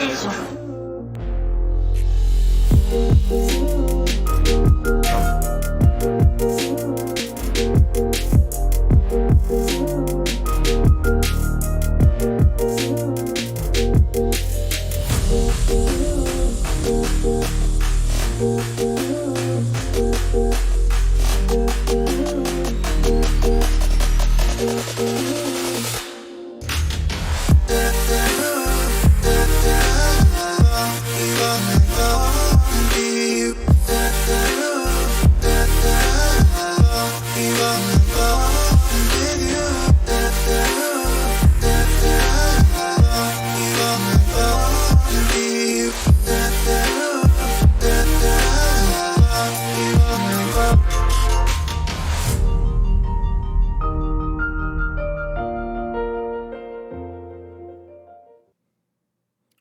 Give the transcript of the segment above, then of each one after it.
PlayStation.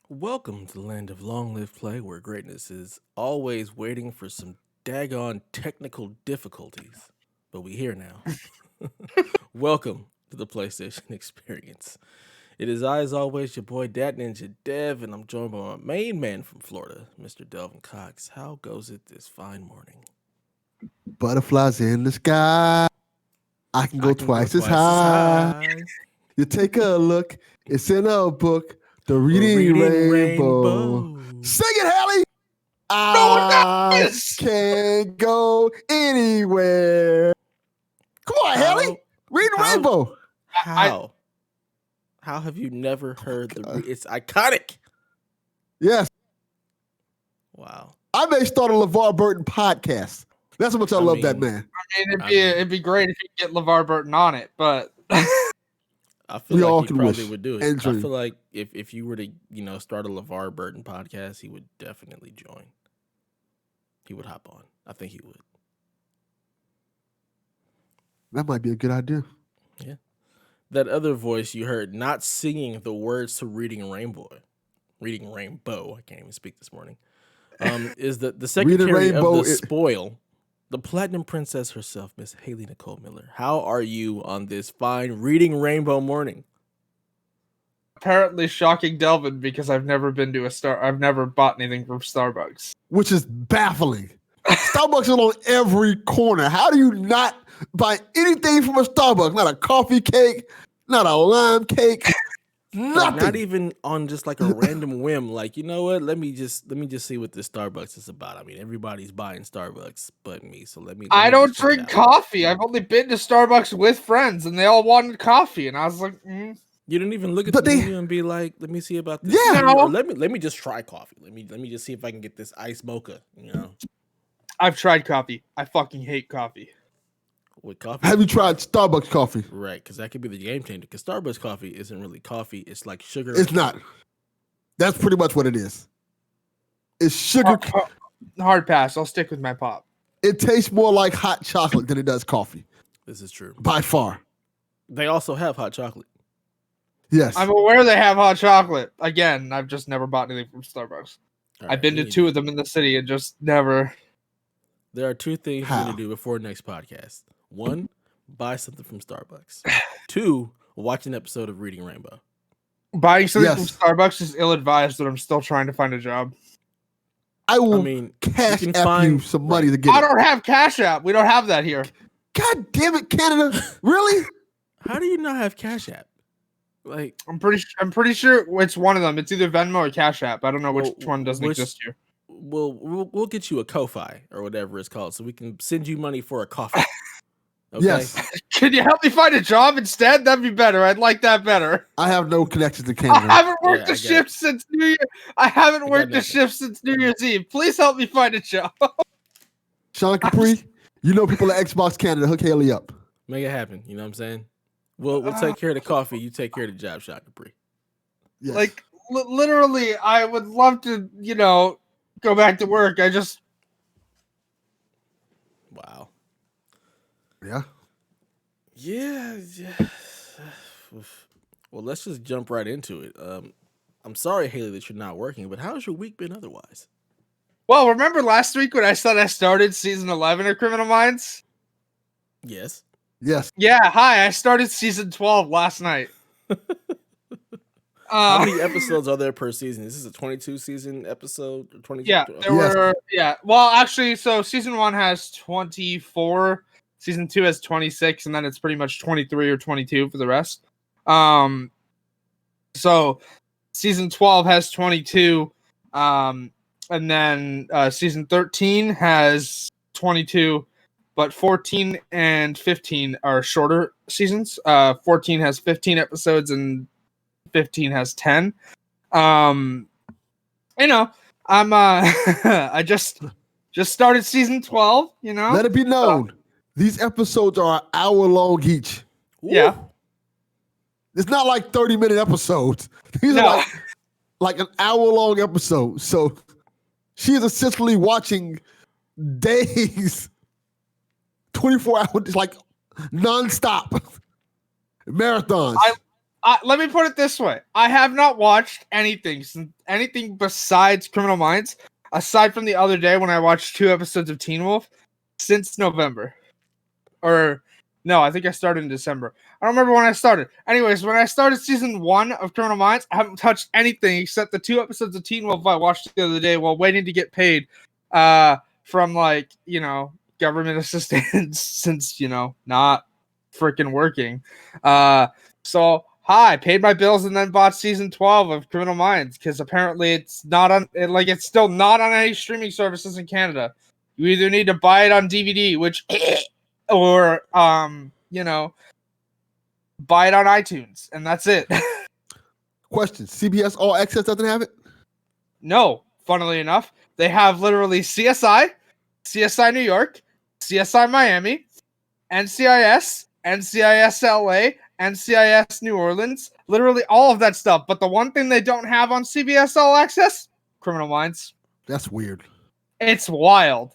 Welcome to the land of long live play, where greatness is always waiting for some daggone technical difficulties. But we here now. Welcome to the PlayStation experience. It is I, as always, your boy Dat Ninja Dev, and I'm joined by my main man from Florida, Mr. Delvin Cox. How goes it this fine morning? Butterflies in the sky. I can go twice as high. You take a look. It's in a book. The Reading Rainbow. Sing it, Hallie. I can't go anywhere. Come on, Hallie. Reading Rainbow. How have you never heard it's iconic? Yes. Wow. I may start a LeVar Burton podcast. That's how much I love that man. I mean, it'd be great if you could get LeVar Burton on it, but I feel like he probably would do it. I feel like if you were to, start a LeVar Burton podcast, he would definitely join. He would hop on. I think he would. That might be a good idea. Yeah. That other voice you heard not singing the words to Reading Rainbow. I can't even speak this morning. Is the secretary of the spoil, the Platinum Princess herself, Miss Haley Nicole Miller. How are you on this fine Reading Rainbow morning? Apparently shocking Delvin, because I've never bought anything from Starbucks. Which is baffling. Starbucks is on every corner. How do you not buy anything from a Starbucks? Not a coffee cake, not a lime cake. Nothing. Like not even on just like a random whim. Like, you know what? Let me just see what this Starbucks is about. I mean, everybody's buying Starbucks but me. So let me I don't drink coffee. I've only been to Starbucks with friends, and they all wanted coffee, and I was like, You didn't even look at the menu and be like, "Let me see about this." Yeah, or let me just try coffee. Let me just see if I can get this iced mocha. I've tried coffee. I fucking hate coffee. With coffee? Have you tried Starbucks coffee? Right, because that could be the game changer. Because Starbucks coffee isn't really coffee; it's like sugar. It's not. That's pretty much what it is. It's sugar. Hard pass. I'll stick with my pop. It tastes more like hot chocolate than it does coffee. This is true. By far. They also have hot chocolate. Yes. I'm aware they have hot chocolate. Again, I've just never bought anything from Starbucks. Right, I've been to two of them in the city and just never. There are two things you need to do before next podcast. One, buy something from Starbucks. Two, watch an episode of Reading Rainbow. Buying something from Starbucks is ill-advised, but I'm still trying to find a job. I mean, cash app you some money to get I don't have Cash App. We don't have that here. God damn it, Canada. Really? How do you not have Cash App? Like, I'm pretty sure it's one of them. It's either Venmo or Cash App. I don't know which one doesn't exist here. We'll get you a Ko-Fi or whatever it's called, so we can send you money for a coffee. Okay? Yes. Can you help me find a job instead? That'd be better. I'd like that better. I have no connection to Canada. I haven't worked a shift since New Year. I haven't worked a shift since New Year's Eve. Please help me find a job. Sean Capri, you know people at Xbox Canada. Hook Haley up. Make it happen. You know what I'm saying? We'll take care of the coffee. You take care of the job, Sean Capri. Yes. Like, literally, I would love to, go back to work. Wow. Yeah. Yeah. Well, let's just jump right into it. I'm sorry, Haley, that you're not working, but how's your week been otherwise? Well, remember last week when I said I started season 11 of Criminal Minds? Yes. Yes. Yeah, hi. I started season 12 last night. How many episodes are there per season? Is this a 22 season episode? 20? Yeah, there were. Yeah, well, actually, so season 1 has 24, season 2 has 26, and then it's pretty much 23 or 22 for the rest. So season 12 has 22, and then season 13 has 22, but 14 and 15 are shorter seasons. 14 has 15 episodes, and 15 has 10. You know, I'm I just started season 12, you know. Let it be known, these episodes are an hour long each. Yeah. It's not like 30-minute episodes. These are like an hour-long episode. So she's essentially watching days, 24 hours, like nonstop marathons. Let me put it this way. I have not watched anything besides Criminal Minds, aside from the other day when I watched 2 episodes of Teen Wolf, since November. Or, no, I think I started in December. I don't remember when I started. Anyways, when I started season 1 of Criminal Minds, I haven't touched anything except the 2 episodes of Teen Wolf I watched the other day while waiting to get paid from, like, you know, government assistance since, you know, not freaking working. So, I paid my bills and then bought season 12 of Criminal Minds because apparently it's not on, it's still not on any streaming services in Canada. You either need to buy it on DVD, which... or you know, buy it on iTunes, and that's it. Question: CBS All Access doesn't have it? No, funnily enough, they have literally CSI, CSI New York, CSI Miami, NCIS, NCIS LA, NCIS New Orleans, literally all of that stuff. But the one thing they don't have on CBS All Access, Criminal Minds. That's weird. It's wild.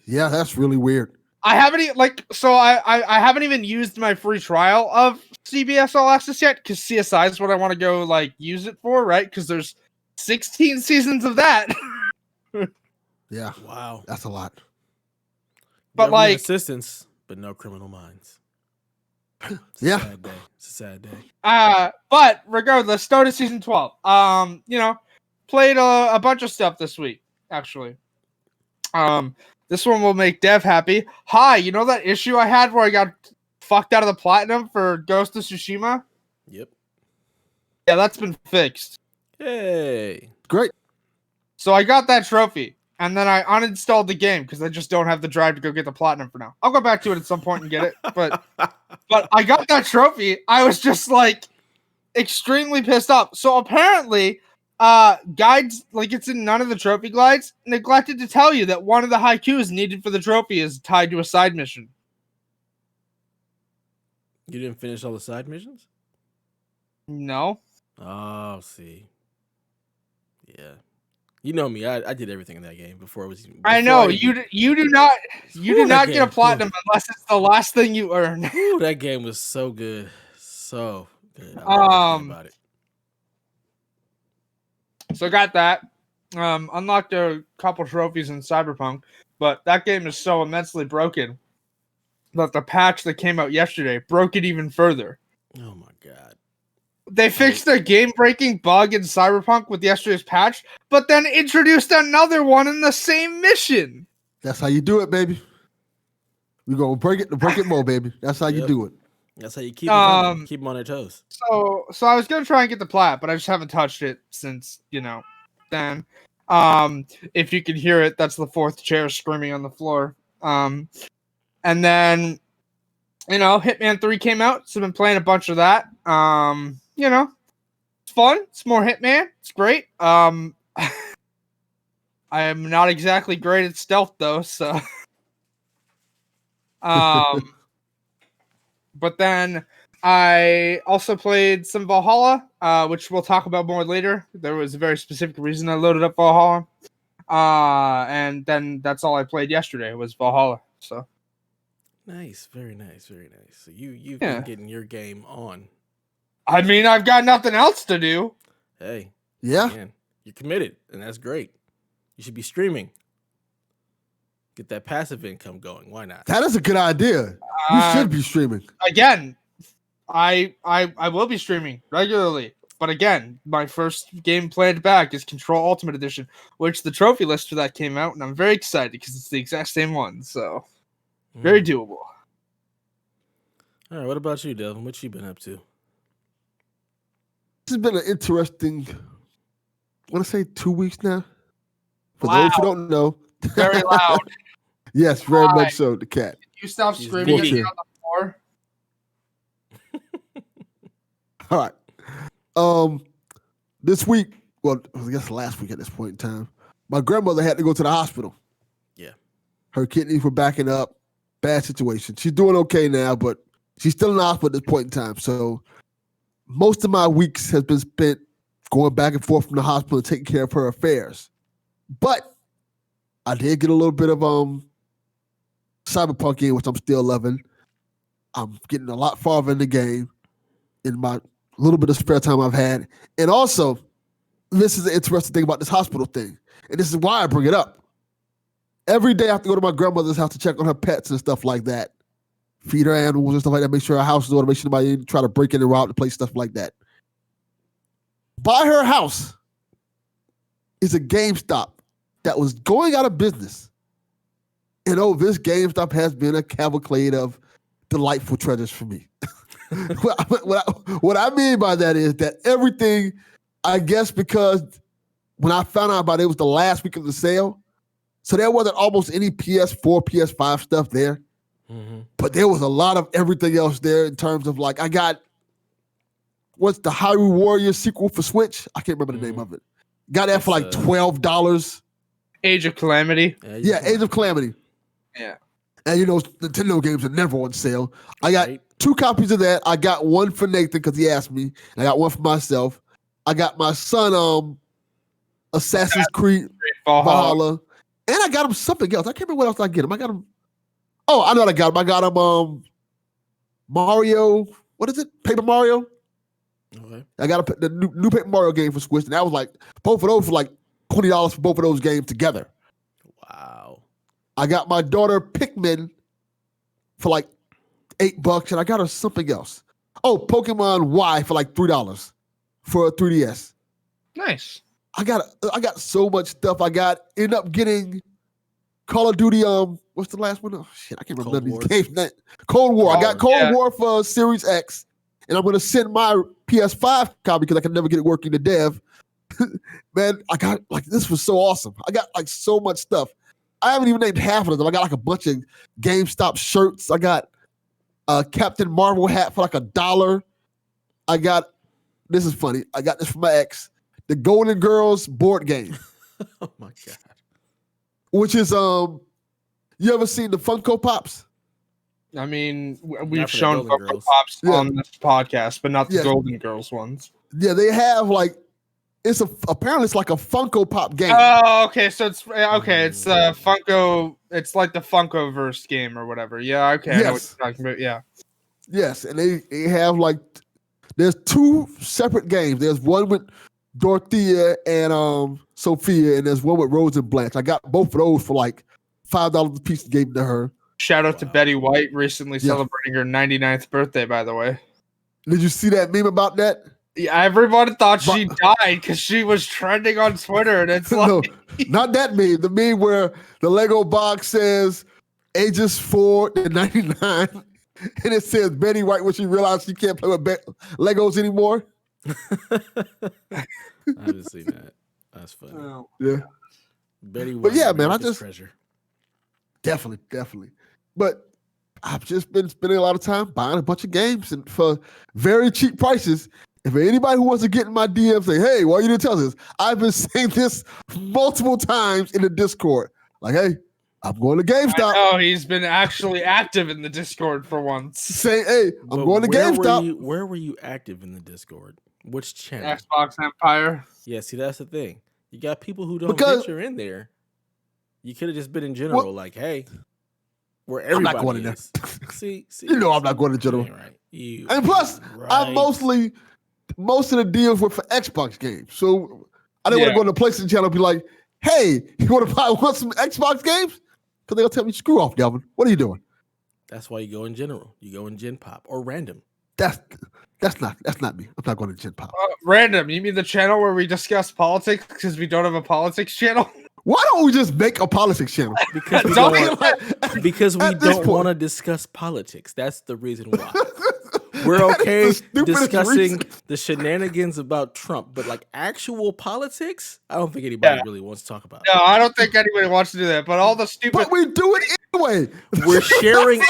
Yeah, that's really weird. I haven't I haven't even used my free trial of CBS All Access yet because CSI is what I want to go like use it for, right? Because there's 16 seasons of that. Yeah, wow, that's a lot. But government like assistance, but no Criminal Minds. Yeah, sad day. It's a sad day. But regardless, started season 12. You know, played a bunch of stuff this week actually. This one will make Dev happy. Hi, you know that issue I had where I got fucked out of the platinum for Ghost of Tsushima? Yep. Yeah, that's been fixed. Hey. great. So I got that trophy, and then I uninstalled the game because I just don't have the drive to go get the platinum for now. I'll go back to it at some point and get it, but I got that trophy. I was just like extremely pissed off. So apparently, guides, like it's in none of the trophy guides, neglected to tell you that one of the haikus needed for the trophy is tied to a side mission. You didn't finish all the side missions? No. Oh, see. Yeah. You know me. I did everything in that game before it was. I know you do not get a platinum unless it's the last thing you earn. Ooh, that game was so good, so good. I love everything about it. So got that. Unlocked a couple trophies in Cyberpunk, but that game is so immensely broken that the patch that came out yesterday broke it even further. Oh my god. They fixed a game-breaking bug in Cyberpunk with yesterday's patch, but then introduced another one in the same mission. That's how you do it, baby. We gonna break it more, baby. That's how you do it. That's how you keep them on their toes. So I was gonna try and get the plat, but I just haven't touched it since, you know, then. If you can hear it, that's the 4th chair screaming on the floor. And then, you know, Hitman 3 came out, so I've been playing a bunch of that. You know, it's fun. It's more Hitman. It's great. I am not exactly great at stealth though, so. But then I also played some Valhalla, which we'll talk about more later. There was a very specific reason I loaded up Valhalla. And then that's all I played yesterday was Valhalla. So nice, very nice, very nice. So you've been getting your game on. I mean, I've got nothing else to do. Hey, yeah, man, you're committed, and that's great. You should be streaming. Get that passive income going. Why not? That is a good idea. You should be streaming. Again, I will be streaming regularly. But again, my first game planned back is Control Ultimate Edition, which the trophy list for that came out, and I'm very excited because it's the exact same one. So, very doable. All right, what about you, Devin? What you been up to? This has been an interesting, I want to say 2 weeks now. For Loud. those who don't know. Very loud. Yes, very much so, the cat. You stop She's screaming at big. me on the floor. All right. This week, well, I guess last week at this point in time, my grandmother had to go to the hospital. Yeah. Her kidneys were backing up. Bad situation. She's doing okay now, but she's still in the hospital at this point in time. So most of my weeks has been spent going back and forth from the hospital and taking care of her affairs. But I did get a little bit of Cyberpunk in, which I'm still loving. I'm getting a lot farther in the game in my little bit of spare time I've had. And also, this is the interesting thing about this hospital thing. And this is why I bring it up. Every day I have to go to my grandmother's house to check on her pets and stuff like that. Feed her animals and stuff like that. Make sure her house is ordered. Make sure nobody didn't try to break in and rob the place, stuff like that. By her house is a GameStop that was going out of business. And this GameStop has been a cavalcade of delightful treasures for me. What I mean by that is that everything, I guess because when I found out about it, it was the last week of the sale. So there wasn't almost any PS4, PS5 stuff there. Mm-hmm. But there was a lot of everything else there in terms of like, I got, what's the Hyrule Warrior sequel for Switch? I can't remember the name of it. Got that for like $12. Age of Calamity. Yeah, Age of Calamity. Yeah. And Nintendo games are never on sale. I got 2 copies of that. I got one for Nathan because he asked me. And I got one for myself. I got my son Assassin's Creed Valhalla. And I got him something else. I can't remember what else I get him. I got him. Oh, I know what I got him. I got him Mario. What is it? Paper Mario. Okay. I got the new Paper Mario game for Switch. And that was like, both of those for like $20 for both of those games together. Wow. I got my daughter Pikmin for like $8, and I got her something else. Oh, Pokemon Y for like $3 for a 3DS. Nice. I got so much stuff. Ended up getting Call of Duty. What's the last one? Oh shit, I can't remember none of these games. Cold War. I got Cold War for Series X, and I'm gonna send my PS5 copy because I can never get it working to dev. Man, I got this was so awesome. I got like so much stuff. I haven't even named half of them. I got like a bunch of GameStop shirts. I got a Captain Marvel hat for like $1. I got, this is funny, I got this from my ex, the Golden Girls board game. Oh my God. Which is, you ever seen the Funko Pops? I mean, we've shown Golden Funko Girls. Pops on this podcast, but not the Golden Girls ones. Yeah, they have like, apparently it's like a Funko Pop game. Oh, okay. So it's Funko. It's like the Funkoverse game or whatever. Yeah. Okay. I know what you're talking about. Yeah. Yes, and they have like, there's 2 separate games. There's one with Dorothea and Sophia, and there's one with Rose and Blanche. I got both of those for like $5 a piece and gave them to her. Shout out to Betty White, recently celebrating her 99th birthday, by the way. Did you see that meme about that? Yeah, everyone thought she died because she was trending on Twitter, and it's like... No, not that meme. The meme where the Lego box says ages 4 to 99, and it says Betty White when she realized she can't play with Legos anymore. I haven't seen that. That's funny. Yeah. Betty White. But yeah, man, I just treasure. Definitely. But I've just been spending a lot of time buying a bunch of games and for very cheap prices. If anybody who wants to get in my DM say, hey, why you didn't tell us this? I've been saying this multiple times in the Discord. Like, hey, I'm going to GameStop. Oh, he's been actually active in the Discord for once. Saying, hey, I'm going to GameStop. Where were you active in the Discord? Which channel? Xbox Empire. Yeah, see, that's the thing. You got people who don't venture in there. You could have just been in general, like, hey, where everybody I'm not going in is. there. see, you know I'm not going to general. Right. And plus, I'm most of the deals were for Xbox games. So I didn't want to go to the PlayStation channel and be like, hey, you want some Xbox games? Because they'll tell me, screw off, Delvin. What are you doing? That's why you go in general. You go in Gen Pop or random. That's not me. I'm not going to Gen Pop. Random. You mean the channel where we discuss politics because we don't have a politics channel? Why don't we just make a politics channel? Because we Don't don't want to discuss politics. That's the reason why. We're okay discussing the shenanigans about Trump, but like actual politics, I don't think anybody really wants to talk about. No, I don't think anybody wants to do that. But all the stupid. But we do it anyway. We're sharing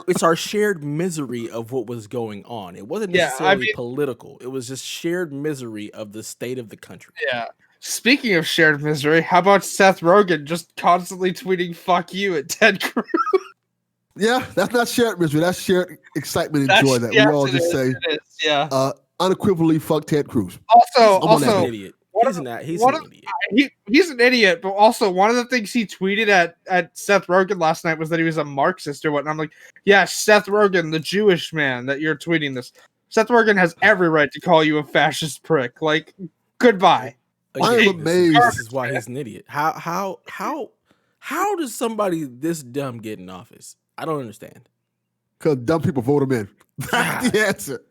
it's our shared misery of what was going on. It wasn't necessarily political. It was just shared misery of the state of the country. Yeah. Speaking of shared misery, how about Seth Rogen just constantly tweeting "fuck you" at Ted Cruz? Yeah, that's not shared misery. That's shared excitement and joy that we all just say. Yeah. Unequivocally, fuck Ted Cruz. Also, he's an idiot. He's an idiot. He's an idiot, but also one of the things he tweeted at Seth Rogen last night was that he was a Marxist or what. And I'm like, yeah, Seth Rogen, the Jewish man that you're tweeting this. Seth Rogen has every right to call you a fascist prick. Like, goodbye. I'm amazed. This is why he's an idiot. How does somebody this dumb get in office? I don't understand. Because dumb people vote him in. That's the answer.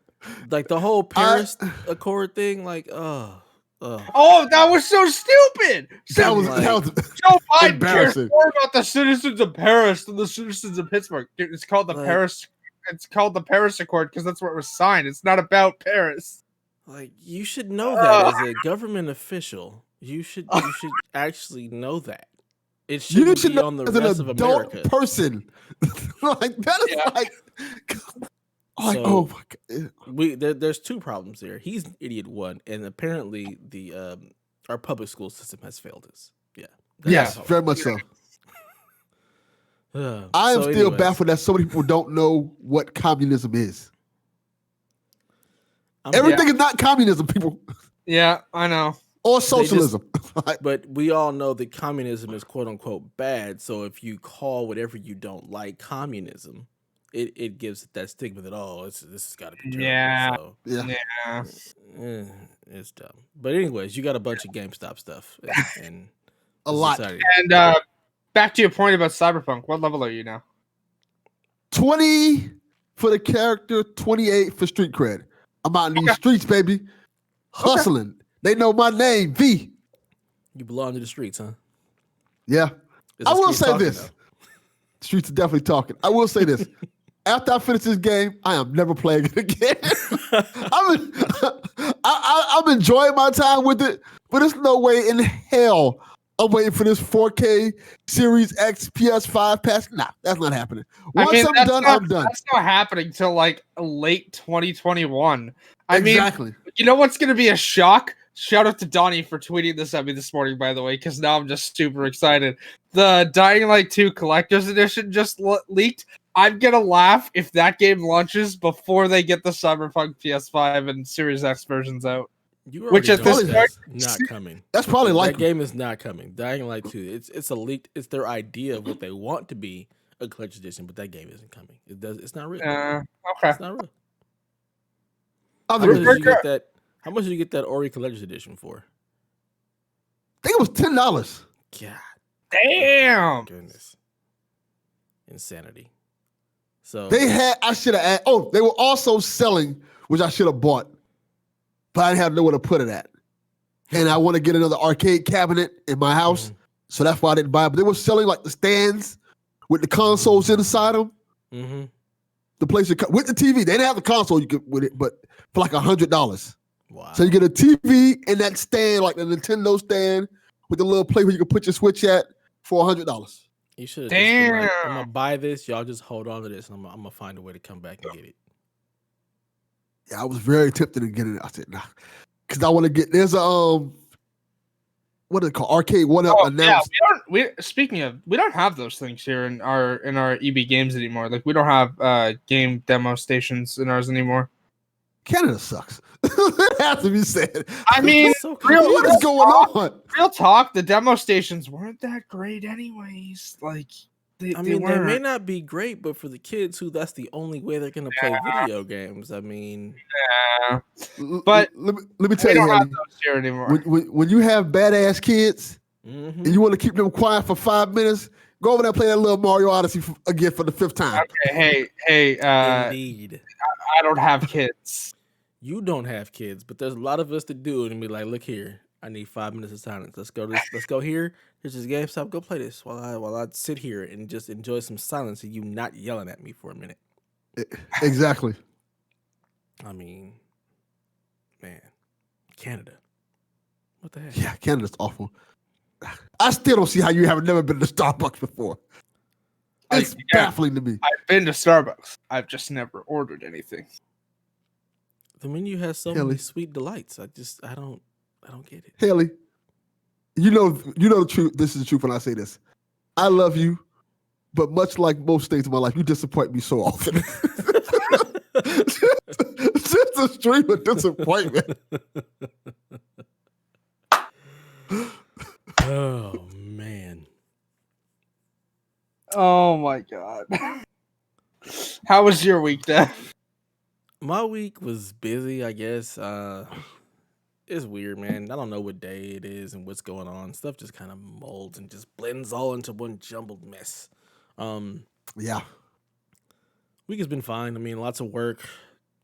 Like the whole Paris Accord thing, like, oh, that was so stupid. That was Joe Biden cares more about the citizens of Paris than the citizens of Pittsburgh. Dude, it's called the Paris. It's called the Paris Accord because that's where it was signed. It's not about Paris. Like, you should know that as a government official. You should actually know that. It shouldn't be on the rest of America. Person. Like that is oh my God. There's two problems there. He's an idiot one, and apparently the our public school system has failed us. Yeah. Yes, very much so. I am still baffled that so many people don't know what communism is. Everything is not communism, people. Yeah, I know. Or socialism. But we all know that communism is quote unquote bad. So if you call whatever you don't like communism, it gives it that stigma that this has got to be terrible. Yeah. It's dumb. But anyways, you got a bunch of GameStop stuff and a lot. And back to your point about Cyberpunk. What level are you now? 20 for the character, 28 for street cred. I'm out in these streets, baby. Hustling. Okay. They know my name, V. You belong to the streets, huh? Yeah. I will say this. The streets are definitely talking. I will say this. After I finish this game, I am never playing it again. I'm enjoying my time with it, but there's no way in hell I'm waiting for this 4K Series X PS5 pass. Nah, that's not happening. Once I'm done. That's not happening till like late 2021. Exactly. You know what's going to be a shock? Shout out to Donnie for tweeting this at me this morning, by the way, because now I'm just super excited. The Dying Light 2 Collector's Edition just leaked. I'm going to laugh if that game launches before they get the Cyberpunk PS5 and Series X versions out. Which at this point not coming. That's probably that game is not coming. Dying Light 2. It's a leaked. It's their idea of what they want to be a collector's edition, but that game isn't coming. It's not real. Okay. It's not real. How much did you get that Ori collector's edition for? I think it was $10. God. Damn. Goodness. Insanity. So I should have. They were also selling, which I should have bought, but I didn't have nowhere to put it at. And I want to get another arcade cabinet in my house, so that's why I didn't buy it. But they were selling like the stands with the consoles inside them. Mm-hmm. The PlayStation with the TV. They didn't have the console you could with it, but for like $100. Wow. So you get a TV and that stand, like the Nintendo stand, with the little plate where you can put your Switch at for $100. You should have just been like, I'm gonna buy this. Y'all just hold on to this, and I'm gonna find a way to come back and get it. Yeah, I was very tempted to get it. I said, nah, because I want to get. There's a what is it called? Arcade One Up announced. Yeah, speaking of, we don't have those things here in our EB Games anymore. Like we don't have game demo stations in ours anymore. Canada sucks. It has to be said. I mean, what is going on? Real talk, the demo stations weren't that great anyways. Like, they may not be great, but for the kids who that's the only way they're going to play video games, I mean. Yeah. But let me tell you, don't have those here anymore. When you have badass kids and you want to keep them quiet for 5 minutes, go over there and play that little Mario Odyssey again for the 5th time. Okay, hey. Indeed. I don't have kids. You don't have kids, but there's a lot of us that do, and be like, look here, I need 5 minutes of silence. Let's go here. Here's this GameStop. Go play this while I sit here and just enjoy some silence and you not yelling at me for a minute. Exactly. I mean, man, Canada. What the heck? Yeah, Canada's awful. I still don't see how you have never been to Starbucks before. It's baffling to me. I've been to Starbucks. I've just never ordered anything. The menu has so many sweet delights. I don't get it. Haley, you know the truth. This is the truth when I say this. I love you, but much like most things in my life, you disappoint me so often. It's just a stream of disappointment. Oh man. Oh my god. How was your week, Def? My week was busy, I guess. It's weird, man. I don't know what day it is and what's going on. Stuff just kind of molds and just blends all into one jumbled mess. Yeah. Week has been fine. I mean, lots of work,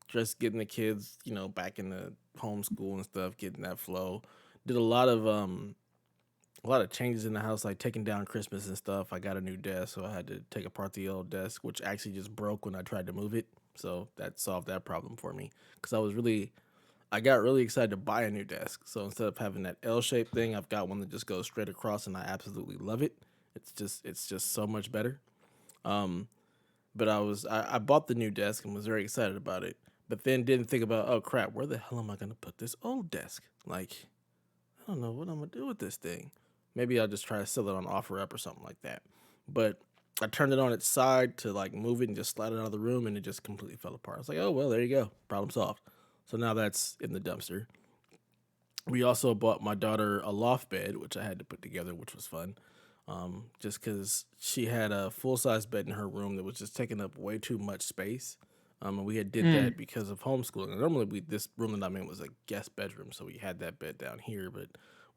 just getting the kids, back in the homeschool and stuff, getting that flow. Did a lot of changes in the house, like taking down Christmas and stuff. I got a new desk, so I had to take apart the old desk, which actually just broke when I tried to move it. So that solved that problem for me because I got really excited to buy a new desk. So instead of having that L-shaped thing, I've got one that just goes straight across, and I absolutely love it. It's just so much better. But I bought the new desk and was very excited about it, but then didn't think about, oh crap, where the hell am I gonna put this old desk? Like, I don't know what I'm gonna do with this thing. Maybe I'll just try to sell it on OfferUp or something like that. But I turned it on its side to like move it and just slide it out of the room, and it just completely fell apart. I was like, oh well, there you go, problem solved. So now that's in the dumpster. We also bought my daughter a loft bed, which I had to put together, which was fun. Just because she had a full-size bed in her room that was just taking up way too much space. And we did that because of homeschooling. Normally, this room that I'm in was a guest bedroom, so we had that bed down here. But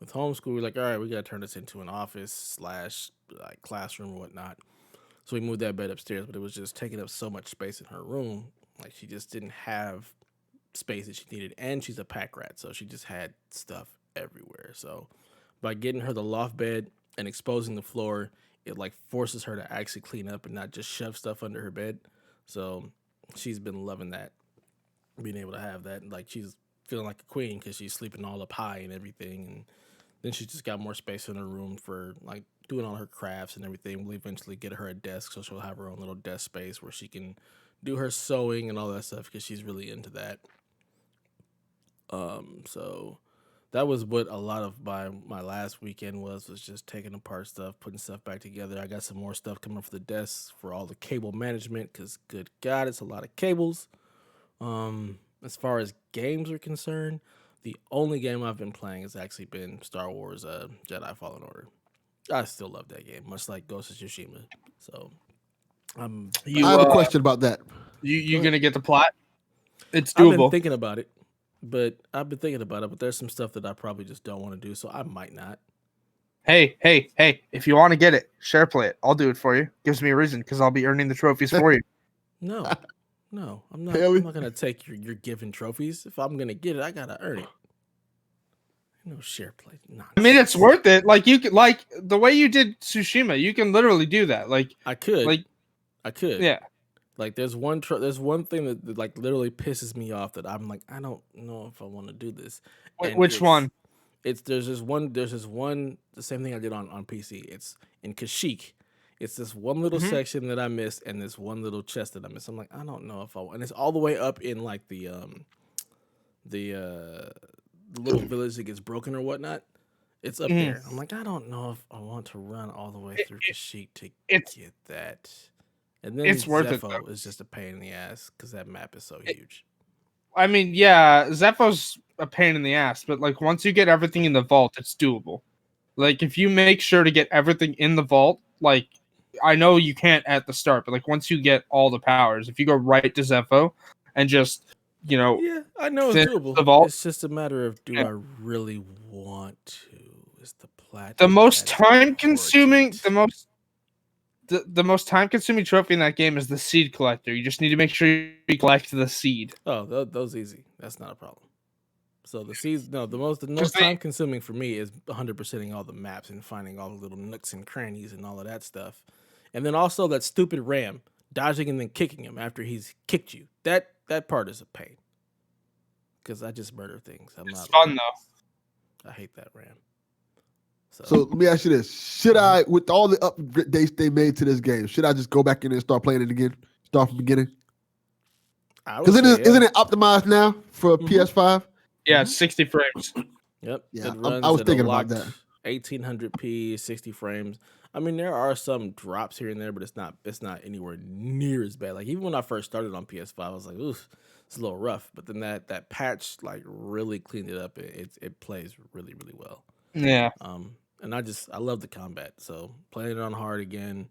with homeschool, we're like, all right, we got to turn this into an office / like classroom or whatnot. So we moved that bed upstairs, but it was just taking up so much space in her room. Like, she just didn't have space that she needed, and she's a pack rat, so she just had stuff everywhere. So by getting her the loft bed and exposing the floor, it like forces her to actually clean up and not just shove stuff under her bed. So she's been loving that, being able to have that. Like, she's feeling like a queen because she's sleeping all up high and everything. And then she's just got more space in her room for like doing all her crafts and everything. We'll eventually get her a desk, so she'll have her own little desk space where she can do her sewing and all that stuff because she's really into that. So that was what a lot of my last weekend was just taking apart stuff, putting stuff back together. I got some more stuff coming for the desk for all the cable management because, good God, it's a lot of cables. As far as games are concerned, the only game I've been playing has actually been Star Wars Jedi Fallen Order. I still love that game, much like Ghost of Tsushima. So I have a question about that. You gonna get the plot? It's doable. I've been thinking about it. But there's some stuff that I probably just don't want to do, so I might not. Hey, if you want to get it, share play it. I'll do it for you. Gives me a reason, because I'll be earning the trophies for you. No, I'm not going to take your given trophies. If I'm going to get it, I got to earn it. No share play. Nonsense. I mean, it's worth it. Like, you could, like, the way you did Tsushima, you can literally do that. Like, I could. Yeah. Like, there's one thing that like literally pisses me off that I'm like, I don't know if I want to do this. Which one? There's this one, the same thing I did on PC. It's in Kashyyyk. It's this one little section that I missed and this one little chest that I missed. I'm like, I don't know if I want, and it's all the way up in like the little village that gets broken or whatnot. It's up there. I'm like, I don't know if I want to run all the way through Kashyyyk to get that. And then it's worth Zepho is just a pain in the ass because that map is so huge. I mean, yeah, Zepho's a pain in the ass, but like once you get everything in the vault, it's doable. Like if you make sure to get everything in the vault, like I know you can't at the start, but like once you get all the powers, if you go right to Zepho and just, yeah, I know it's doable. The vault, it's just a matter of I really want to? Is the platinum the most time consuming, the most time-consuming trophy in that game is the seed collector. You just need to make sure you collect the seed. Oh, those easy. That's not a problem. So the seeds, no, the most they- time consuming for me is 100%ing all the maps and finding all the little nooks and crannies and all of that stuff, and then also that stupid ram dodging and then kicking him after he's kicked you. That part is a pain because I just murder things. It's fun though. I hate that ram. So let me ask you this: should I, with all the updates they made to this game, should I just go back in and start playing it again, start from the beginning? Because isn't it optimized now for PS5? Yeah, it's 60 frames. Yep. Yeah, I was thinking about that. 1800p, 60 frames. I mean, there are some drops here and there, but it's not anywhere near as bad. Like even when I first started on PS5, I was like, oof, it's a little rough. But then that patch like really cleaned it up. It plays really, really well. Yeah. And I love the combat. So playing it on hard again,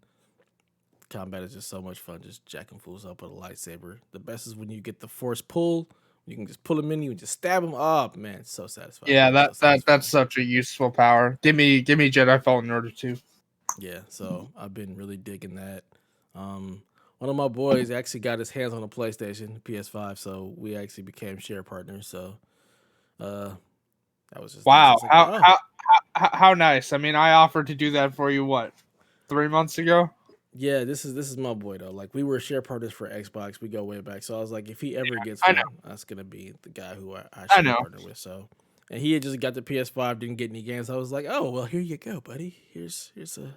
combat is just so much fun. Just jacking fools up with a lightsaber. The best is when you get the force pull. You can just pull them in, you and just stab them. Oh man, it's so satisfying. Yeah, that's such a useful power. Give me Jedi Fallen Order 2. Yeah, so I've been really digging that. One of my boys actually got his hands on a PlayStation, PS5, so we actually became share partners. So that was just wow. Nice. Like, how nice. I mean, I offered to do that for you 3 months ago. Yeah, this is my boy though. Like we were share partners for Xbox. We go way back. So I was like, if he ever gets one, that's gonna be the guy who I share partner with. So, and he had just got the PS5, didn't get any games. I was like, oh well, here you go, buddy. Here's a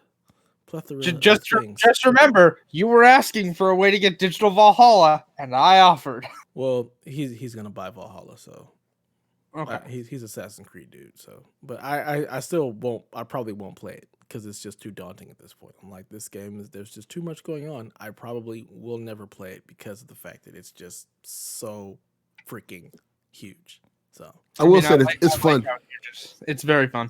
plethora. Just remember, you were asking for a way to get digital Valhalla, and I offered. Well, he's gonna buy Valhalla, so okay. He's Assassin's Creed dude. So, but I still won't. I probably won't play it. Because it's just too daunting at this point. I'm like, there's just too much going on. I probably will never play it because of the fact that it's just so freaking huge. So I will say it's fun. It's very fun.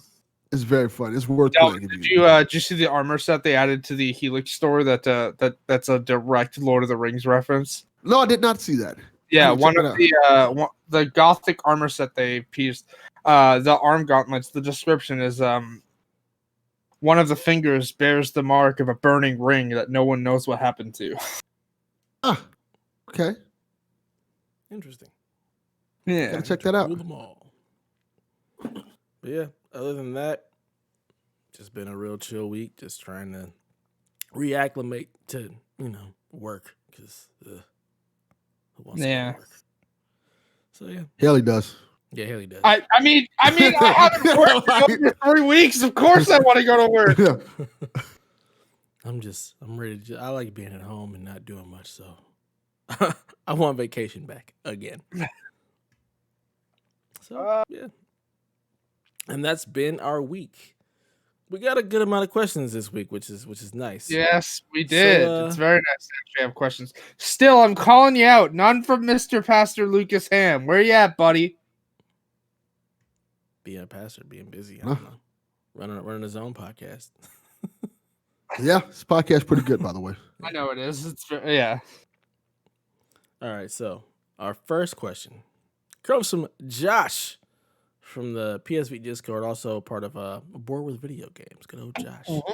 It's very fun. It's worth playing. Did you see the armor set they added to the Helix store? That's a direct Lord of the Rings reference. No, I did not see that. Yeah, one of the Gothic armor set they pieced. The arm gauntlets. The description is one of the fingers bears the mark of a burning ring that no one knows what happened to. Ah, okay. Interesting. Yeah. Gotta check that out. Them all. But yeah, other than that, just been a real chill week. Just trying to reacclimate to, work. Because, who wants to work? So yeah. Haley does. Yeah, Haley does. I mean, I haven't worked for 3 weeks. Of course, I want to go to work. I'm ready. I like being at home and not doing much. So I want vacation back again. So yeah, and that's been our week. We got a good amount of questions this week, which is nice. Yes, we did. It's very nice to actually have questions. Still, I'm calling you out. None from Mr. Pastor Lucas Ham. Where you at, buddy? Being a pastor, being busy. I don't know. Running his own podcast. Yeah, this podcast is pretty good, by the way. I know it is. Yeah. All right, so our first question comes from Josh from the PSV Discord, also part of Board with Video Games. Good old Josh. Mm-hmm.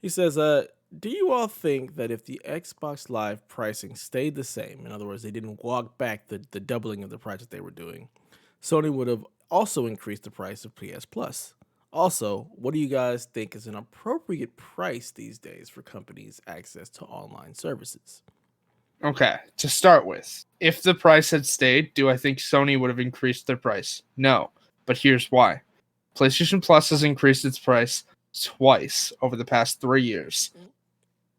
He says, do you all think that if the Xbox Live pricing stayed the same, in other words, they didn't walk back the doubling of the price that they were doing, Sony would have also increased the price of PS Plus? Also, what do you guys think is an appropriate price these days for companies' access to online services? Okay, to start with, if the price had stayed, do I think Sony would have increased their price? No, but here's why. PlayStation Plus has increased its price twice over the past 3 years.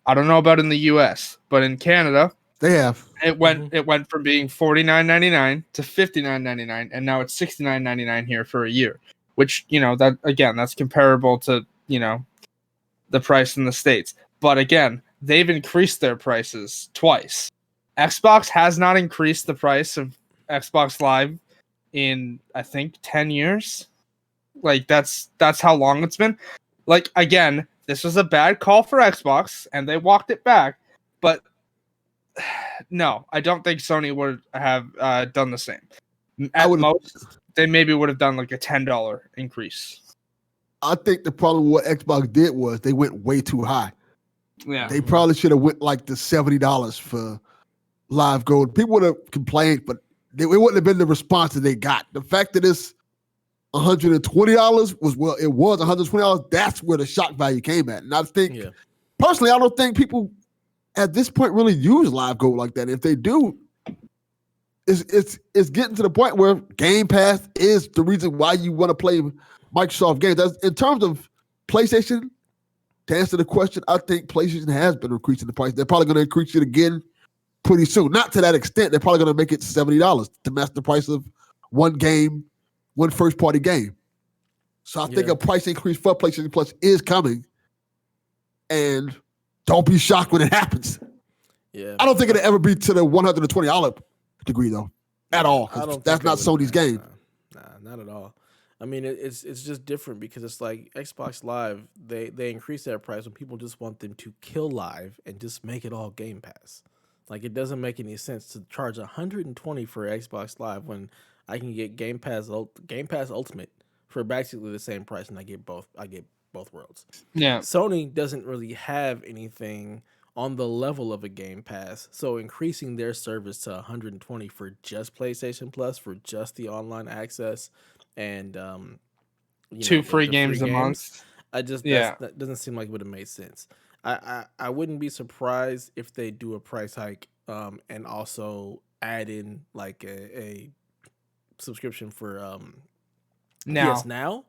I don't know about in the US, but in Canada, they have. It went from being $49.99 to $59.99, and now it's $69.99 here for a year. Which, that's comparable to, the price in the States. But again, they've increased their prices twice. Xbox has not increased the price of Xbox Live in, I think, 10 years. Like, that's how long it's been. Like, again, this was a bad call for Xbox, and they walked it back. But no, I don't think Sony would have done the same. At most, they maybe would have done like a $10 increase. I think the problem with what Xbox did was they went way too high. Yeah. They probably should have went like the $70 for live gold. People would have complained, but it wouldn't have been the response that they got. The fact that it's $120 it was $120. That's where the shock value came at. And I think, personally, I don't think people at this point really use live gold like that. If they do, it's getting to the point where Game Pass is the reason why you want to play Microsoft games. In terms of PlayStation, to answer the question, I think PlayStation has been increasing the price. They're probably going to increase it again pretty soon. Not to that extent. They're probably going to make it $70 to match the price of one first-party game. So I think a price increase for PlayStation Plus is coming. And don't be shocked when it happens. Yeah, I don't think it'll ever be to the $120 degree, though, at all. That's not Sony's game. Nah, not at all. I mean, it's just different because it's like Xbox Live, they increase that price when people just want them to kill Live and just make it all Game Pass. Like, it doesn't make any sense to charge $120 for Xbox Live when I can get Game Pass Ultimate for basically the same price, and I get both worlds. Yeah. Sony doesn't really have anything on the level of a Game Pass, so increasing their service to $120 for just PlayStation Plus, for just the online access, and two free games a month. That doesn't seem like it would have made sense. I wouldn't be surprised if they do a price hike and also add in like a subscription for PS Now.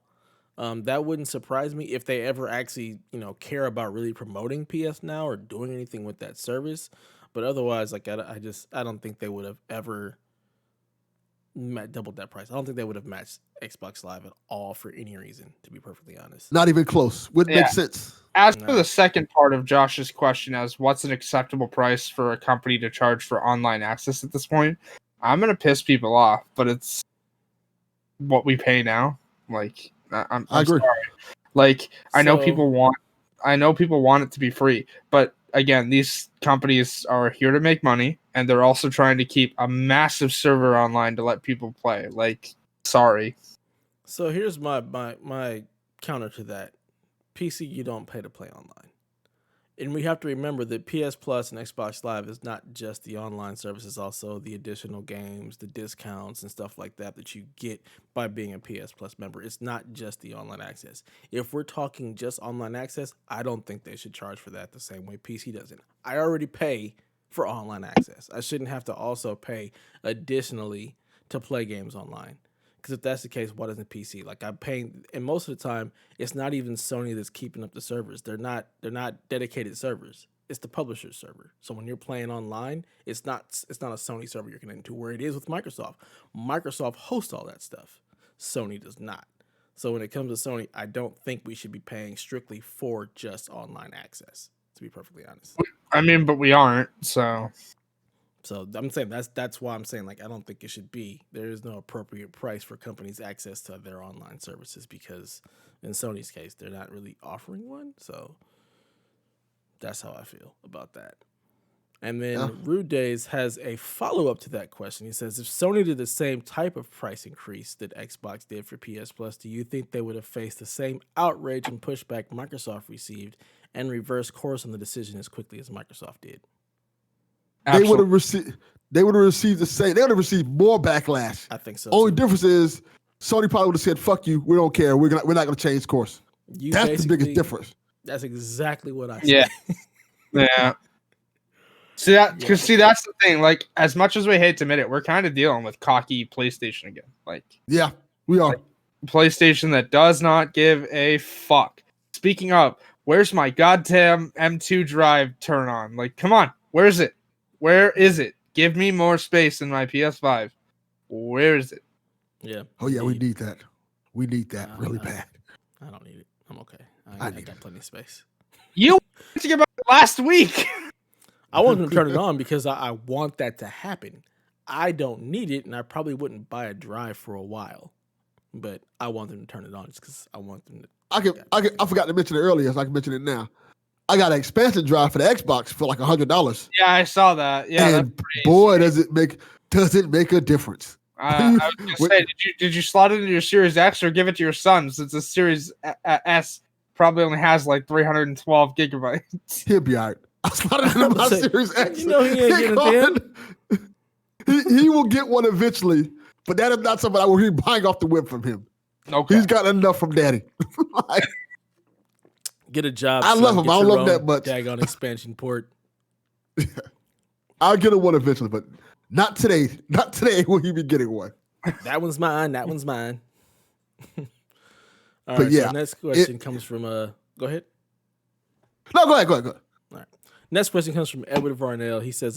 That wouldn't surprise me if they ever actually, care about really promoting PS Now or doing anything with that service. But otherwise, like I don't think they would have ever doubled that price. I don't think they would have matched Xbox Live at all for any reason, to be perfectly honest. Not even close. Wouldn't make sense. As for the second part of Josh's question, as what's an acceptable price for a company to charge for online access at this point, I'm gonna piss people off, but it's what we pay now. Like, I agree. Sorry. Like, I know people want it to be free, but again, these companies are here to make money, and they're also trying to keep a massive server online to let people play. Like, sorry. So here's my counter to that. PC, you don't pay to play online. And we have to remember that PS Plus and Xbox Live is not just the online services, also the additional games, the discounts, and stuff like that you get by being a PS Plus member. It's not just the online access. If we're talking just online access, I don't think they should charge for that the same way PC doesn't. I already pay for online access. I shouldn't have to also pay additionally to play games online. Because if that's the case, why doesn't PC? Like, I'm paying, and most of the time, it's not even Sony that's keeping up the servers. They're not dedicated servers. It's the publisher's server. So when you're playing online, it's not a Sony server you're connecting to, where it is with Microsoft. Microsoft hosts all that stuff. Sony does not. So when it comes to Sony, I don't think we should be paying strictly for just online access, to be perfectly honest. I mean, but we aren't, so I'm saying that's why I'm saying, like, I don't think it should be. There is no appropriate price for companies' access to their online services, because in Sony's case, they're not really offering one. So that's how I feel about that. And then Rude Days has a follow-up to that question. He says, if Sony did the same type of price increase that Xbox did for PS Plus, do you think they would have faced the same outrage and pushback Microsoft received and reversed course on the decision as quickly as Microsoft did? They would have received the same. They would have received more backlash. I think so. Only difference is Sony probably would have said, "Fuck you. We don't care. We're not going to change course." That's the biggest difference. That's exactly what I said. Yeah. See that's the thing. Like, as much as we hate to admit it, we're kind of dealing with cocky PlayStation again. Like, yeah, we are. Like, PlayStation that does not give a fuck. Speaking of, where's my goddamn M2 drive turn on? Like, come on, where is it? Where is it? Give me more space in my PS5. Where is it? Yeah. Oh, yeah, we need that. We need that really bad. I don't need it. I'm okay. I got plenty of space. You wanted to get about it last week. I want them to turn it on because I want that to happen. I don't need it, and I probably wouldn't buy a drive for a while. But I want them to turn it on just because I want them to. I forgot to mention it earlier, so I can mention it now. I got an expansion drive for the Xbox for like $100. Yeah, I saw that. Yeah, and boy, does it make a difference. I was gonna say, did you slot it into your Series X or give it to your son since it's a Series S probably only has like 312 gigabytes. He'll be all right. I was about to my Series X. You know he ain't getting a 10. He will get one eventually, but that is not something I will be buying off the whip from him. Okay. He's got enough from Daddy. Like, get a job. I love him. I don't love that much. Daggone expansion port. I'll get him one eventually, but not today. Not today will he be getting one. That one's mine. That one's mine. All But right, yeah, so next question comes from go ahead. No, go ahead. All right. Next question comes from Edward Varnell. He says,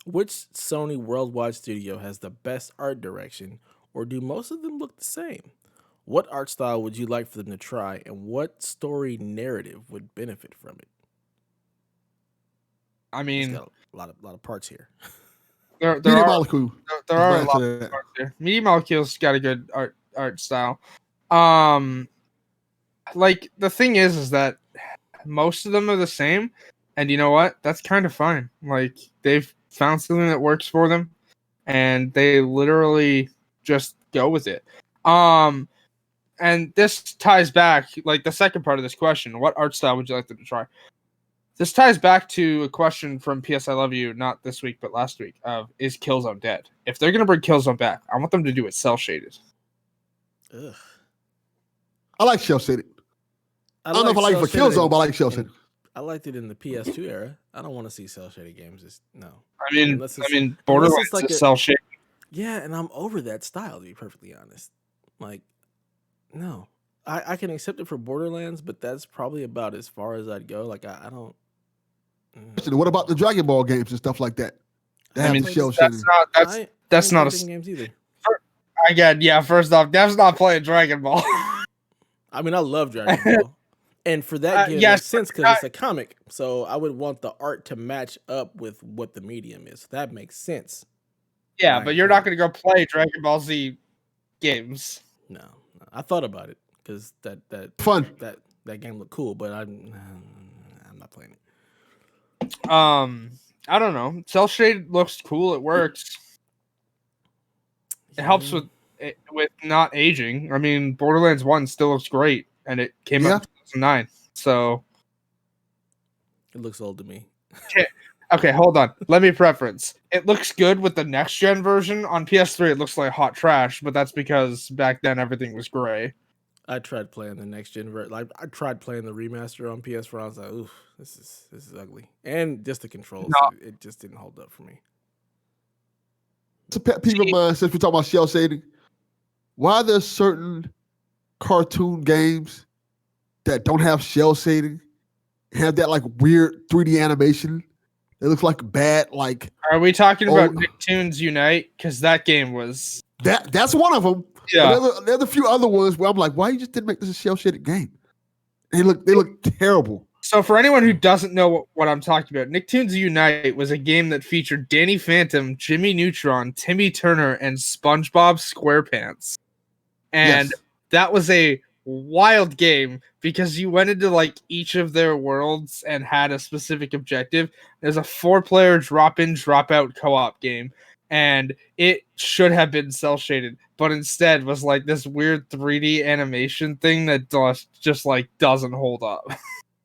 which Sony worldwide studio has the best art direction, or do most of them look the same? What art style would you like for them to try, and what story narrative would benefit from it? I mean, got a lot of parts here. There Media are Molecule. there are a lot of parts here. Media Molecule's got a good art style. Like the thing is that most of them are the same, and you know what? That's kind of fine. Like they've found something that works for them, and they literally just go with it. And this ties back, like the second part of this question: what art style would you like them to try? This ties back to a question from PS I Love You, not this week, but last week, of is Killzone dead? If they're going to bring Killzone back, I want them to do it cel-shaded. Ugh. I like shell shaded. I don't know if I like it for Killzone, but I like shell shaded. I liked it in the PS2 era. I don't want to see cel shaded games. No. I mean, Borderlands like is cel-shaded. Yeah, and I'm over that style, to be perfectly honest. Like, no. I can accept it for Borderlands, but that's probably about as far as I'd go. Like, I don't. What about the Dragon Ball games and stuff like that? I mean, that's not a games either. Again, yeah. First off, Dev's not playing Dragon Ball. I mean, I love Dragon Ball, and for that game, it makes sense because it's a comic. So I would want the art to match up with what the medium is. That makes sense. Yeah, but you're not going to go play Dragon Ball Z games. No, I thought about it because that fun that game looked cool, but I'm not playing it. I don't know. Cell shade looks cool. It works. It helps with not aging. I mean, Borderlands 1 still looks great, and it came out in 2009. So it looks old to me. Okay, hold on. Let me preference. It looks good with the next gen version. On PS3, it looks like hot trash, but that's because back then everything was gray. I tried playing the next gen version. Like I tried playing the remaster on PS4. I was like, oof, this is ugly. And just the controls, it just didn't hold up for me. It's a pet peeve of mine since we're talking about shell shading. Why are there certain cartoon games that don't have shell shading, have that like weird 3D animation? It looks like bad. Like, are we talking about Nicktoons Unite? Because that game was that's one of them. Yeah, there's a few other ones where I'm like, why you just didn't make this a shell shaded game? They look terrible. So for anyone who doesn't know what I'm talking about, Nicktoons Unite was a game that featured Danny Phantom, Jimmy Neutron, Timmy Turner, and SpongeBob SquarePants. And that was a wild game because you went into like each of their worlds and had a specific objective. There's a 4-player drop-in, drop-out co-op game, and it should have been cel-shaded, but instead was like this weird 3D animation thing that just like doesn't hold up.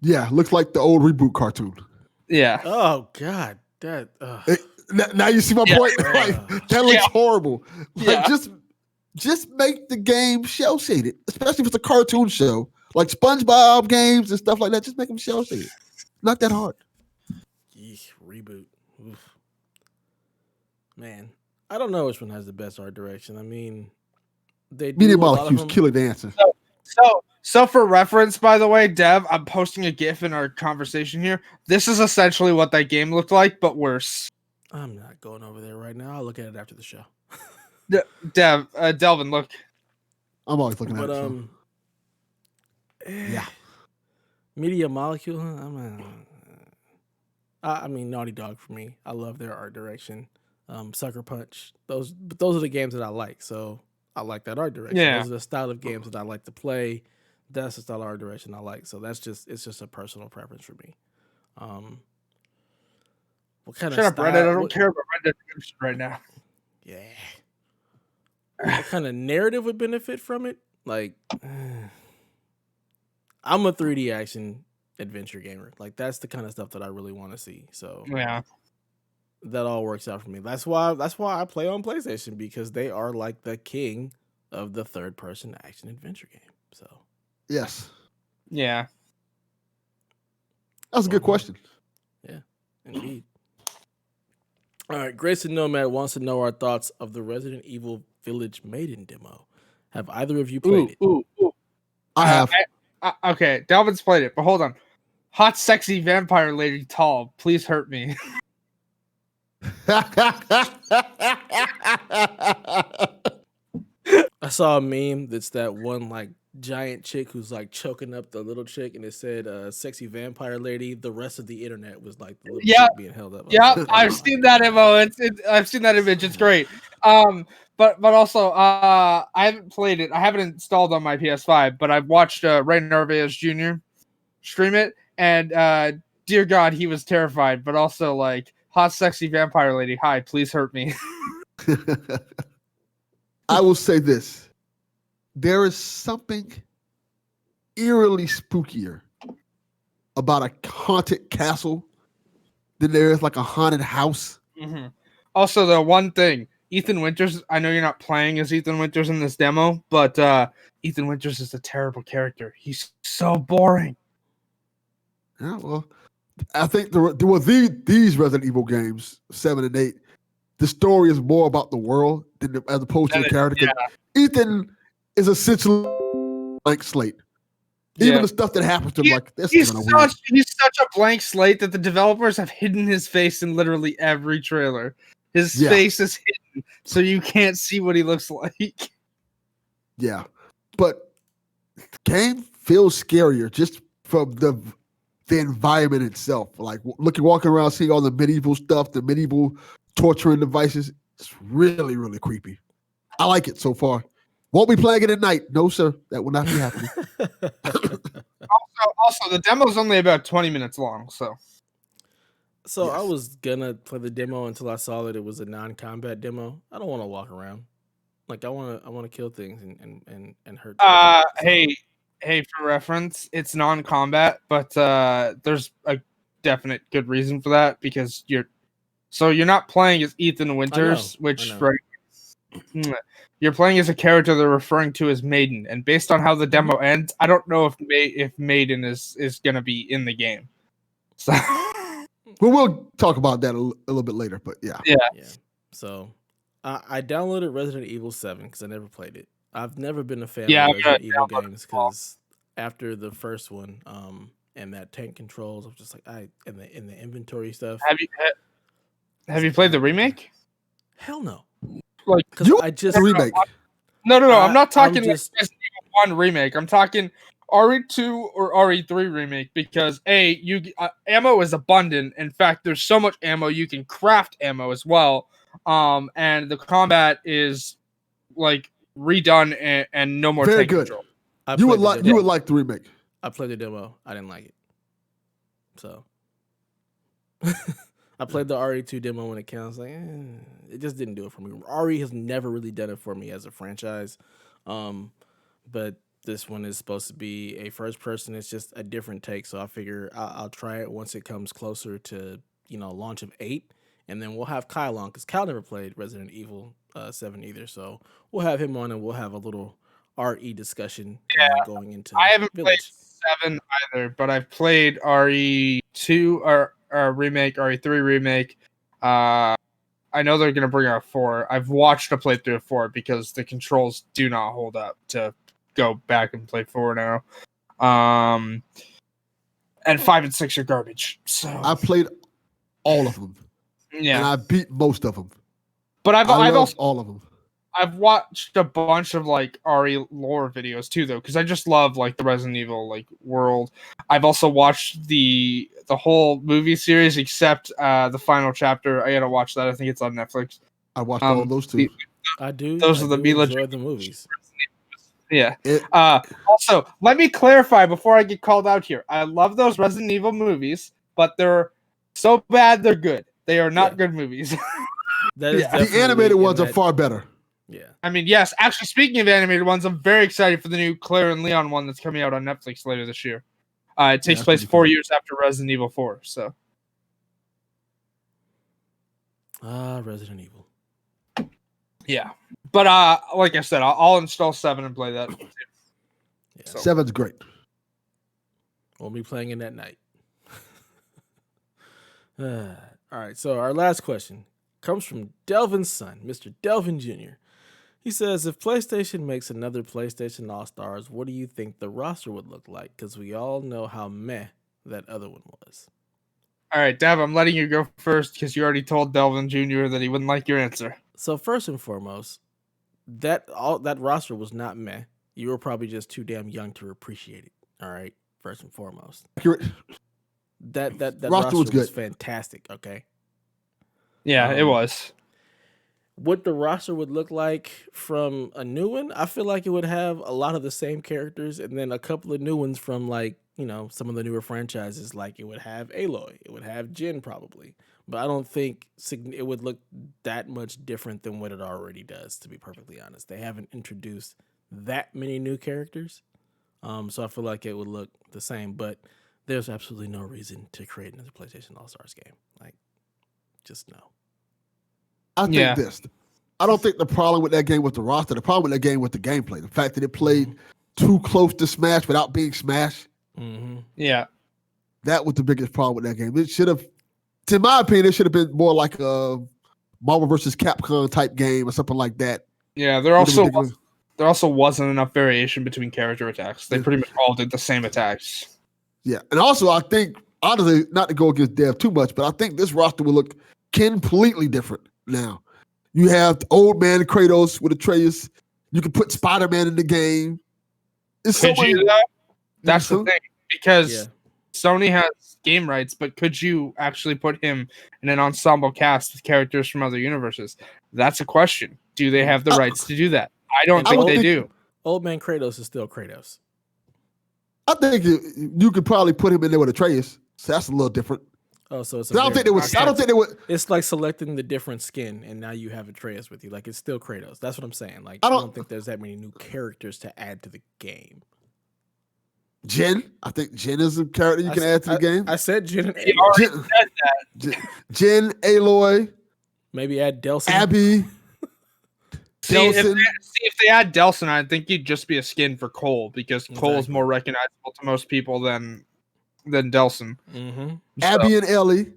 Yeah, looks like the old reboot cartoon. Yeah. Oh God, that. Now you see my point. Like, that looks horrible. Like, just make the game shell shaded, especially if it's a cartoon show like SpongeBob games and stuff like that. Just make them shell shaded. Not that hard. Yeesh, reboot. Oof. Man, I don't know which one has the best art direction. I mean, they do Media Molecules, Killer Dancing. So for reference, by the way, Dev, I'm posting a GIF in our conversation here. This is essentially what that game looked like, but worse. I'm not going over there right now. I'll look at it after the show. Delvin, look. I'm always looking at it. Yeah. Media Molecule. I mean, Naughty Dog for me. I love their art direction. Sucker Punch. Those are the games that I like. So I like that art direction. Yeah. Those are the style of games that I like to play. That's the style of art direction I like. So it's just a personal preference for me. What kind Shut of up, style? Reddit. I don't care about Red Dead Redemption right now. Yeah. What kind of narrative would benefit from it? Like, I'm a 3D action adventure gamer. Like that's the kind of stuff that I really want to see. So Yeah. that all works out for me. That's why I play on PlayStation, because they are like the king of the third person action adventure game. So Yes. Yeah. That's a good question. Yeah, indeed. All right, Grayson Nomad wants to know our thoughts of the Resident Evil Village Maiden demo. Have either of you played it? Ooh. I have. Okay, Dalvin's played it, but hold on. Hot, sexy vampire lady, tall. Please hurt me. I saw a meme that's that one like giant chick who's like choking up the little chick, and it said "sexy vampire lady." The rest of the internet was like the little chick being held up. Yeah, Like, I've seen that image. I've seen that image. It's great. But also, I haven't played it. I haven't installed on my PS5, but I've watched Ray Narvaez Jr. stream it, and dear God, he was terrified. But also, like, hot, sexy vampire lady, hi, please hurt me. I will say this. There is something eerily spookier about a haunted castle than there is like a haunted house. Mm-hmm. Also, the one thing, Ethan Winters, I know you're not playing as Ethan Winters in this demo, but Ethan Winters is a terrible character. He's so boring. Yeah, well, I think these Resident Evil games, 7 and 8, the story is more about the world as opposed to the character. Yeah. Ethan is essentially blank slate. Even the stuff that happens to him, like this he's kind of weird. He's such a blank slate that the developers have hidden his face in literally every trailer. His face is hidden, so you can't see what he looks like. Yeah, but the game feels scarier just from the environment itself. Like walking around, seeing all the medieval stuff, the medieval torturing devices. It's really, really creepy. I like it so far. Won't be playing it at night. No, sir. That will not be happening. Also, the demo's only about 20 minutes long, so. So I was gonna play the demo until I saw that it was a non-combat demo. I don't want to walk around. Like I want to kill things and hurt. Hey, for reference, it's non-combat, but there's a definite good reason for that, because you're not playing as Ethan Winters, you're playing as a character they're referring to as Maiden, and based on how the demo ends, I don't know if Maiden is gonna be in the game. So we'll talk about that a little bit later, but yeah. So I downloaded Resident Evil 7 because I never played it. I've never been a fan of Resident Evil games because after the first one, and that tank controls, I'm just like, in the inventory stuff. Have you played the remake? Hell no. Like I just remake. No. I'm not talking Resident Evil 1 remake. I'm talking RE2 or RE3 remake, because ammo is abundant. In fact, there's so much ammo you can craft ammo as well. And the combat is like redone and no more very tank good. control. You would like the remake. I played the demo. I didn't like it. So I played the RE2 demo when it came. I was like, it just didn't do it for me. RE has never really done it for me as a franchise. But this one is supposed to be a first person. It's just a different take. So I figure I'll try it once it comes closer to, launch of 8. And then we'll have Kyle on, because Kyle never played Resident Evil 7 either. So we'll have him on and we'll have a little RE discussion going into I haven't Village. played 7 either, but I've played RE2 or remake, RE3 remake. I know they're going to bring out 4. I've watched a playthrough of 4 because the controls do not hold up to go back and play 4 now. And 5 and 6 are garbage. So I played all of them. Yeah, and I beat most of them. But I've also all of them. I've watched a bunch of like RE lore videos too, though, because I just love like the Resident Evil like world. I've also watched the whole movie series except the final chapter. I gotta watch that. I think it's on Netflix. I watched all of those too. I do. Those are the enjoy the movies. Yeah. Also, let me clarify before I get called out here. I love those Resident Evil movies, but they're so bad they're good. They are not good movies. That is the animated ones are far better. Yeah. I mean, yes. Actually, speaking of animated ones, I'm very excited for the new Claire and Leon one that's coming out on Netflix later this year. It takes place 4 years after Resident Evil 4. So. Resident Evil. Yeah, but like I said, I'll install 7 and play that. Yeah. So. 7's great. We'll be playing it at night. All right, so our last question comes from Delvin's son, Mr. Delvin Jr. He says, if PlayStation makes another PlayStation All-Stars, what do you think the roster would look like? Because we all know how meh that other one was. All right, Dev, I'm letting you go first because you already told Delvin Jr. that he wouldn't like your answer. So first and foremost, that roster was not meh. You were probably just too damn young to appreciate it. All right, first and foremost. That roster was fantastic, okay? Yeah, it was. What the roster would look like from a new one, I feel like it would have a lot of the same characters and then a couple of new ones from some of the newer franchises. Like it would have Aloy, it would have Jin probably. But I don't think it would look that much different than what it already does, to be perfectly honest. They haven't introduced that many new characters. So I feel like it would look the same, but there's absolutely no reason to create another PlayStation All-Stars game. Like, just no. I think this. I don't think the problem with that game was the roster. The problem with that game was the gameplay. The fact that it played too close to Smash without being Smash. Mm-hmm. Yeah. That was the biggest problem with that game. It should have, in my opinion, it should have been more like a Marvel vs. Capcom type game or something like that. Yeah, there also wasn't enough variation between character attacks. They pretty much all did the same attacks. Yeah, and also I think, honestly, not to go against Dev too much, but I think this roster will look completely different now. You have the old man Kratos with Atreus. You can put Spider-Man in the game. That's the thing, because Sony has game rights, but could you actually put him in an ensemble cast with characters from other universes? That's a question. Do they have the rights to do that? I don't think they do. Old man Kratos is still Kratos. I think you could probably put him in there with Atreus. So that's a little different. Oh, so it's I don't think they would. It's like selecting the different skin, and now you have Atreus with you. Like it's still Kratos. That's what I'm saying. Like I don't think there's that many new characters to add to the game. Jin, I think Jin is a character you can add to the game. I said Jin. He already said that. Jin, Aloy, maybe add Delson. Abby. If they add Delson, I think he'd just be a skin for Cole because Cole is more recognizable to most people than Delson. Mm-hmm. Abby and Ellie,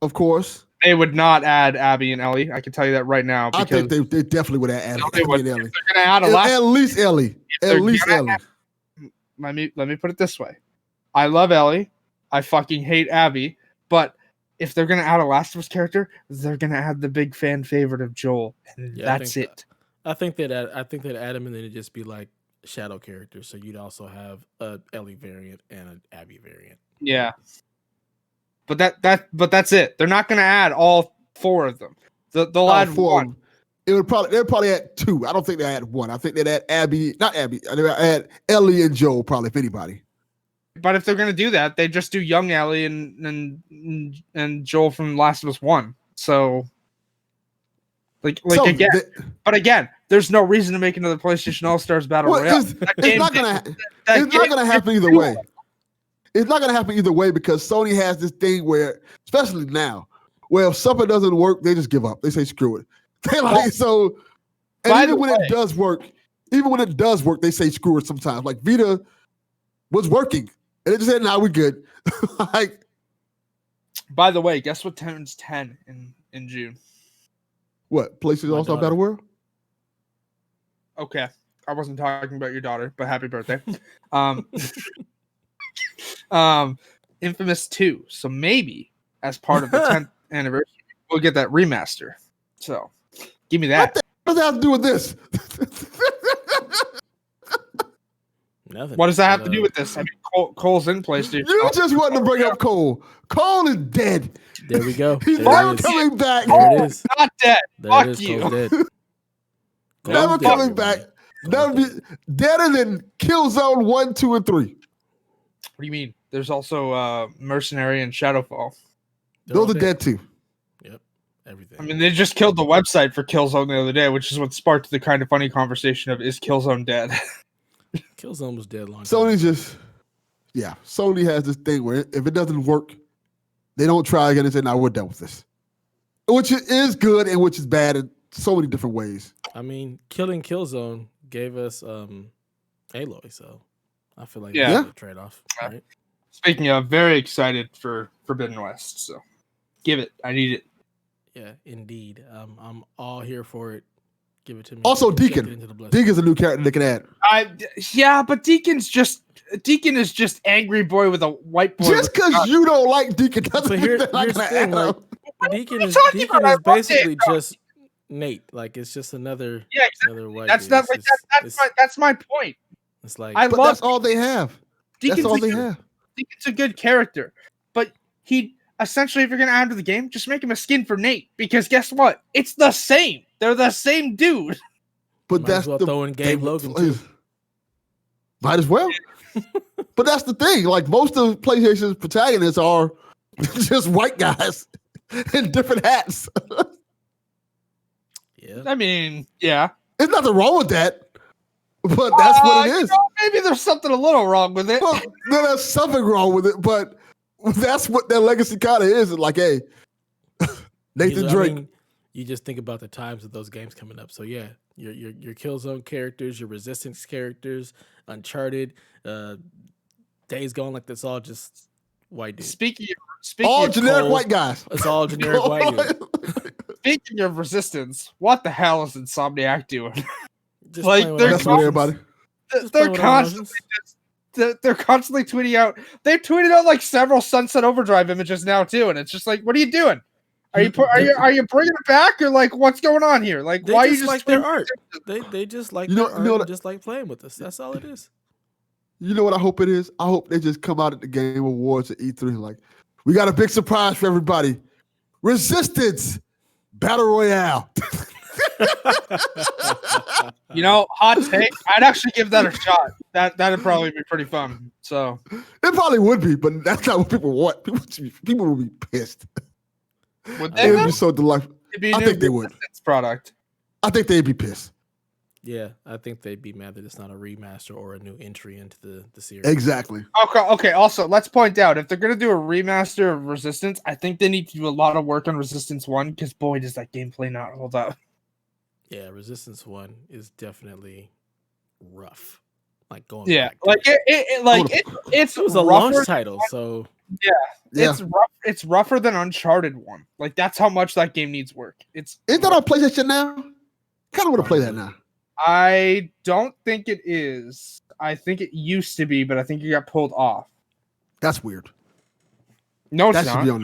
of course. They would not add Abby and Ellie. I can tell you that right now. I think they definitely would add Abby and Ellie. They're going to add at least Ellie. At least Ellie. Let me put it this way. I love Ellie. I fucking hate Abby. But if they're going to add a Last of Us character, they're going to add the big fan favorite of Joel. And that's it. I think they'd add him and then it'd just be like shadow characters. So you'd also have a Ellie variant and an Abby variant. Yeah. But that's it. They're not going to add all 4 of them. They'll add 1. They'd probably add 2. I don't think they add 1. I think they'd add not Abby. They'd add Ellie and Joel probably, if anybody. But if they're going to do that, they just do young Ellie and Joel from Last of Us 1. So again, there's no reason to make another PlayStation All-Stars Battle Royale. It's not going to happen either way. It's not going to happen either way because Sony has this thing where, especially now, where if something doesn't work, they just give up. They say, screw it. Even when it does work, they say screw it sometimes. Like Vita was working, and they just said, "Nah, we're good." By the way, guess what turns 10 in June? What? PlayStation All-Star Battle World? Okay. I wasn't talking about your daughter, but happy birthday. Infamous 2. So maybe as part of the 10th anniversary, we'll get that remaster. So give me that. What does that have to do with this? Nothing. What does that have to do with this? I mean, Cole's in PlayStation. You just wanted to bring up Cole. Cole is dead. There we go. He's never coming back. There it is. Not dead. There Fuck you. Cole's dead. Never coming back. Never be deader than Killzone 1, 2, and 3. What do you mean? There's also Mercenary and Shadowfall. Those are dead too. Yep. everything. I mean, they just killed the website for Killzone the other day, which is what sparked the kind of funny conversation of, is Killzone dead? Killzone was dead long time Sony ago. Sony has this thing where if it doesn't work, they don't try again and say, "No, we're done with this," which is good and which is bad in so many different ways. I mean, killing Killzone gave us Aloy, so I feel like Yeah. that's a trade-off, right? Speaking of, very excited for Forbidden West, so give it. I need it. Yeah, indeed. I'm all here for it. Give it to me. Also, Inject Deacon. it into the blood. Deacon's a new character they can add. But Deacon is just angry boy with a white boy. Just because you don't like Deacon doesn't But mean here's they're not the gonna thing, add like him. Deacon you is talking about? I love basically Dave. just Nate. Like it's just another another white. That's dude. not It's like just- that's my point. It's like But love that's all they have. Deacon's That's all a they good- have. Deacon's a good character, but he essentially, if you're gonna add him to the game, just make him a skin for Nate, because guess what? It's the same. They're the same dude. But might that's as well the throw in Gabe they- Logan too. Might as well. But that's the thing. Like most of PlayStation's protagonists are just white guys in different hats. Yeah. I mean, yeah. There's nothing wrong with that. But that's what it is. Maybe there's something a little wrong with it. Well, no, there's something wrong with it, but that's what their legacy kind of is. It's like, hey, Nathan Drake. I mean, you just think about the times of those games coming up. So yeah, your Killzone characters, your Resistance characters, Uncharted, Days Gone, like that's all just white dudes. Speaking all of generic Cole, white guys. It's all generic white dudes. Speaking of Resistance, what the hell is Insomniac doing? Just Like, playing with they're our That's what emotions. everybody. Just They're playing with our constantly emotions. they're constantly tweeting out. They tweeted out like several Sunset Overdrive images now too, and it's just like, what are you doing? Are you bringing it back, or like what's going on here? Like, They why are you just just like their tweeting- art. They just like You know- their you know art what- and just like playing with us. That's all it is. You know what I hope it is? I hope they just come out at the Game Awards at E3 like, we got a big surprise for everybody. Resistance Battle Royale. You know, hot take. I'd actually give that a shot. That'd probably be pretty fun. So It probably would be, but that's not what people want. People will be pissed. would It they? would though? be so delightful. It'd be a I new think they would. Resistance product. I think they'd be pissed. Yeah, I think they'd be mad that it's not a remaster or a new entry into the series. Exactly. Okay. Also, let's point out, if they're gonna do a remaster of Resistance, I think they need to do a lot of work on Resistance 1, because boy, does that gameplay not hold up. Yeah, Resistance 1 is definitely rough. Like going Yeah, back to like it. it's It was a rougher. launch title, so Yeah. It's rough. It's rougher than Uncharted 1. Like, that's how much that game needs work. Isn't that on PlayStation now? Kind of want to play that now. I don't think it is. I think it used to be, but I think it got pulled off. That's weird. No, it's That should not. be on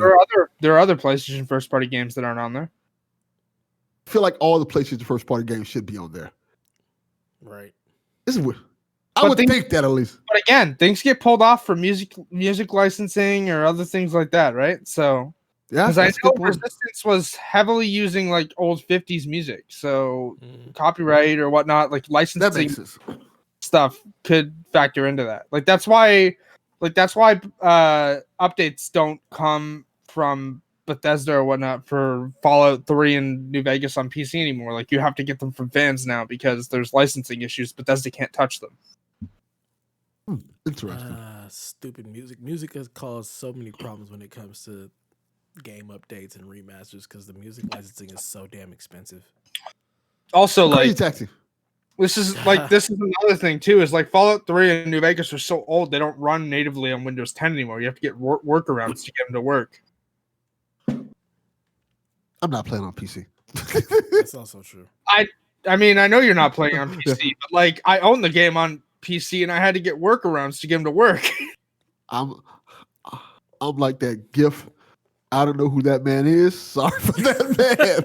There are other PlayStation first party games that aren't on there. I feel like all the PlayStation first party games should be on there. right. This is weird. I But would think that at least. But again, things get pulled off for music licensing or other things like that, right? So, Yeah, because I that's a know good point. Resistance was heavily using like old 50s music, so Mm. copyright or whatnot, like That licensing makes sense. stuff could factor into that. That's why updates don't come from Bethesda or whatnot for Fallout 3 and New Vegas on PC anymore. Like, you have to get them from fans now because there's licensing issues. Bethesda can't touch them. Interesting. Stupid music. Music has caused so many problems when it comes to game updates and remasters because the music licensing is so damn expensive. Also, Crazy like, Taxi. this is another thing too, is like Fallout 3 and New Vegas are so old they don't run natively on Windows 10 anymore. You have to get workarounds to get them to work. I'm not playing on PC. That's also true. I mean, I know you're not playing on PC, but like, I own the game on PC and I had to get workarounds to get them to work. I'm like that GIF. I don't know who that man is. Sorry for that man.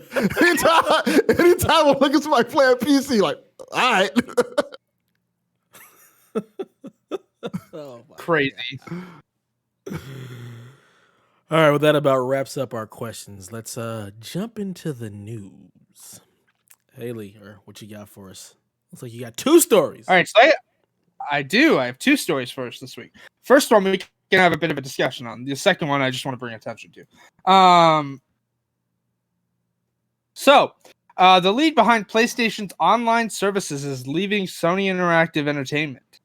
anytime I look at somebody playing PC, like, all right. Oh my Crazy. All right, well, that about wraps up our questions. Let's jump into the news. Haley, or what you got for us? Looks like you got two stories. All right, so I do. I have two stories for us this week. First one we can have a bit of a discussion on. The second one I just want to bring attention to. So, the lead behind PlayStation's online services is leaving Sony Interactive Entertainment.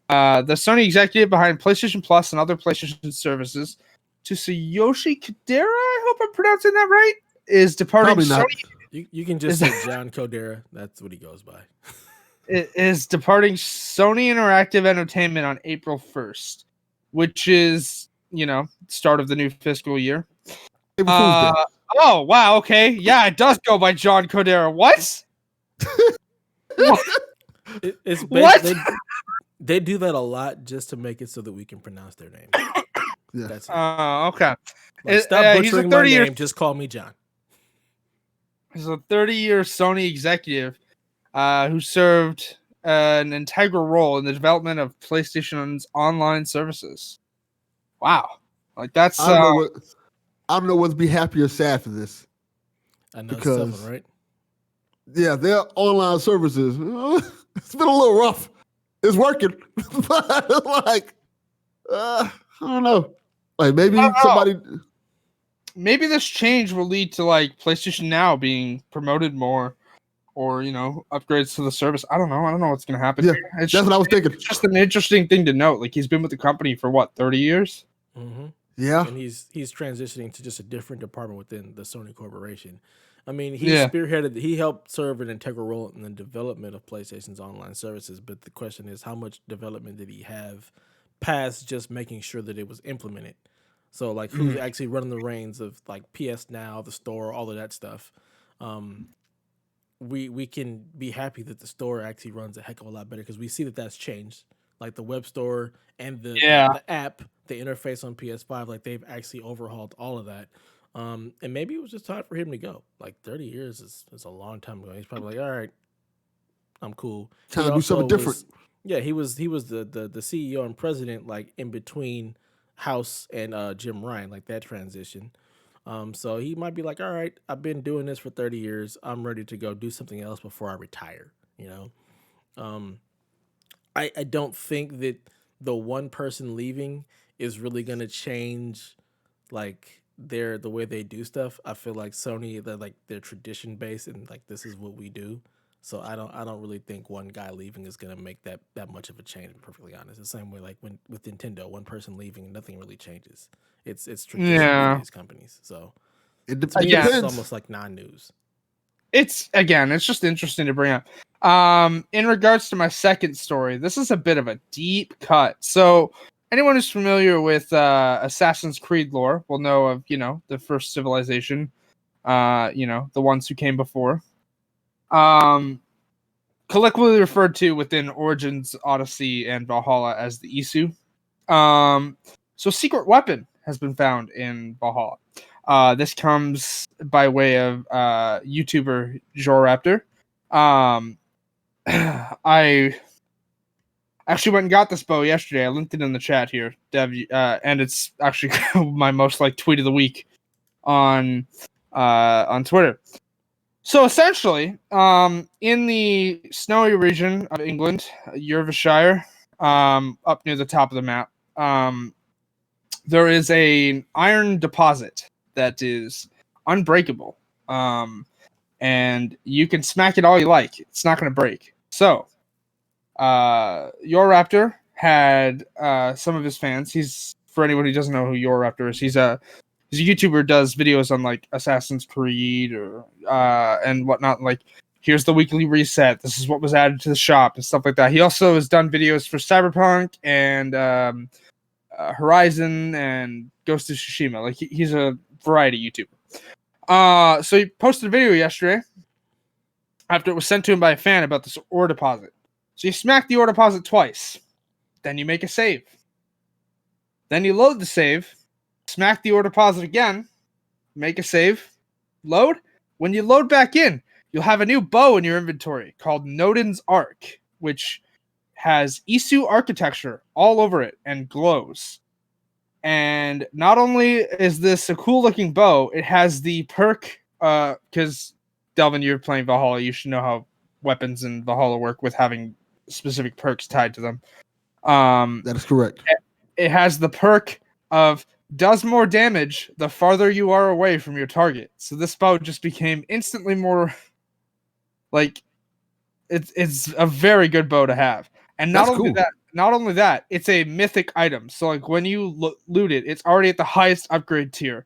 The Sony executive behind PlayStation Plus and other PlayStation services, Tsuyoshi Kodera, I hope I'm pronouncing that right, is departing Probably not. Sony. You can just say John Codera. That's what he goes by. Is departing Sony Interactive Entertainment on April 1st, which is, start of the new fiscal year. April Fool's Day. Oh, wow, okay. Yeah, it does go by John Codera. What? It's What? They do that a lot just to make it so that we can pronounce their name. Yeah. That's it. Okay. Like, stop butchering my name. Just call me John. He's a 30-year Sony executive who served an integral role in the development of PlayStation's online services. Wow. Like, that's... I don't know whether to be happy or sad for this. I know, because, it's tough one, right? Yeah, their online services, it's been a little rough. It's working. But, like, I don't know. Like, maybe somebody... Maybe this change will lead to, like, PlayStation Now being promoted more, or, upgrades to the service. I don't know. I don't know what's going to happen. Yeah, that's what I was thinking. It's just an interesting thing to note. Like, he's been with the company for, 30 years? Mm-hmm. Yeah. And he's transitioning to just a different department within the Sony Corporation. I mean, he helped serve an integral role in the development of PlayStation's online services, but the question is, how much development did he have past just making sure that it was implemented? So, like, who's actually running the reins of, like, PS Now, the store, all of that stuff? We can be happy that the store actually runs a heck of a lot better, because we see that that's changed. Like, the web store and the app, the interface on PS5, like, they've actually overhauled all of that. And maybe it was just time for him to go. Like, 30 years is a long time ago. He's probably like, all right, I'm cool. Time to do something different. He was the CEO and president, like, in between House and Jim Ryan, like that transition. So he might be like, all right, I've been doing this for 30 years. I'm ready to go do something else before I retire, I don't think that the one person leaving is really going to change, like, the way they do stuff. I feel like Sony, they're tradition based, and, like, this is what we do. So I don't really think one guy leaving is gonna make that much of a change, to be perfectly honest. The same way, like, when with Nintendo, one person leaving, nothing really changes. It's tradition for these companies. So it depends. It's almost like non-news. It's just interesting to bring up. In regards to my second story, this is a bit of a deep cut. So anyone who's familiar with Assassin's Creed lore will know of, the first civilization, the ones who came before. Colloquially referred to within Origins, Odyssey, and Valhalla as the Isu. So a secret weapon has been found in Valhalla. This comes by way of YouTuber Joraptor. I actually went and got this bow yesterday. I linked it in the chat here, Dev, and it's actually my most liked tweet of the week on Twitter. So essentially, in the snowy region of England, Yorkshire, up near the top of the map, there is an iron deposit that is unbreakable. And you can smack it all you like. It's not going to break. So, Yoraptor had some of his fans. For anyone who doesn't know who Yoraptor is, he's a YouTuber, does videos on, like, Assassin's Creed or and whatnot. Like, here's the weekly reset. This is what was added to the shop and stuff like that. He also has done videos for Cyberpunk and Horizon and Ghost of Tsushima. Like, he's a variety YouTuber. So he posted a video yesterday after it was sent to him by a fan about this ore deposit. So you smack the ore deposit twice. Then you make a save. Then you load the save. Smack the ore deposit again, make a save, load. When you load back in, you'll have a new bow in your inventory called Nodin's Arc, which has Isu architecture all over it and glows. And not only is this a cool-looking bow, it has the perk, because, Delvin, you're playing Valhalla, you should know how weapons in Valhalla work with having specific perks tied to them. That is correct. It has the perk of does more damage the farther you are away from your target. So this bow just became instantly more like it's a very good bow to have. And not That's only cool. that, it's a mythic item. So like when you loot it, it's already at the highest upgrade tier.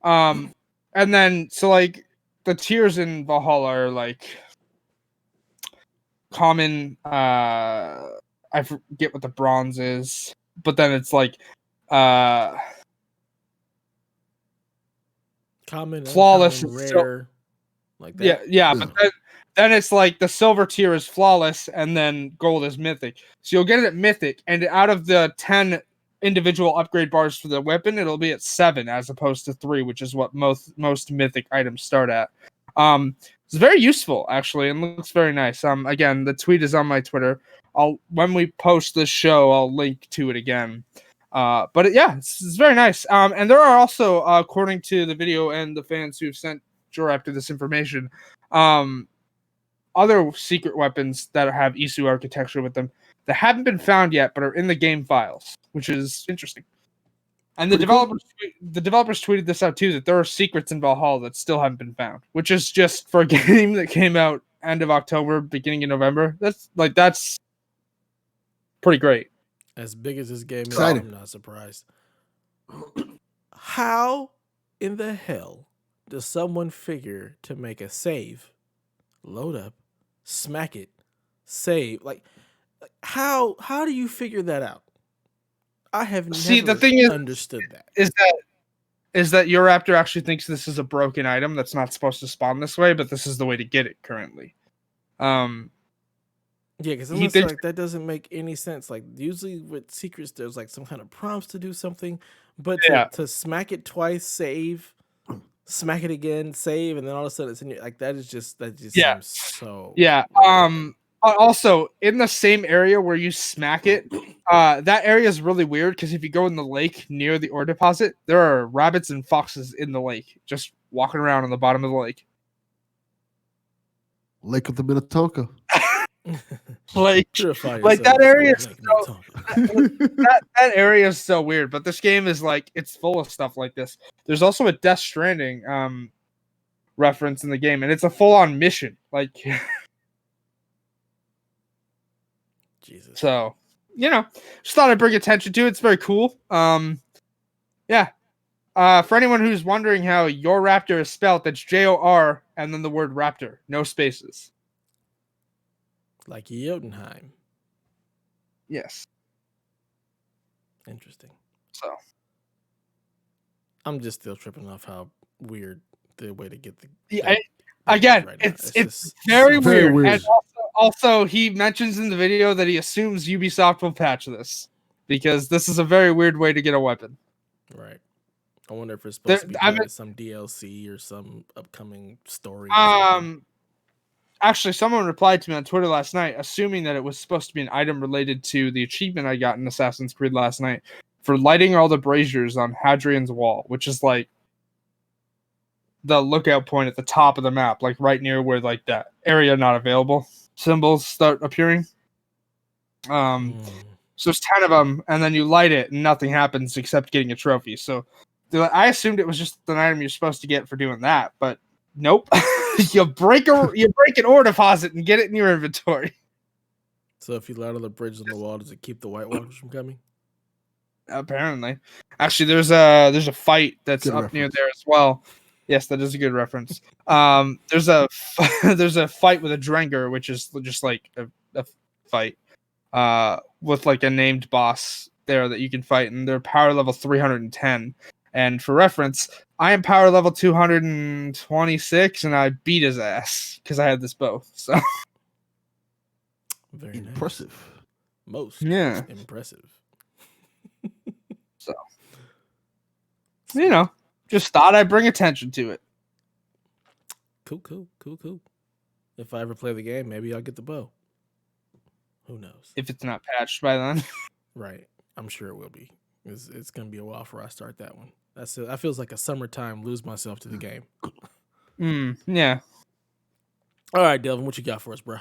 And then so like the tiers in Valhalla are like common. I forget what the bronze is, but then it's like common, flawless, uncommon, rare, like that. yeah. But then it's like the silver tier is flawless, and then gold is mythic. So you'll get it at mythic, and out of the 10 individual upgrade bars for the weapon, it'll be at 7 as opposed to 3, which is what most mythic items start at. It's very useful actually, and looks very nice. Again, the tweet is on my Twitter. When we post this show, I'll link to it again. But yeah, it's very nice. And there are also, according to the video and the fans who've sent Joraptor this information, other secret weapons that have Isu architecture with them that haven't been found yet, but are in the game files, which is interesting. And the developers tweeted this out too, that there are secrets in Valhalla that still haven't been found, which is just for a game that came out end of October, beginning of November. That's pretty great. As big as this game is, Exciting. I'm not surprised. How in the hell does someone figure to make a save, load up, smack it, save? Like how do you figure that out? I have never the thing is, understood that. Is that your Raptor actually thinks this is a broken item that's not supposed to spawn this way, but this is the way to get it currently. Yeah, because like that doesn't make any sense. Like usually with secrets, there's like some kind of prompts to do something, but to smack it twice, save, smack it again, save, and then all of a sudden it's in your, like that just seems so weird. Also in the same area where you smack it, that area is really weird because if you go in the lake near the ore deposit, there are rabbits and foxes in the lake just walking around on the bottom of the lake. Lake of the Minnetonka. That area is that area is so weird, but this game is like it's full of stuff like this. There's also a Death Stranding reference in the game, and it's a full-on mission. Like Jesus. So, just thought I'd bring attention to it. It's very cool. Yeah. For anyone who's wondering how your Raptor is spelled, that's Jor and then the word Raptor, no spaces. Like Jotunheim. Yes. Interesting. So, I'm just still tripping off how weird the way to get the. Again, it's very weird. And also, he mentions in the video that he assumes Ubisoft will patch this because this is a very weird way to get a weapon. Right. I wonder if it's supposed to be some DLC or some upcoming story. Actually, someone replied to me on Twitter last night, assuming that it was supposed to be an item related to the achievement I got in Assassin's Creed last night for lighting all the braziers on Hadrian's Wall, which is like the lookout point at the top of the map, like right near where like that area not available symbols start appearing. So it's 10 of them, and then you light it, and nothing happens except getting a trophy. So I assumed it was just an item you're supposed to get for doing that, but nope. you break an ore deposit and get it in your inventory. So if you light on the bridge on the wall, does it keep the White Walkers from coming? Apparently. Actually, there's a fight that's good up reference. Near there as well. Yes, that is a good reference. There's a fight with a Drenger, which is just like a fight with like a named boss there that you can fight, and they're power level 310. And for reference, I am power level 226, and I beat his ass because I had this bow. So very impressive. Nice. Most impressive. So just thought I'd bring attention to it. Cool. If I ever play the game, maybe I'll get the bow. Who knows? If it's not patched by then. Right. I'm sure it will be. It's going to be a while before I start that one. That feels like a summertime lose myself to the game. Yeah. All right, Delvin, what you got for us, bro?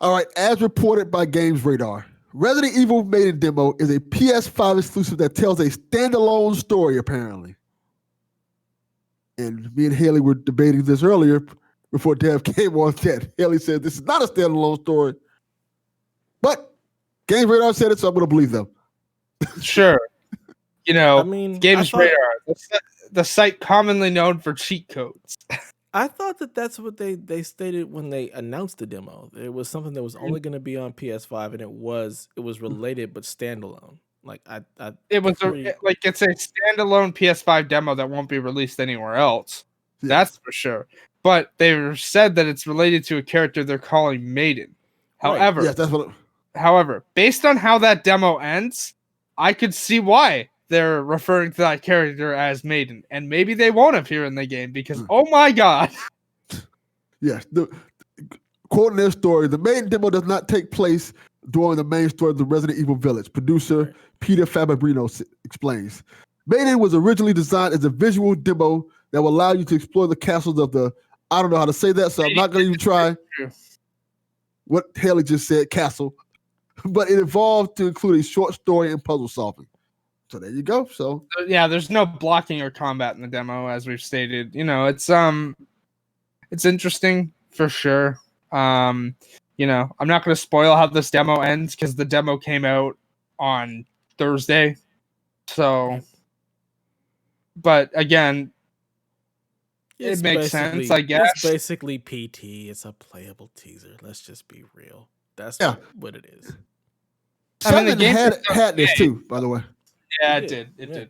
All right. As reported by Games Radar, Resident Evil Maiden demo is a PS5 exclusive that tells a standalone story, apparently. And me and Haley were debating this earlier before Dev came on set. Haley said this is not a standalone story. But Games Radar said it, so I'm going to believe them. Sure. You know, I mean, Games Radar, the site commonly known for cheat codes. I thought that's what they stated when they announced the demo. It was something that was only going to be on PS5, and it was related but standalone. Like it's a standalone PS5 demo that won't be released anywhere else. Yeah. That's for sure. But they said that it's related to a character they're calling Maiden. However, right. Yes, that's what. However, based on how that demo ends, I could see why they're referring to that character as Maiden, and maybe they won't appear in the game because, oh my god. Yes, quoting their story, the Maiden demo does not take place during the main story of the Resident Evil Village. Producer Peter Fabrino explains. Maiden was originally designed as a visual demo that will allow you to explore the castles of the, I don't know how to say that, so I'm not going to even try what Haley just said, castle. But it evolved to include a short story and puzzle solving. So there you go. So yeah, there's no blocking or combat in the demo, as we've stated. You know, it's interesting for sure. You know, I'm not going to spoil how this demo ends because the demo came out on Thursday. So, but again, it makes sense, I guess. It's basically PT. It's a playable teaser. Let's just be real. That's what it is. I mean, the game had this too, by the way. Yeah, it did. It did.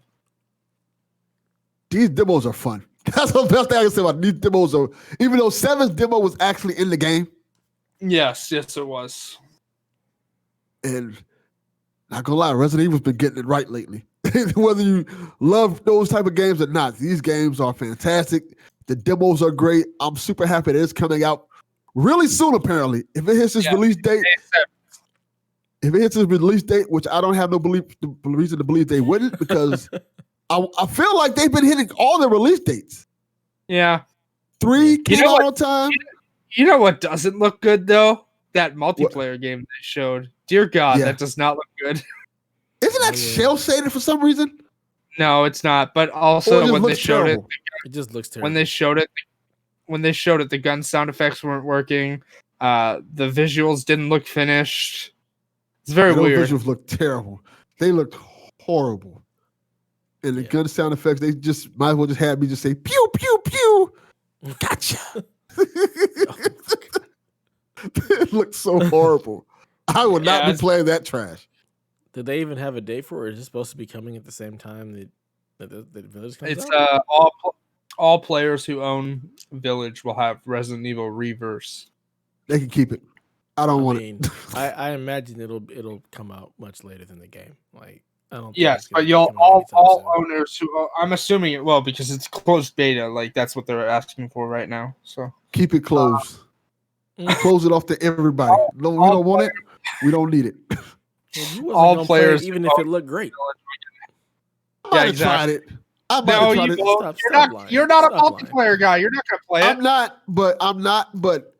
These demos are fun. That's the best thing I can say about these demos. Even though 7's demo was actually in the game. Yes, it was. And not gonna lie, Resident Evil's been getting it right lately. Whether you love those type of games or not, these games are fantastic. The demos are great. I'm super happy that it's coming out really soon, apparently. If it hits its release date, which I don't have no reason to believe they wouldn't, because I feel like they've been hitting all the release dates. Yeah. 3 came out on time. You know what doesn't look good, though? That multiplayer game they showed. Dear God, that does not look good. Isn't that shell-shaded for some reason? No, it's not. But also when they showed it just looks terrible. When they showed it, the gun sound effects weren't working. The visuals didn't look finished. It's very weird. Visuals look terrible. They looked horrible. And the gun sound effects, they just might as well just have me just say pew pew pew. Gotcha. It looks so horrible. I would not be playing that trash. Did they even have a date for it? Or is it supposed to be coming at the same time that the Village comes out? It's all players who own Village will have Resident Evil Reverse. They can keep it. I don't want it. I imagine it'll come out much later than the game. Like I don't. Yes, but all owners who I'm assuming it will because it's closed beta. Like that's what they're asking for right now. So keep it closed. Close it off to everybody. No, we don't want it. We don't need it. Well, all players, even if it looked great. I tried it. No, you're not a multiplayer guy. You're not gonna play it. I'm not. But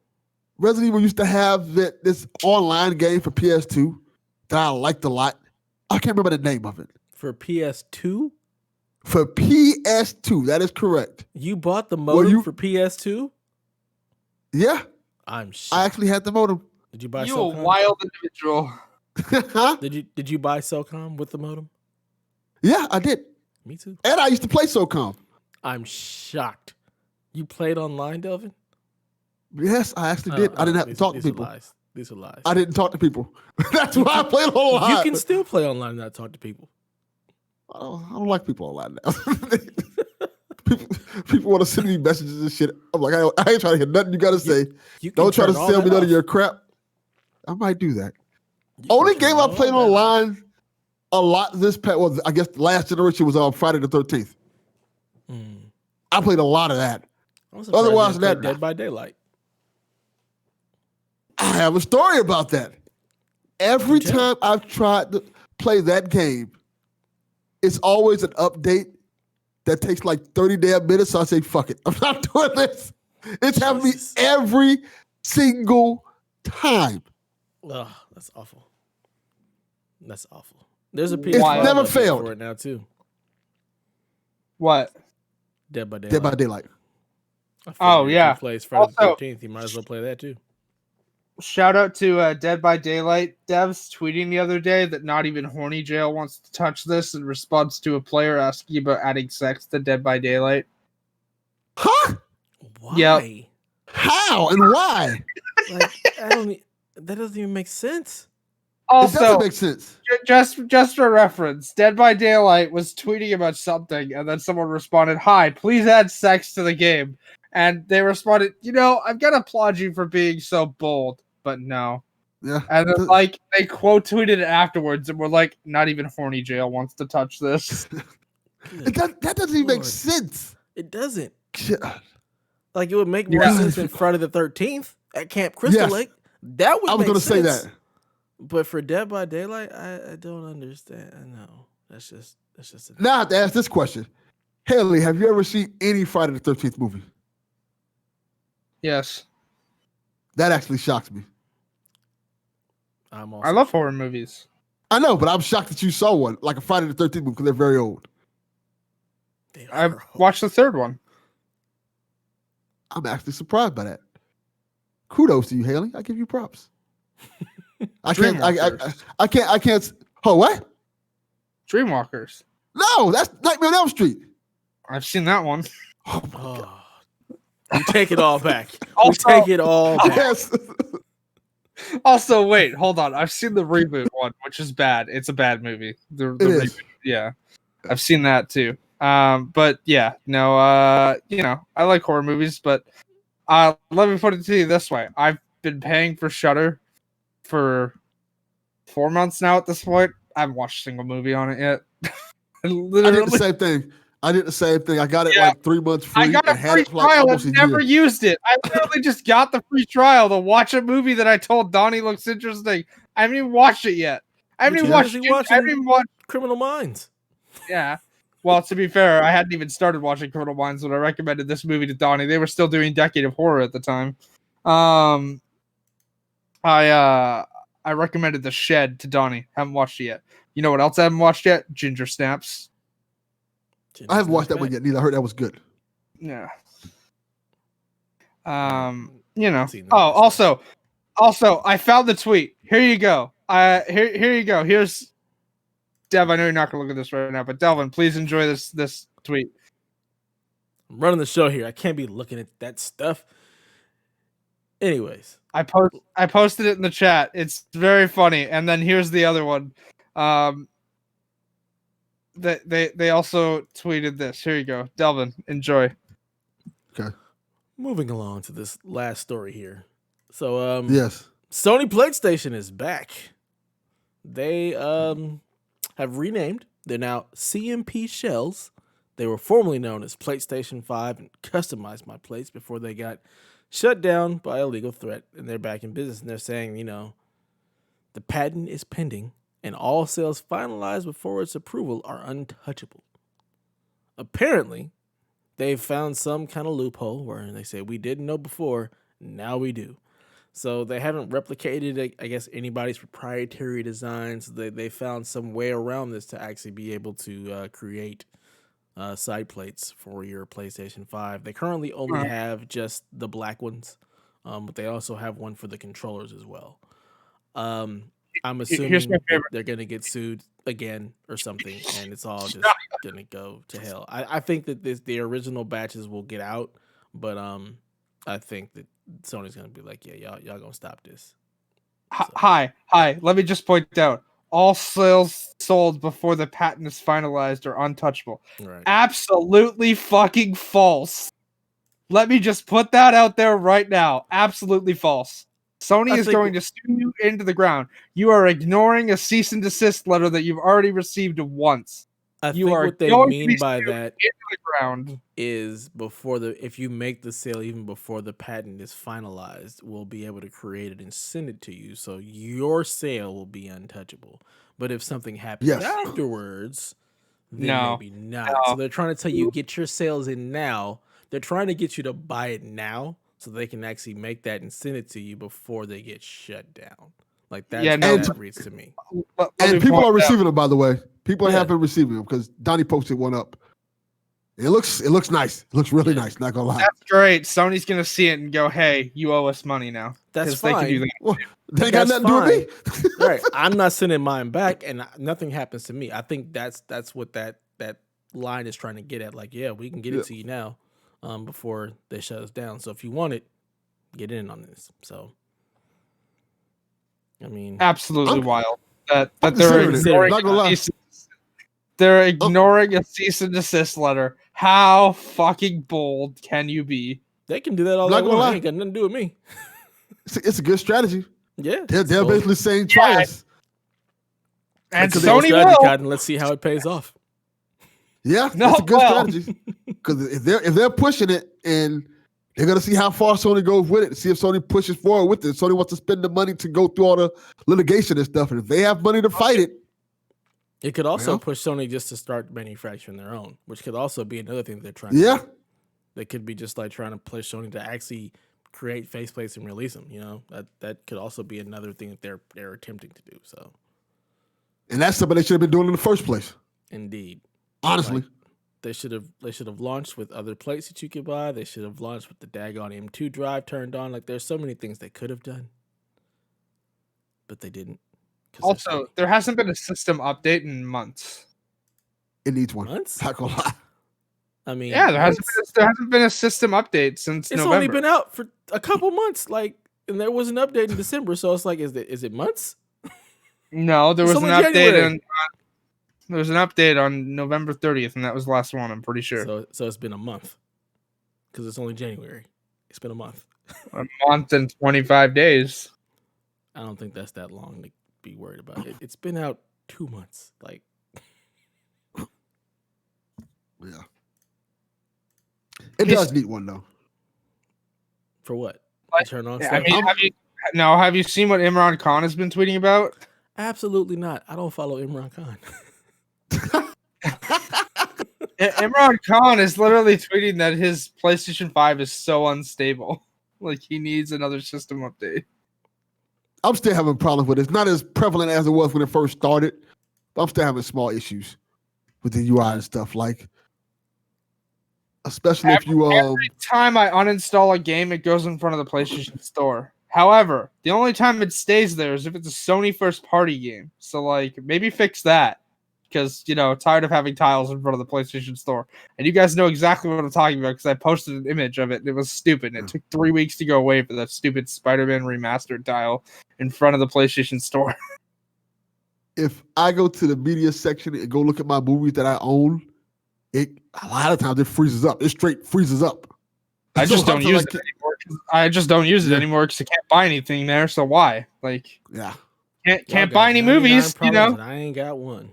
Resident Evil used to have this online game for PS2 that I liked a lot. I can't remember the name of it. For PS2? For PS2, that is correct. You bought the modem for PS2? Yeah. I actually had the modem. Did you buy You SOCOM? A wild individual. Huh? Did you buy SOCOM with the modem? Yeah, I did. Me too. And I used to play SOCOM. I'm shocked. You played online, Delvin? Yes, I actually did. I didn't have to talk to people. These are lies. I didn't talk to people. That's why I played online. You can still play online and not talk to people. I don't like people online now. people want to send me messages and shit. I'm like, I ain't trying to hear nothing you got to say. Don't try to sell me none of your crap. I might do that. Only game I played online a lot this past, well, I guess the last generation was on Friday the 13th. I played a lot of that. Otherwise, Dead by Daylight. I have a story about that. Every time I've tried to play that game, it's always an update that takes like 30 damn minutes. So I say, fuck it. I'm not doing this. It's happened to me every single time. Ugh, that's awful. That's awful. There's a It's PS5 never update failed. for it now too. What? Dead by Daylight. Dead by Daylight. I figured Oh, if yeah. you play Friday the Also- 13th, you might as well play that too. Shout out to Dead by Daylight devs tweeting the other day that not even Horny Jail wants to touch this in response to a player asking about adding sex to Dead by Daylight. Huh? Why? Yep. How and why? Like, I don't. That doesn't even make sense. It Also, doesn't make sense. just for reference, Dead by Daylight was tweeting about something, and then someone responded, "Hi, please add sex to the game." And they responded, "I'm gonna applaud you for being so bold, but no." Yeah. And then, they quote tweeted it afterwards, and we're like, "Not even Horny Jail wants to touch this." That doesn't even make Lord. sense. It doesn't. God. Like, it would make more Yeah. sense in Friday the 13th at Camp Crystal Yes. Lake. That would I was make going to say sense. that. But for Dead by Daylight, I don't understand. I know. That's just Now I have to ask this question. Haley, have you ever seen any Friday the 13th movie? Yes, That actually shocks me. I'm also I love horror movies. I know, but I'm shocked that you saw one, like a Friday the 13th movie, because they're very old. They I are- watched the third one. I'm actually surprised by that. Kudos to you, Haley. I give you props. I can't. Oh, what? Dreamwalkers. No, that's Nightmare on Elm Street. I've seen that one. Oh my God. Oh. We take it all back. Also- we take it all back. Yes. Also, wait, hold on. I've seen the reboot one, which is bad. It's a bad movie. The It is. reboot, yeah. I've seen that too. But yeah, no, I like horror movies, but let me put it to you this way. I've been paying for Shudder for 4 months now at this point. I haven't watched a single movie on it yet. I did Literally, the same thing. I got it Yeah. like 3 months free. I got a and had free it for like trial almost and a never year. used it. I literally just got the free trial to watch a movie that I told Donnie looks interesting. I haven't even watched it yet. I haven't But even you're watched busy it. I watching- haven't even watched. Criminal Minds. Yeah. Well, to be fair, I hadn't even started watching Criminal Minds when I recommended this movie to Donnie. They were still doing Decade of Horror at the time. I recommended The Shed to Donnie. Haven't watched it yet. You know what else I haven't watched yet? Ginger Snaps. I haven't watched that one yet. Neither. I heard that was good. Yeah. Seen that. Also, I found the tweet. Here you go. Here you go. Here's Dev. I know you're not gonna look at this right now, but Delvin, please enjoy this tweet. I'm running the show here. I can't be looking at that stuff. Anyways, I posted it in the chat. It's very funny. And then here's the other one. They also tweeted this. Here you go, Delvin. Enjoy. Okay. moving along to this last story here. So, Yes. Sony PlayStation is back. They have renamed. They're now CMP shells. They were formerly known as PlayStation 5 and Customized My Place before they got shut down by a legal threat, and they're back in business. And they're saying, the patent is pending, and all sales finalized before its approval are untouchable. Apparently, they've found some kind of loophole where they say, we didn't know before, now we do. So they haven't replicated, I guess, anybody's proprietary designs. They found some way around this to actually be able to create side plates for your PlayStation 5. They currently only have just the black ones, but they also have one for the controllers as well. I'm assuming that they're going to get sued again or something, and it's all just going to go to hell. I think that the original batches will get out, but I think that Sony's going to be like, yeah, y'all going to stop this. So. Hi. Let me just point out, all sales sold before the patent is finalized are untouchable. Right. Absolutely fucking false. Let me just put that out there right now. Absolutely false. Sony is going to sue you into the ground. You are ignoring a cease and desist letter that you've already received once. I think what they mean by that is if you make the sale even before the patent is finalized, we'll be able to create it and send it to you. So your sale will be untouchable. But if something happens afterwards, then maybe not. No. So they're trying to tell you, get your sales in now. They're trying to get you to buy it now so they can actually make that and send it to you before they get shut down. Like that's Yeah, what no, that reads to me. And people are receiving them, by the way. People have been receiving them because Donnie posted one up. It looks nice. It looks really nice. Not gonna lie. That's great. Sony's gonna see it and go, "Hey, you owe us money now." That's fine. They can do that. Well, they ain't got nothing to do with me. Right. I'm not sending mine back, and nothing happens to me. I think that's what that line is trying to get at. Like, yeah, we can get it to you now, before they shut us down. So if you want it, get in on this. So, I mean, Absolutely wild that I'm they're considering it. ignoring Not gonna lie. they're ignoring a cease and desist letter. How fucking bold can you be? they can do that all Not they gonna want. lie. It ain't got nothing to do with me. It's a good strategy. Yeah, They're basically saying try us. And Because Sony strategy, will. Cotton, let's see how it pays off. Yeah, No, it's a good well. strategy. Because if they're pushing it, and they're gonna see how far Sony goes with it, see if Sony pushes forward with it. Sony wants to spend the money to go through all the litigation and stuff, and if they have money to fight it, It could also Well. push Sony just to start manufacturing their own, which could also be another thing they're trying yeah. to do. They could be just like trying to push Sony to actually create faceplates and release them. You know, that could also be another thing that they're attempting to do. So, And that's something they should have been doing in the first place. indeed, Honestly. Like, they should have launched with other plates that you could buy. They should have launched with the daggone M2 drive turned on. Like, there's so many things they could have done, but they didn't. 'Cause they're Also, Sony. there hasn't been a system update in months. It needs one. Months? Not gonna lie. I mean, Yeah, there months? hasn't been a system update since It's November. only been out for a couple months, like, and there was an update in December. So it's like, is it months? No, there It's was an only update January. on there was an update on November 30th, and that was the last one. I'm pretty sure. So it's been a month because it's only January. It's been a month. A month and 25 days. I don't think that's that long to be worried about it. It's been out 2 months. Like, Yeah. It does need one though. for what? What? To turn on Yeah, stuff? I mean, have you seen what Imran Khan has been tweeting about? Absolutely not. I don't follow Imran Khan. Imran Khan is literally tweeting that his PlayStation 5 is so unstable. Like, he needs another system update. I'm still having problems with it. It's not as prevalent as it was when it first started. But I'm still having small issues with the UI and stuff. Like, especially if you Every time I uninstall a game, it goes in front of the PlayStation Store. However, the only time it stays there is if it's a Sony first party game. So, like, maybe fix that. Because, tired of having tiles in front of the PlayStation Store. And you guys know exactly what I'm talking about because I posted an image of it and it was stupid. And it took 3 weeks to go away for that stupid Spider-Man remastered tile in front of the PlayStation Store. if I go to the media section and go look at my movies that I own, a lot of times it freezes up. It straight freezes up. I just don't use like it anymore. I just don't use it anymore because I can't buy anything there. So why? Like, Yeah. can't Y'all buy got any 99 movies, problems and I ain't got one.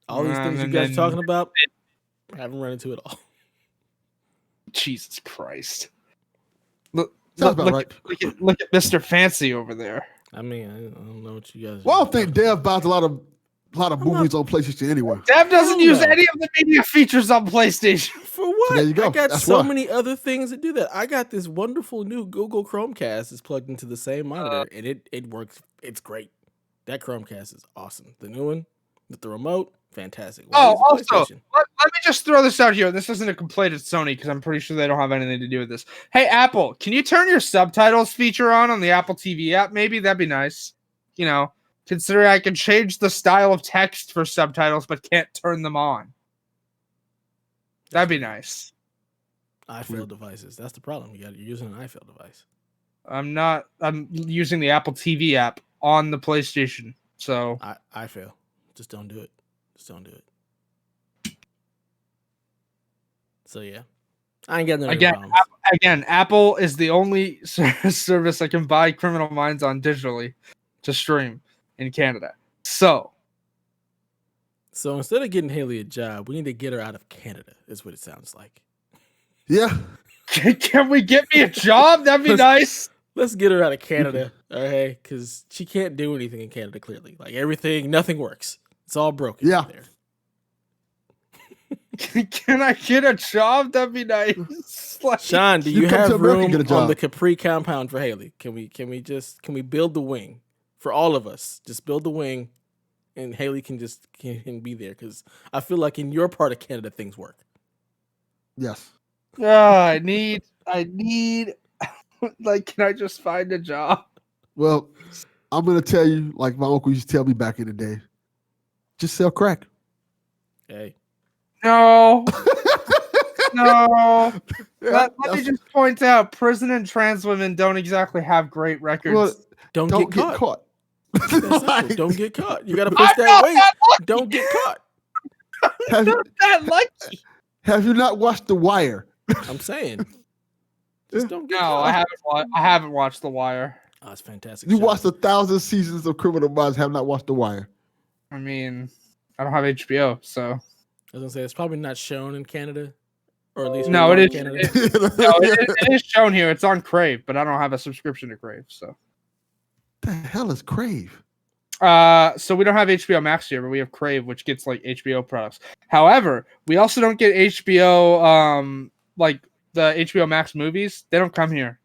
All these things you and guys are then- talking about, I haven't run into it all. Jesus Christ. Look, Sounds look, about look, right. look at Mr. Fancy over there. I mean, I don't know what you guys. Well, I don't think Dev buys a lot of movies on PlayStation anyway. Dev doesn't Hell use no. any of the media features on PlayStation. For what? there you go. I got That's so why. many other things that do that. I got this wonderful new Google Chromecast that's plugged into the same monitor, and it works. It's great. That Chromecast is awesome. The new one with the remote, fantastic. Why Oh, use a also, PlayStation? let me just throw this out here. This isn't a complaint at Sony because I'm pretty sure they don't have anything to do with this. Hey, Apple, can you turn your subtitles feature on the Apple TV app? Maybe that'd be nice. Considering I can change the style of text for subtitles but can't turn them on. That'd be nice. iPhone devices. That's the problem. You're using an iPhone device. I'm using the Apple TV app on the PlayStation. So I fail. Just don't do it. Just don't do it. So yeah, I ain't got no problems. again, Apple is the only service I can buy Criminal Minds on digitally to stream in Canada. So instead of getting Haley a job, we need to get her out of Canada. Is what it sounds like. Yeah. can we get me a job? That'd be nice. Let's get her out of Canada, okay? Because she can't do anything in Canada. Clearly, like nothing works. It's all broken. Yeah. There. Can I get a job? That'd be nice. Like, Sean, do You you come to have America, room get a on job. the Capri compound for Haley? Can we build the wing? for all of us. Just build the wing, and Haley can be there because I feel like in your part of Canada things work. Yes. I need. Like, can I just find a job? Well, I'm gonna tell you, like my uncle used to tell me back in the day, just sell crack. Hey. No. No. Let me just point out, prison and trans women don't exactly have great records. Well, don't get caught. Like, don't get caught. You gotta push that weight. Don't get caught. I'm not that lucky. Have you not watched The Wire? I'm saying. Just don't get No, caught. I haven't watched The Wire. Oh, it's fantastic. You watched 1,000 seasons of Criminal Minds, have not watched The Wire. I mean, I don't have HBO, so. I was gonna say it's probably not shown in Canada, or at least no, it is. Canada. It is shown here. It's on Crave, but I don't have a subscription to Crave, so. The hell is Crave? So we don't have HBO Max here, but we have Crave, which gets like HBO products. However, we also don't get HBO, like the HBO Max movies. They don't come here,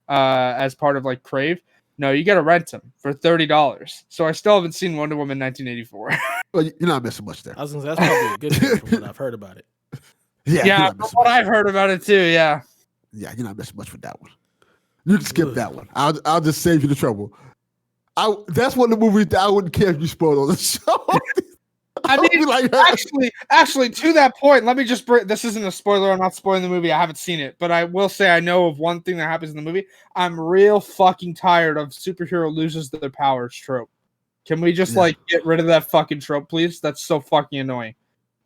as part of like Crave. No, you got to rent them for $30. So I still haven't seen Wonder Woman 1984. Well, you're not missing much there. I was gonna say that's probably a good thing from what I've heard about it. Yeah, from what I've heard about it too. Yeah. Yeah, you're not missing much with that one. You can skip that one. I'll just save you the trouble. That's one of the movies that I wouldn't care if you spoiled on the show. I mean, like, actually, to that point, let me just bring. This isn't a spoiler. I'm not spoiling the movie. I haven't seen it, but I will say I know of one thing that happens in the movie. I'm real fucking tired of superhero loses their powers trope. Can we just like get rid of that fucking trope, please? That's so fucking annoying.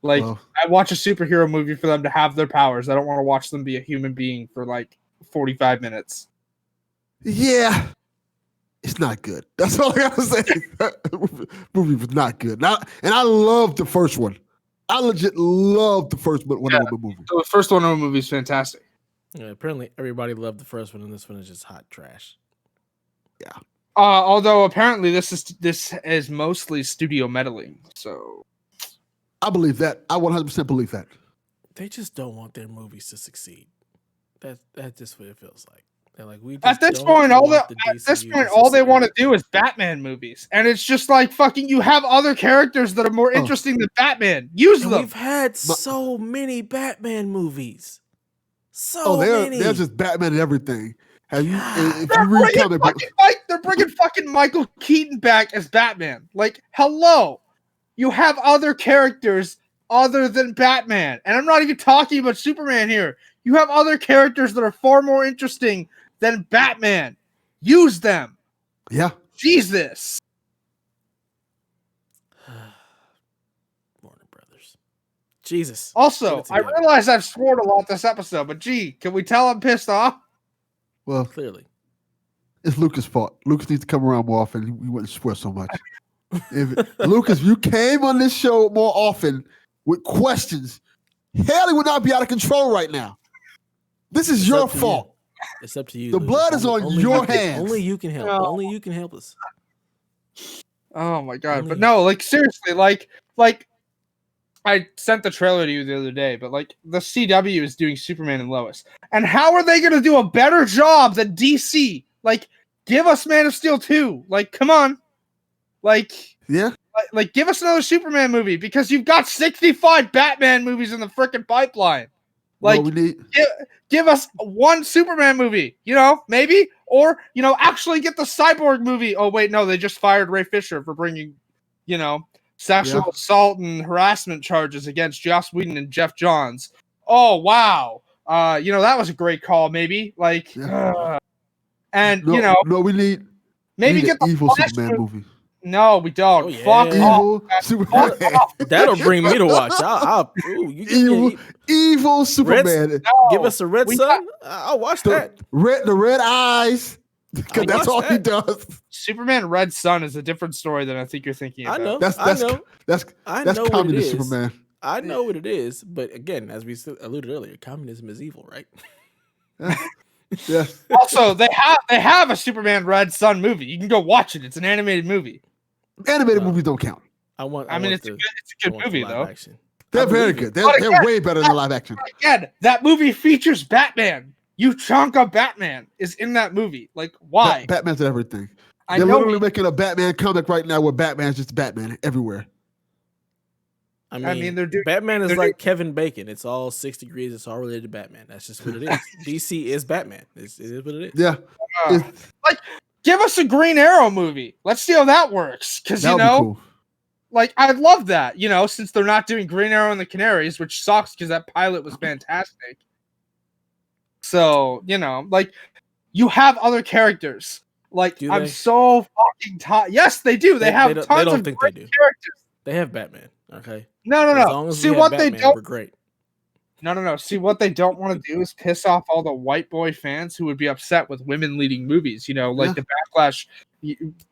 Like, I watch a superhero movie for them to have their powers. I don't want to watch them be a human being for like 45 minutes. Yeah. It's not good. That's all I gotta say. That movie was not good. And I love the first one. I legit love the first Wonder Woman movie. So the first Wonder Woman movie is fantastic. Yeah, apparently everybody loved the first one, and this one is just hot trash. Yeah. Although apparently this is mostly studio meddling. So I believe that. I 100% believe that. They just don't want their movies to succeed. That's just what it feels like. They're like, we just at this point, all they want to do is Batman movies, and it's just like fucking. You have other characters that are more interesting than Batman. Use them. We've had so many Batman movies. So many. They're just Batman and everything. Have you? If They're you read comic books, they're bringing fucking Michael Keaton back as Batman. Like, hello, you have other characters other than Batman, and I'm not even talking about Superman here. You have other characters that are far more interesting than Batman. Use them. Yeah. Jesus. Warner Brothers. Jesus. Also, I realize I've sworn a lot this episode, but gee, can we tell I'm pissed off? Well, clearly. It's Lucas' fault. Lucas needs to come around more often. He wouldn't swear so much. Lucas, if you came on this show more often with questions, Haley would not be out of control right now. This is your fault. It's up to you. The blood is on your hands. Only you can help. No. Only you can help us. Oh my god! But no, like seriously, like I sent the trailer to you the other day, but like the CW is doing Superman and Lois, and how are they going to do a better job than DC? Like, give us Man of Steel 2. Like, come on. Like, yeah. Like, give us another Superman movie because you've got 65 Batman movies in the freaking pipeline. Like, give us one Superman movie, maybe, or actually get the Cyborg movie. Oh wait, no, they just fired Ray Fisher for bringing, sexual assault and harassment charges against Joss Whedon and Jeff Johns. Oh wow, that was a great call. Maybe we need get the evil Flash Superman movie. No, we don't. Oh, yeah. Fuck evil Superman. That'll bring me to watch. Evil Superman. Give us a Red Sun. I'll watch that. The red eyes. Because that's all he does. Superman Red Sun is a different story than I think you're thinking about. I know. That's communist Superman. I know what it is, but again, as we alluded earlier, communism is evil, right? Yeah. Also, they have a Superman Red Sun movie. You can go watch it. It's an animated movie. Animated movies don't count. It's a good movie though. Action. They're very good. They're way better than live action. Again, that movie features Batman. Uchonka Batman is in that movie. Like, why? Batman's everything. They're literally making a Batman comic right now where Batman's just Batman everywhere. I mean Batman is like Kevin Bacon. It's all 6 degrees. It's all related to Batman. That's just what it is. DC is Batman. It is what it is. Yeah. Like, give us a Green Arrow movie. Let's see how that works. Because, you know, cool. Like, I'd love that, you know, since they're not doing Green Arrow and the Canaries, which sucks because that pilot was fantastic. So, you know, like, you have other characters. Like, I'm so fucking tired. Yes, they do. They have tons of great characters. They have Batman, okay? No. As long as see what Batman, they don't. We're great. No. See, what they don't want to do is piss off all the white boy fans who would be upset with women leading movies. You know, like the backlash,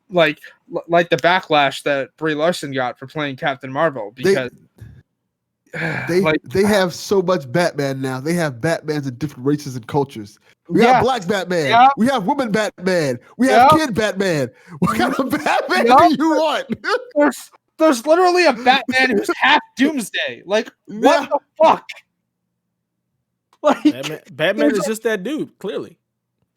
like the backlash that Brie Larson got for playing Captain Marvel because they have so much Batman now. They have Batmans in different races and cultures. We have Black Batman. Yeah. We have woman Batman. We have kid Batman. What kind of Batman do you want? There's literally a Batman who's half Doomsday. Like, what the fuck? Like, Batman is just that dude, clearly.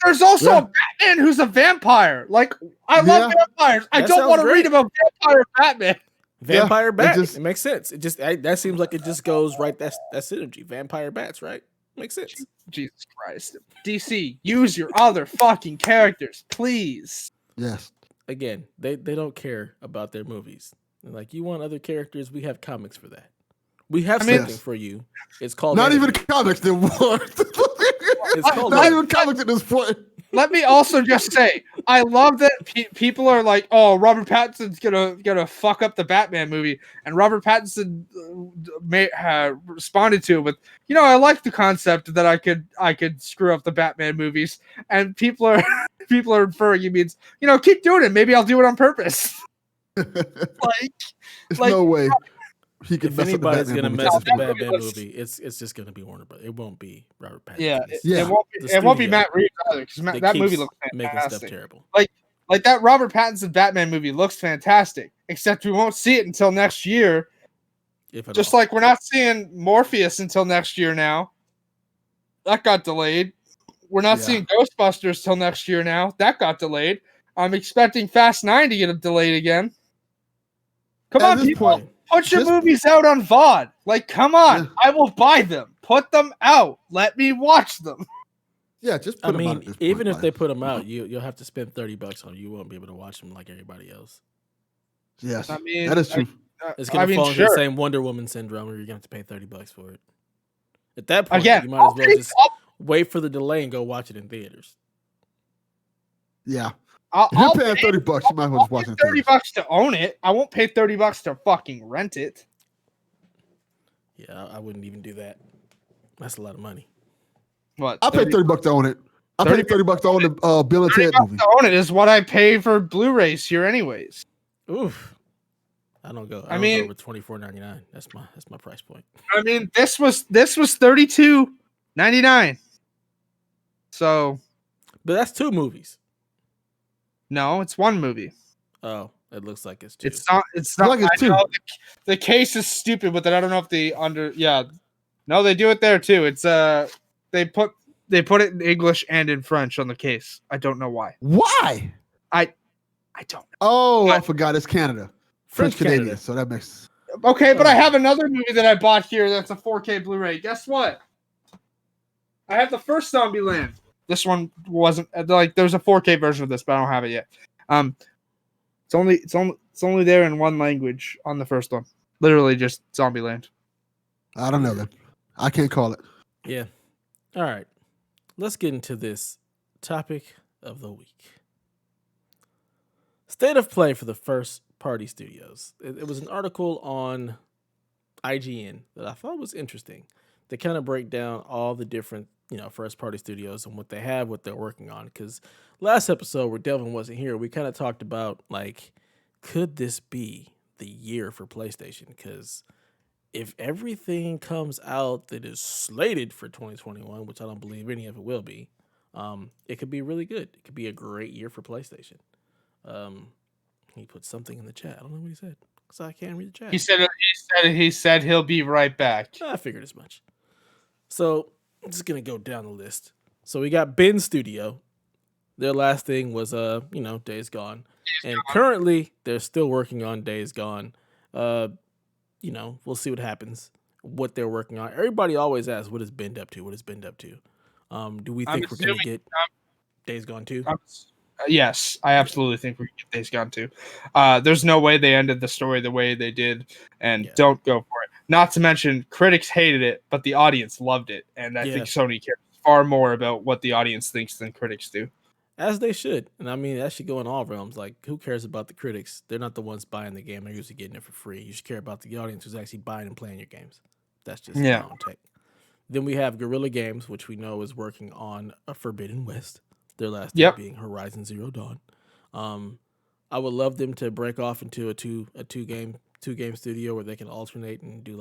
There's also a Batman who's a vampire. Like, I love vampires. I don't want to read about vampire Batman. Vampire bat. It makes sense. It just that seems like it just goes right. That's synergy. Vampire bats, right? Makes sense. Jesus Christ. DC, use your other fucking characters, please. Yes. Again, they don't care about their movies. Like, you want other characters, we have comics for that. We have something for you. It's called not even comics anymore. It's called not even comics at this point. Let me also just say, I love that people are like, "Oh, Robert Pattinson's gonna fuck up the Batman movie," and Robert Pattinson responded to it with, "You know, I like the concept that I could screw up the Batman movies," and people are inferring he means, you know, keep doing it. Maybe I'll do it on purpose. There's no way he could mess up the Batman gonna mess up the Batman movie. It's just gonna be Warner Brothers. It won't be Robert Pattinson. It won't be Matt Reeves either because that movie looks fantastic. Making stuff terrible. Like that Robert Pattinson Batman movie looks fantastic, except we won't see it until next year. Just like we're not seeing Morpheus until next year now. That got delayed. We're not seeing Ghostbusters till next year now. That got delayed. I'm expecting Fast 9 to get delayed again. Come on, people. Put your movies out on VOD. Like, come on. Yeah. I will buy them. Put them out. Let me watch them. Yeah, just put them out. Even if they put them out, you'll have to spend $30 on them. You won't be able to watch them like everybody else. Yes, that is true. It's going to fall into the same Wonder Woman syndrome where you're going to have to pay $30 for it. At that point, you might as well just wait for the delay and go watch it in theaters. Yeah. If you're paying $30, you might as well just watch it. $30 to own it. I won't pay $30 to fucking rent it. Yeah, I wouldn't even do that. That's a lot of money. What? I paid $30 to own it. I paid $30 to own the Bill and Ted movie. To own it is what I pay for Blu-rays here, anyways. Oof. I don't go with $24.99. That's my price point. I mean, this was $32.99. So, but that's 2 movies. No, it's 1 movie. Oh, it looks like it's 2. It's not. Like it's 2. The case is stupid with it. I don't know if no, they do it there too. It's they put it in English and in French on the case. I don't know why. Why? I don't know. Oh, I forgot. It's Canada. French Canadian. So that makes. Okay, but I have another movie that I bought here that's a 4K Blu-ray. Guess what? I have the first Zombieland. This one wasn't like there's a 4K version of this, but I don't have it yet. It's only there in 1 language on the first one. Literally just Zombieland. I don't know that. I can't call it. Yeah. All right. Let's get into this topic of the week. State of play for the first party studios. It was an article on IGN that I thought was interesting. They kind of break down all the different first party studios and what they have, what they're working on. Because last episode where Delvin wasn't here, we kind of talked about, like, could this be the year for PlayStation? Because if everything comes out that is slated for 2021, which I don't believe any of it will be, it could be really good. It could be a great year for PlayStation. He put something in the chat. I don't know what he said because I can't read the chat. He said he'll be right back. I figured as much. So I'm just going to go down the list. So we got Ben Studio. Their last thing was Days Gone, and currently they're still working on Days Gone. We'll see what happens. What they're working on. Everybody always asks, "What is Bend up to? What is Bend up to?" Do we I'm think we're gonna assuming. get Days Gone 2? Yes, I absolutely think we get Days Gone 2. There's no way they ended the story the way they did, and don't go for it. Not to mention, critics hated it, but the audience loved it, and I think Sony cares far more about what the audience thinks than critics do. As they should. And I mean, that should go in all realms. Like, who cares about the critics? They're not the ones buying the game. They're usually getting it for free. You should care about the audience who's actually buying and playing your games. That's just my own take. Then we have Guerrilla Games, which we know is working on a Forbidden West. Their last thing being Horizon Zero Dawn. I would love them to break off into a two game studio where they can alternate and do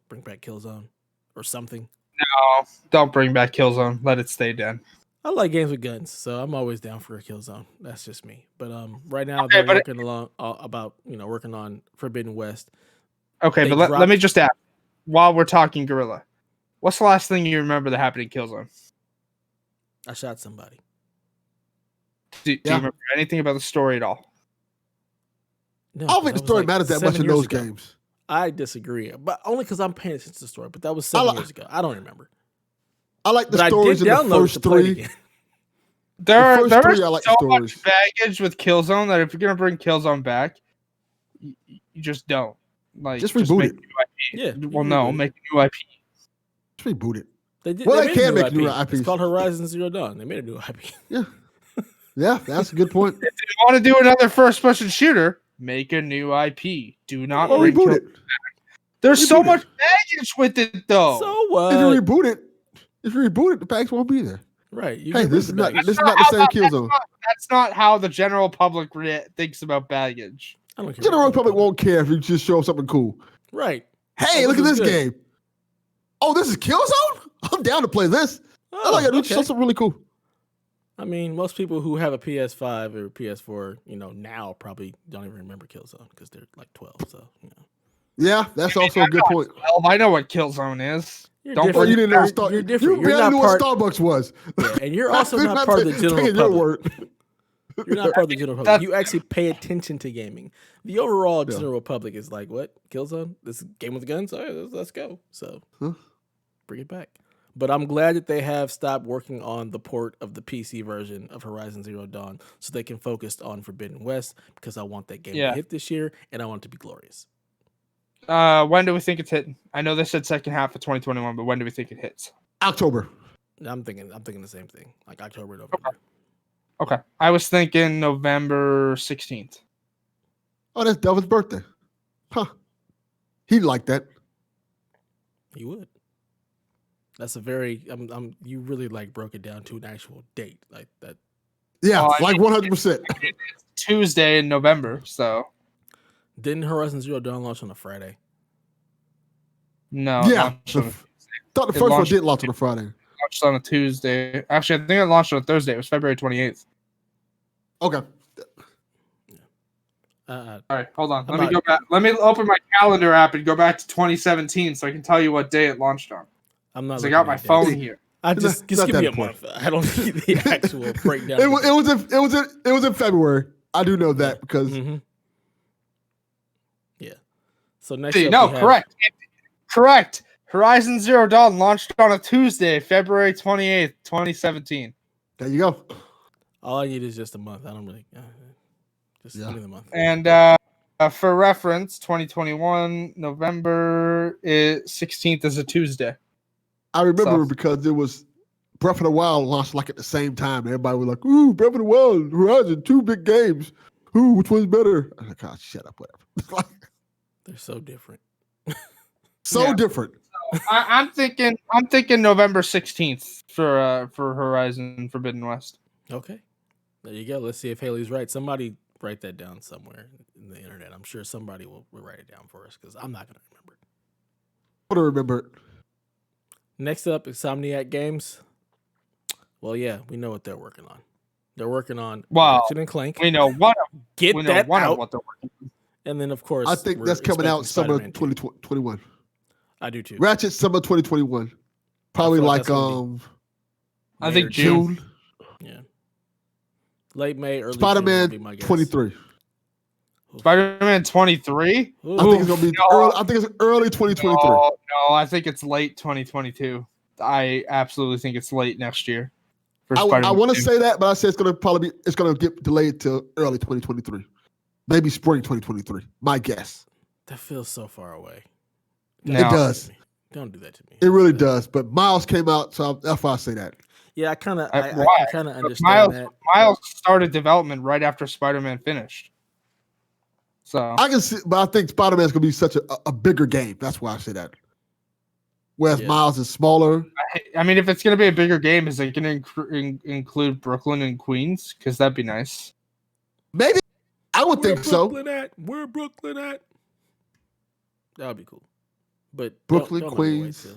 bring back Killzone or something. No, don't bring back Killzone. Let it stay dead. I like games with guns, so I'm always down for a Killzone. That's just me. But right now they're working working on Forbidden West. Okay, but let me just ask, while we're talking Guerrilla, what's the last thing you remember that happened in Killzone? I shot somebody. Do you remember anything about the story at all? No, I don't think the story matters that much in those games. I disagree, but only because I'm paying attention to the story. But that was 7 years ago. I don't remember. I like the stories in the first three. There is so much baggage with Killzone that if you're gonna bring Killzone back, you just don't. Just reboot it. Yeah. Well, no, make a new IP. Just reboot it. They can make a new IP. It's called Horizon Zero Dawn. They made a new IP. Yeah. Yeah, that's a good point. If you want to do another first-person shooter, make a new IP. Do not reboot it. There's so much baggage with it, though. So what? If you reboot it, the bags won't be there. Right. Hey, this is not the same Killzone. That's not how the general public thinks about baggage. I don't care. The general public won't care if you just show something cool. Right. Hey, look at this game. Oh, this is Killzone? I'm down to play this. I like it. Show something really cool. I mean, most people who have a PS5 or PS4, now probably don't even remember Killzone because they're like 12. So, Yeah, that's also a good point. 12. I know what Killzone is. You're you didn't know you're different. You barely knew what Starbucks was. Yeah, and you're also not part of the general public. You're not part of the general public. You actually pay attention to gaming. The overall general public is like, what? Killzone? This game with guns? All right, let's go. So, bring it back. But I'm glad that they have stopped working on the port of the PC version of Horizon Zero Dawn so they can focus on Forbidden West because I want that game to hit this year and I want it to be glorious. When do we think it's hitting? I know they said second half of 2021, but when do we think it hits? October. I'm thinking the same thing, like October, November. Okay. I was thinking November 16th. Oh, that's Delvin's birthday. Huh. He'd like that. He would. That's a very you really broke it down to an actual date like that. Yeah, 100%. Tuesday in November, so. Didn't Horizon Zero Dawn launch on a Friday? No. Yeah. Thought the first one did launch on a Friday. It launched on a Tuesday. Actually, I think it launched on a Thursday. It was February 28th. Okay. All right, hold on. Let me go back. Let me open my calendar app and go back to 2017 so I can tell you what day it launched on. I'm not. I got my phone here. I just give me a month. I don't need the actual breakdown. It was in February. I do know that because. Yeah. So next. Correct. Horizon Zero Dawn launched on a Tuesday, February 28th, 2017. There you go. All I need is just a month. I don't really. Just give me the month. And for reference, 2021 November 16th is a Tuesday. I remember because it was Breath of the Wild launched at the same time. Everybody was like, "Ooh, Breath of the Wild, Horizon, 2 big games. Ooh, which one's better?" I was like, "Oh, shut up, whatever." They're so different. Different. So I'm thinking November 16th for Horizon Forbidden West. Okay, there you go. Let's see if Haley's right. Somebody write that down somewhere in the internet. I'm sure somebody will write it down for us because I'm not going to remember. I want to remember it. Next up, Insomniac Games. Well, yeah, we know what they're working on. They're working on Ratchet and Clank. We know what. Get we that know out. What they're working on. And then, of course, I think that's coming out summer 2021. I do too. Ratchet summer 2021. Probably I think June. Yeah. Late May, early June would Spider-Man be my guess. 23. Spider-Man 23. I think it's gonna be early. I think it's early 2023. No, I think it's late 2022. I absolutely think it's late next year. I want to say that, but I say it's gonna get delayed till early 2023, maybe spring 2023. My guess. That feels so far away. No. It does. Don't do that to me. It really does. But Miles came out, so that's why I say that. Yeah, I kind of understand that. Miles started development right after Spider-Man finished. So I can see, but I think Spider-Man's gonna be such a bigger game. That's why I say that. Whereas Miles is smaller. I mean, if it's gonna be a bigger game, is it gonna include Brooklyn and Queens? Because that'd be nice. Maybe. I would think so. Where Brooklyn at? That would be cool. But Brooklyn, Queens.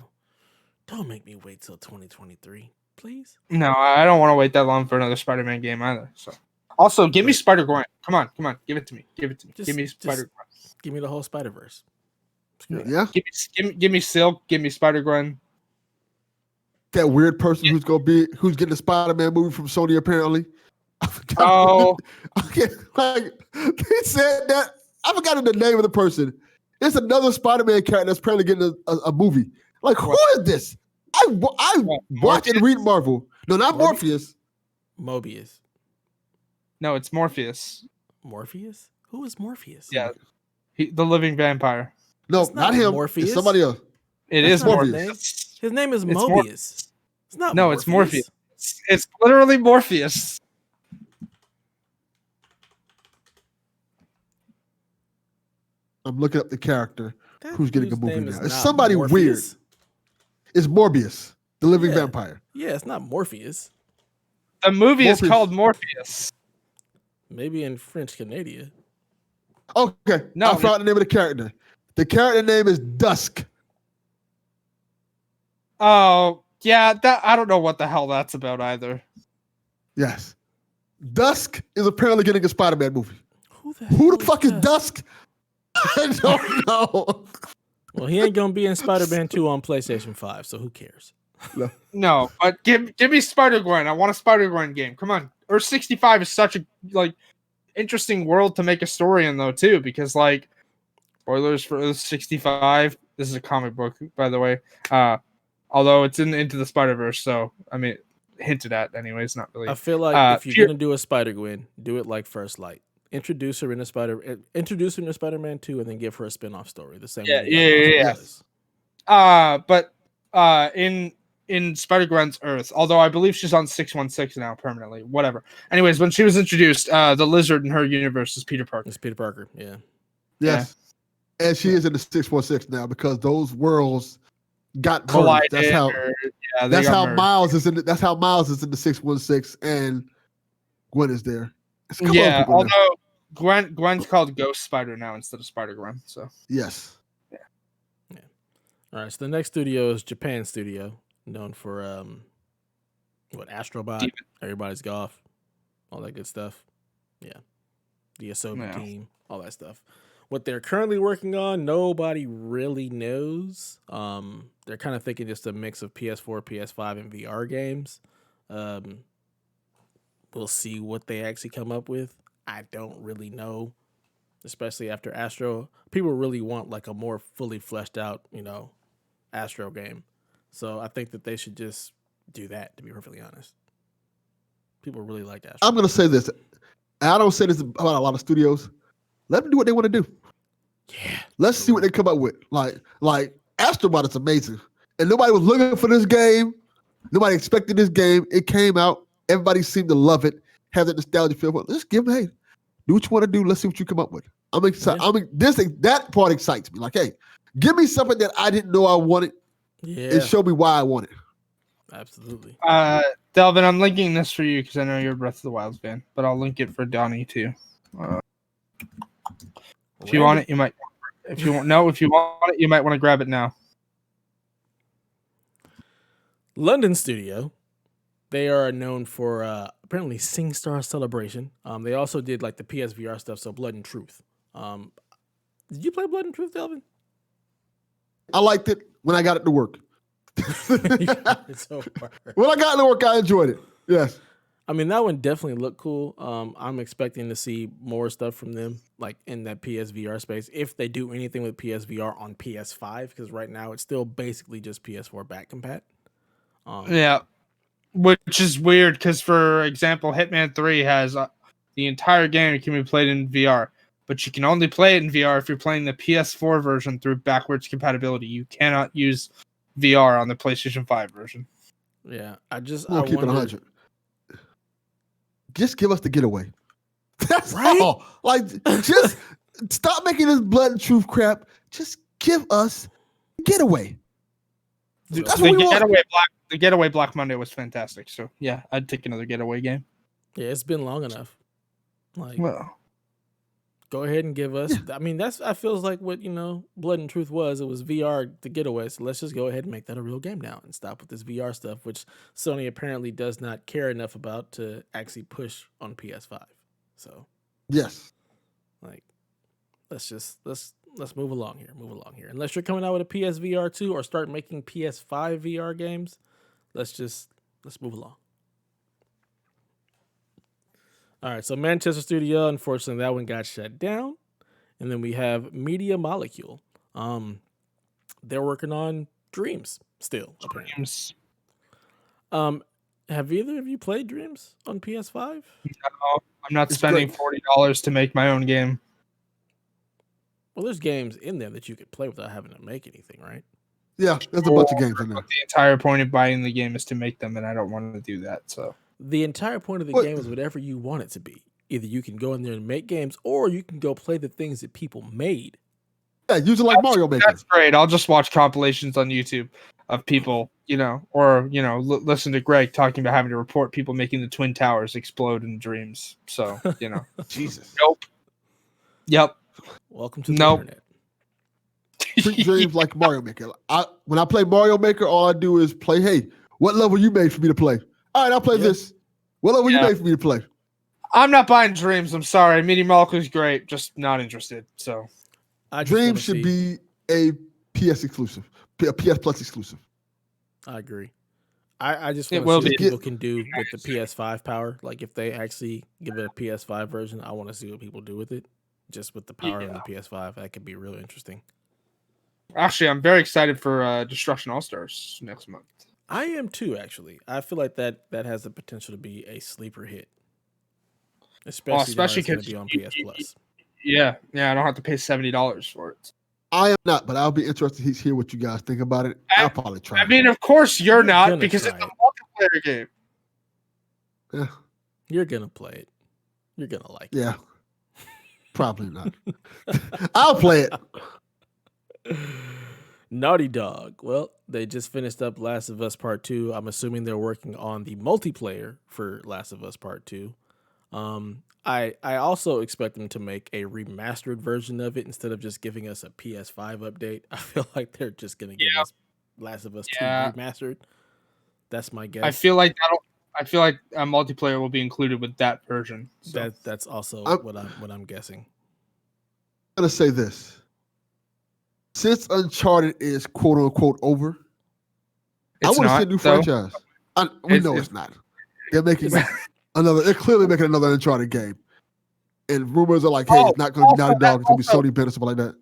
Don't make me wait till 2023, please. No, I don't want to wait that long for another Spider-Man game either. So, also, give me Spider-Gwen. Come on, give it to me. Give me Spider-Gwen. Give me the whole Spider-Verse. Yeah. Give me Silk. Give me Spider-Gwen. That weird person who's getting a Spider-Man movie from Sony apparently. Okay, like they said that. I forgot the name of the person. It's another Spider-Man character that's apparently getting a movie. Like, who is this? I watch and read Marvel. No, not Morpheus. Mobius. No, it's Morpheus. Morpheus? Who is Morpheus? Yeah, the living vampire. No, not him. Morpheus. It's somebody else. It's Morpheus. His name is Mobius. It's not. No, it's Morpheus. It's literally Morpheus. I'm looking up the character who's getting a movie now. It's somebody Morpheus. weird. It's Morbius, the living vampire. Yeah, it's not Morpheus. The movie is called Morpheus. Maybe in French Canada. Okay, no, I found the name of the character. The character name is Dusk. Oh, yeah, I don't know what the hell that's about either. Yes. Dusk is apparently getting a Spider-Man movie. Who the fuck is Dusk? I don't know. Well, he ain't gonna be in Spider-Man 2 on PlayStation 5, so who cares? No, but give me Spider-Gwen. I want a Spider-Gwen game. Come on. Earth 65 is such a interesting world to make a story in though too, because spoilers for Earth 65. This is a comic book, by the way. Although it's Into the Spider-Verse, so I mean hinted at anyways, not really. I feel like if you're gonna do a Spider-Gwen, do it like First Light. Introduce her into Spider-Man 2, and then give her a spin-off story. The same way. Yeah. But in Spider-Gwen's Earth, although I believe she's on 616 now permanently. Whatever. Anyways, when she was introduced, the lizard in her universe is Peter Parker. It's Peter Parker. Yeah. Yes. Yeah. And she is in the 616 now because those worlds got collided. That's how Miles is in. That's how Miles is in the 616, and Gwen is there. Yeah, although Gwen's called Ghost Spider now instead of Spider-Gwen. So yes. Yeah. All right. So the next studio is Japan Studio, known for Astrobot, Demon. Everybody's Golf, all that good stuff. Yeah. The Asobi team, all that stuff. What they're currently working on, nobody really knows. They're kind of thinking just a mix of PS4, PS5, and VR games. We'll see what they actually come up with. I don't really know, especially after Astro. People really want a more fully fleshed out, Astro game. So I think that they should just do that, to be perfectly honest. People really like Astro. I'm going to say this. I don't say this about a lot of studios. Let them do what they want to do. Yeah. Let's see what they come up with. Like Astrobot is amazing. And nobody was looking for this game. Nobody expected this game. It came out. Everybody seemed to love it. Have that nostalgia feel. Well, let's give them, hey, do what you want to do. Let's see what you come up with. I'm excited. Yeah. That part excites me. Like, hey, give me something that I didn't know I wanted. Yeah. And show me why I want it. Absolutely. Delvin, I'm linking this for you because I know you're a Breath of the Wild fan, but I'll link it for Donnie too. If you want it, you might. If you want it, you might want to grab it now. London studio. They are known for apparently SingStar Celebration. They also did the PSVR stuff, so Blood and Truth. Did you play Blood and Truth, Delvin? I liked it when I got it to work. So when I got it to work, I enjoyed it. Yes. I mean, that one definitely looked cool. I'm expecting to see more stuff from them, like in that PSVR space, if they do anything with PSVR on PS5, because right now it's still basically just PS4 back compat. Yeah, which is weird because, for example, Hitman 3 has the entire game can be played in VR, but you can only play it in VR if you're playing the PS4 version through backwards compatibility. You cannot use VR on the PlayStation 5 version. Yeah, We'll keep it 100. Just give us the getaway. That's right? all. Like, just stop making this blood and truth crap. Just give us the getaway. That's what we want. The Getaway Black Monday was fantastic. So yeah, I'd take another Getaway game. Yeah, it's been long enough. Like, well, go ahead and give us. I mean, that feels like what Blood and Truth was. It was VR to Getaway. So let's just go ahead and make that a real game now and stop with this VR stuff, which Sony apparently does not care enough about to actually push on PS5. So yes, like, let's move along here. Unless you're coming out with a PSVR 2 or start making PS5 VR games, let's move along. All right, so Manchester Studio, unfortunately, that one got shut down. And then we have Media Molecule. They're working on Dreams still, apparently. Have either of you played Dreams on PS5? No, I'm not spending $40 to make my own game. Well, there's games in there that you could play without having to make anything, right? Yeah, there's a bunch of games in there. The entire point of buying the game is to make them, and I don't want to do that. So the entire point of the game is whatever you want it to be. Either you can go in there and make games, or you can go play the things that people made. Yeah, use it like Mario Maker. That's great. I'll just watch compilations on YouTube of people, listen to Greg talking about having to report people making the Twin Towers explode in Dreams. So, Jesus. Nope. Yep. Welcome to the internet. Treat Dreams like Mario Maker. When I play Mario Maker, all I do is play, hey, what level you made for me to play? All right, I'll play this. What level you made for me to play? I'm not buying Dreams. I'm sorry. Media Molecule is great. Just not interested. So, Dreams should be a PS exclusive, a PS Plus exclusive. I agree. I just want to see what people can do with the PS5 power. Like, if they actually give it a PS5 version, I want to see what people do with it. Just with the power of the PS5, that could be really interesting. Actually, I'm very excited for Destruction All-Stars next month. I am too, actually. I feel like that has the potential to be a sleeper hit. Especially because it's going to be on PS Plus. Yeah, I don't have to pay $70 for it. I am not, but I'll be interested to hear what you guys think about it. I'll probably try. I mean, of course you're not, because it's a multiplayer game. Yeah. You're going to play it. You're going to like it. Yeah. Probably not. I'll play it. Naughty Dog. Well, they just finished up Last of Us Part 2. I'm assuming they're working on the multiplayer for Last of Us Part 2. I also expect them to make a remastered version of it instead of just giving us a PS5 update. I feel like they're just going to give us Last of Us 2 remastered. That's my guess. I feel like a multiplayer will be included with that version. So. That's also what I'm guessing. I'm gonna say this: since Uncharted is quote unquote over, I want to see a new franchise. We know it's not. They're making another. They're clearly making another Uncharted game, and rumors are like, "Hey, it's not going to be Naughty Dog. It's going to be Sony Bend or something like that."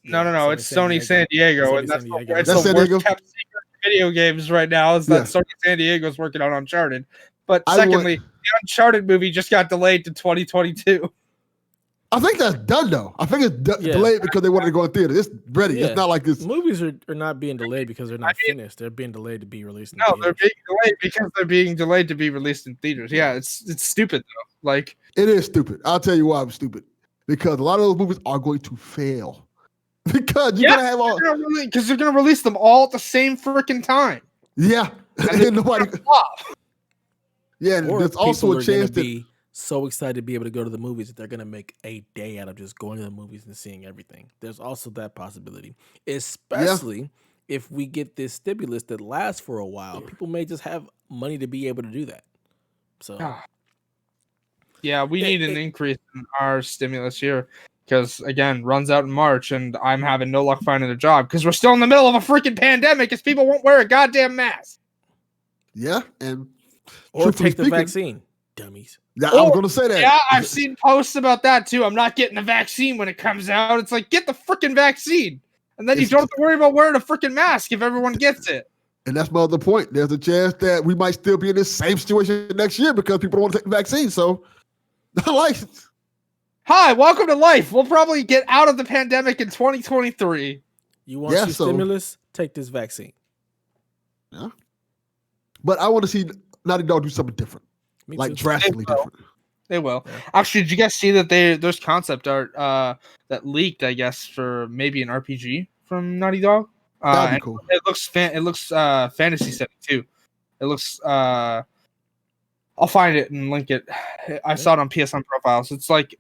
No. It's Sony San Diego, and that's the worst kept secret video games right now. Is that Sony San Diego is working on Uncharted? But secondly, the Uncharted movie just got delayed to 2022. I think that's done though. I think it's delayed because they wanted to go in theater. It's ready. Yeah. It's not like this. Movies are not being delayed because they're not finished. They're being delayed to be released in theaters. They're being delayed because they're being delayed to be released in theaters. Yeah, it's stupid though. Like, it is stupid. I'll tell you why I'm stupid. Because a lot of those movies are going to fail. Because you're gonna have all because they're gonna release them all at the same freaking time. Yeah. And nobody. Yeah, and there's also a chance that so excited to be able to go to the movies that they're going to make a day out of just going to the movies and seeing everything. There's also that possibility, especially if we get this stimulus that lasts for a while. People may just have money to be able to do that. So, yeah, we need an increase in our stimulus here because, again, runs out in March and I'm having no luck finding a job because we're still in the middle of a freaking pandemic because people won't wear a goddamn mask. Yeah, and or take the vaccine. Dummies. I was going to say that. Yeah, I've seen posts about that too. I'm not getting the vaccine when it comes out. It's like, get the freaking vaccine. And then you don't have to worry about wearing a freaking mask if everyone gets it. And that's my other point. There's a chance that we might still be in this same situation next year because people don't want to take the vaccine. So, Hi, welcome to life. We'll probably get out of the pandemic in 2023. You want some stimulus? Take this vaccine. Yeah. But I want to see Naughty Dog do something different. Me like too. drastically different. They will. Yeah. Actually, did you guys see that there's concept art that leaked, I guess, for maybe an RPG from Naughty Dog? That'd be cool. It looks fantasy setting too. It looks I'll find it and link it. I saw it on PSN profiles. It's like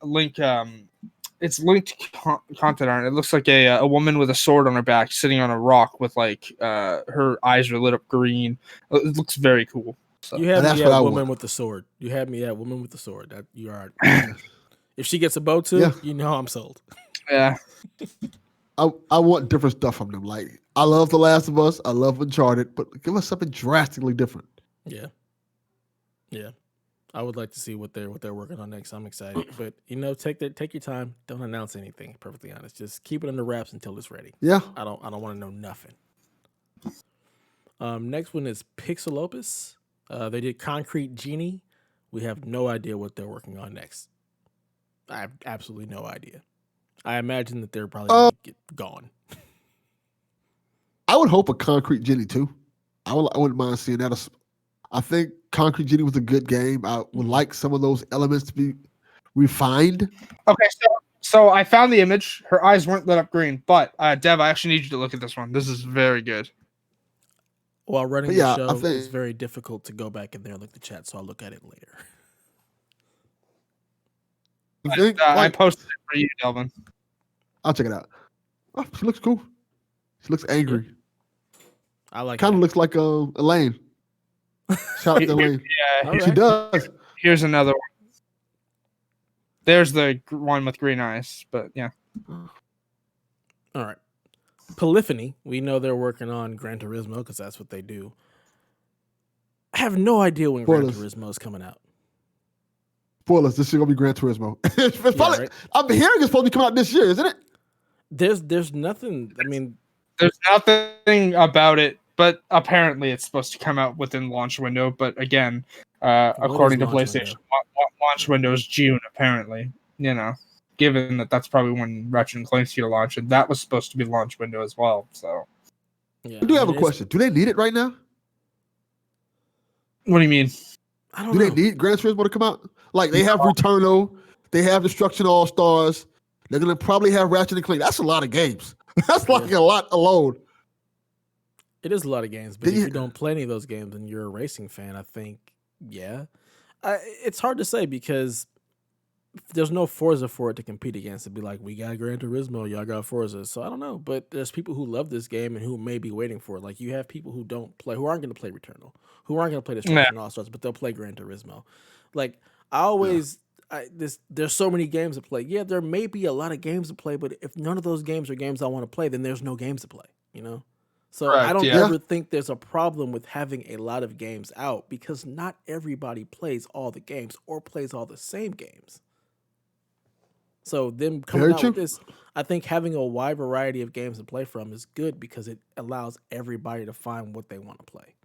it's linked content art. It looks like a woman with a sword on her back sitting on a rock with like her eyes are lit up green. It looks very cool. So. You had me at woman with the sword. You had me at woman with the sword. That you are. If she gets a bow too, you know I'm sold. Yeah. I want different stuff from them. Like I love The Last of Us. I love Uncharted, but give us something drastically different. Yeah. Yeah. I would like to see what they're working on next. I'm excited, but take your time. Don't announce anything. Perfectly honest, just keep it under wraps until it's ready. Yeah. I don't want to know nothing. Next one is Pixelopus. They did Concrete Genie. We have no idea what they're working on next. I have absolutely no idea. I imagine that they're probably going to get gone. I would hope a Concrete Genie too. I wouldn't mind seeing that. I think Concrete Genie was a good game. I would like some of those elements to be refined. Okay, so I found the image. Her eyes weren't lit up green, but Dev, I actually need you to look at this one. This is very good. While running the show, it's very difficult to go back in there and look at the chat, so I'll look at it later. I posted it for you, Delvin. I'll check it out. Oh, she looks cool. She looks angry. I like. Kind of looks like Elaine. Shout out to Elaine. Yeah, right. She does. Here's another one. There's the one with green eyes, but yeah. All right. Polyphony. We know they're working on Gran Turismo because that's what they do. I have no idea when Gran Turismo is coming out. Spoilers. This is gonna be Gran Turismo. Right? I'm hearing it's supposed to be coming out this year, isn't it? There's nothing. I mean, there's nothing about it, but apparently it's supposed to come out within launch window. But again, according to PlayStation, launch window is June. Apparently, given that that's probably when Ratchet & Clank's going to launch, and that was supposed to be launch window as well. So, yeah, I do have a question. Do they need it right now? What do you mean? I don't know. Do they need Gran Turismo to come out? Like they have Returnal, they have Destruction All Stars. They're gonna probably have Ratchet & Clank. That's a lot of games. That's like a lot alone. It is a lot of games, but if you don't play any of those games and you're a racing fan, I think, it's hard to say because there's no Forza for it to compete against. It'd be like, we got Gran Turismo, y'all got Forza. So I don't know, but there's people who love this game and who may be waiting for it. Like you have people who aren't going to play Returnal, who aren't going to play Destruction All Stars, but they'll play Gran Turismo. Like there's so many games to play. Yeah, there may be a lot of games to play, but if none of those games are games I want to play, then there's no games to play, So correct, I don't ever think there's a problem with having a lot of games out because not everybody plays all the games or plays all the same games. So them coming out with this, I think having a wide variety of games to play from is good because it allows everybody to find what they want to play.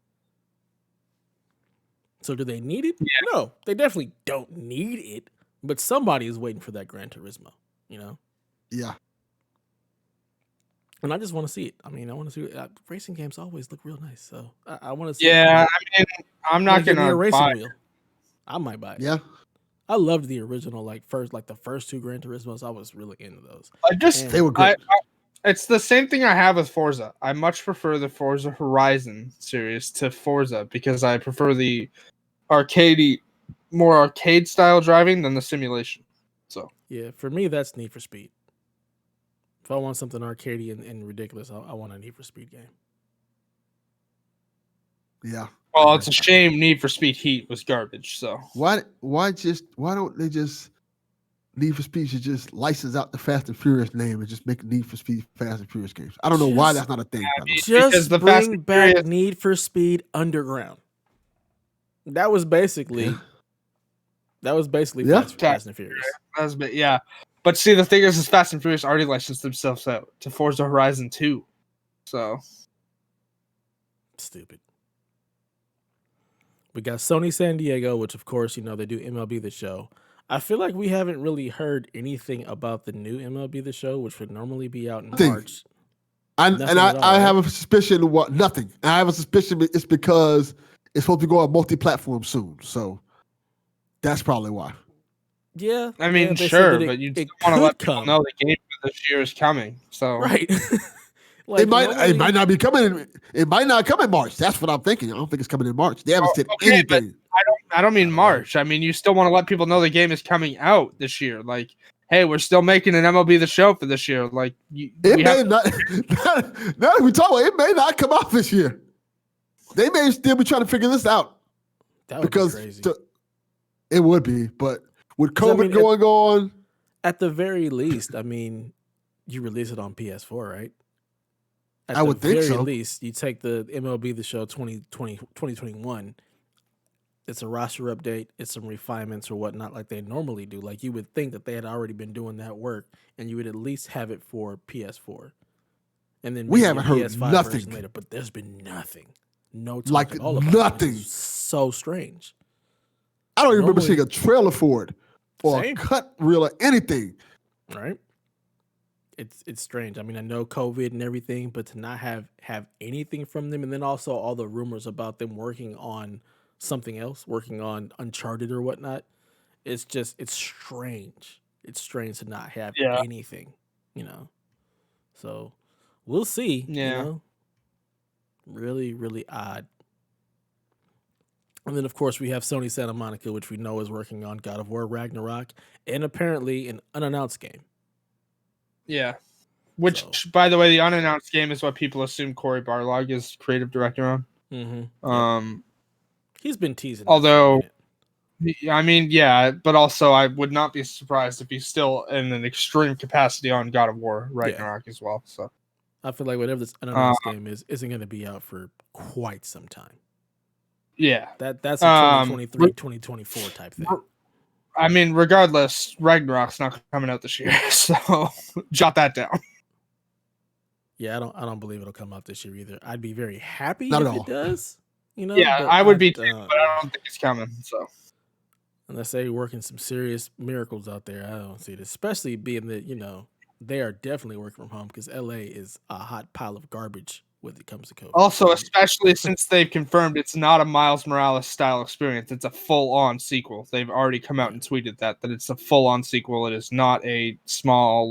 So do they need it? Yeah. No, they definitely don't need it, but somebody is waiting for that Gran Turismo, Yeah. And I just want to see it. I mean, I want to see it. Racing games always look real nice, so I want to see. Yeah, I mean, I'm not gonna a racing wheel. I might buy it. Yeah, I loved the original, the first two Gran Turismos. I was really into those. They were good. It's the same thing I have with Forza. I much prefer the Forza Horizon series to Forza because I prefer the more arcade style driving than the simulation. So yeah, for me, that's Need for Speed. If I want something arcadey and ridiculous, I want a Need for Speed game. Yeah. Well, it's a shame Need for Speed Heat was garbage. So why don't they just Need for Speed should just license out the Fast and Furious name and just make Need for Speed Fast and Furious games? I don't know why that's not a thing. Just bring back Need for Speed Underground. That was basically That was basically Yeah. Fast and Furious. Yeah. But see, the thing is Fast and Furious already licensed themselves out to Forza Horizon 2. So stupid. We got Sony San Diego, which of course, they do MLB The Show. I feel like we haven't really heard anything about the new MLB The Show, which would normally be out in March. I have a suspicion nothing. I have a suspicion it's because it's supposed to go on multi-platform soon. So that's probably why. Yeah. I mean, sure, but you want to let people know the game for this year is coming. So right. Like it might not be coming. It might not come in March. That's what I'm thinking. I don't think it's coming in March. They haven't said anything. I don't mean March. I mean, you still want to let people know the game is coming out this year. Like, hey, we're still making an MLB The Show for this year. Like, it may not. Now that we talk about it, may not come out this year. They may still be trying to figure this out. That would be crazy. It would be, but with COVID going on, at the very least, I mean, you release it on PS4, right? I would think so. At the very least, you take the MLB The Show 2021. It's a roster update. It's some refinements or whatnot like they normally do. Like you would think that they had already been doing that work, and you would at least have it for PS4. And then we haven't heard PS5 nothing later, but there's been nothing. No talk like at all about nothing. It. So strange. I don't even remember seeing a trailer for it or Same. a cut reel or anything. Right. It's strange. I mean, I know COVID and everything, but to not have anything from them, and then also all the rumors about them working on something else, working on Uncharted or whatnot, it's strange. It's strange to not have anything, So we'll see. Yeah. Really, really odd. And then, of course, we have Sony Santa Monica, which we know is working on God of War Ragnarok, and apparently an unannounced game. Yeah. Which, by the way, the unannounced game is what people assume Cory Barlog is creative director on. Mm-hmm. He's been teasing. Although, I mean, yeah, but also I would not be surprised if he's still in an extreme capacity on God of War Ragnarok as well. So I feel like whatever this unannounced game isn't going to be out for quite some time. Yeah. That's a 2023, 2024 type thing. I mean, regardless, Ragnarok's not coming out this year, so jot that down. Yeah, I don't believe it'll come out this year either. I'd be very happy if it does. Yeah, I would be too, but I don't think it's coming. So unless they're working some serious miracles out there, I don't see it. Especially being that they are definitely working from home because LA is a hot pile of garbage when it comes to COVID. Also, especially since they've confirmed it's not a Miles Morales style experience. It's a full-on sequel. They've already come out and tweeted that it's a full-on sequel. It is not a small,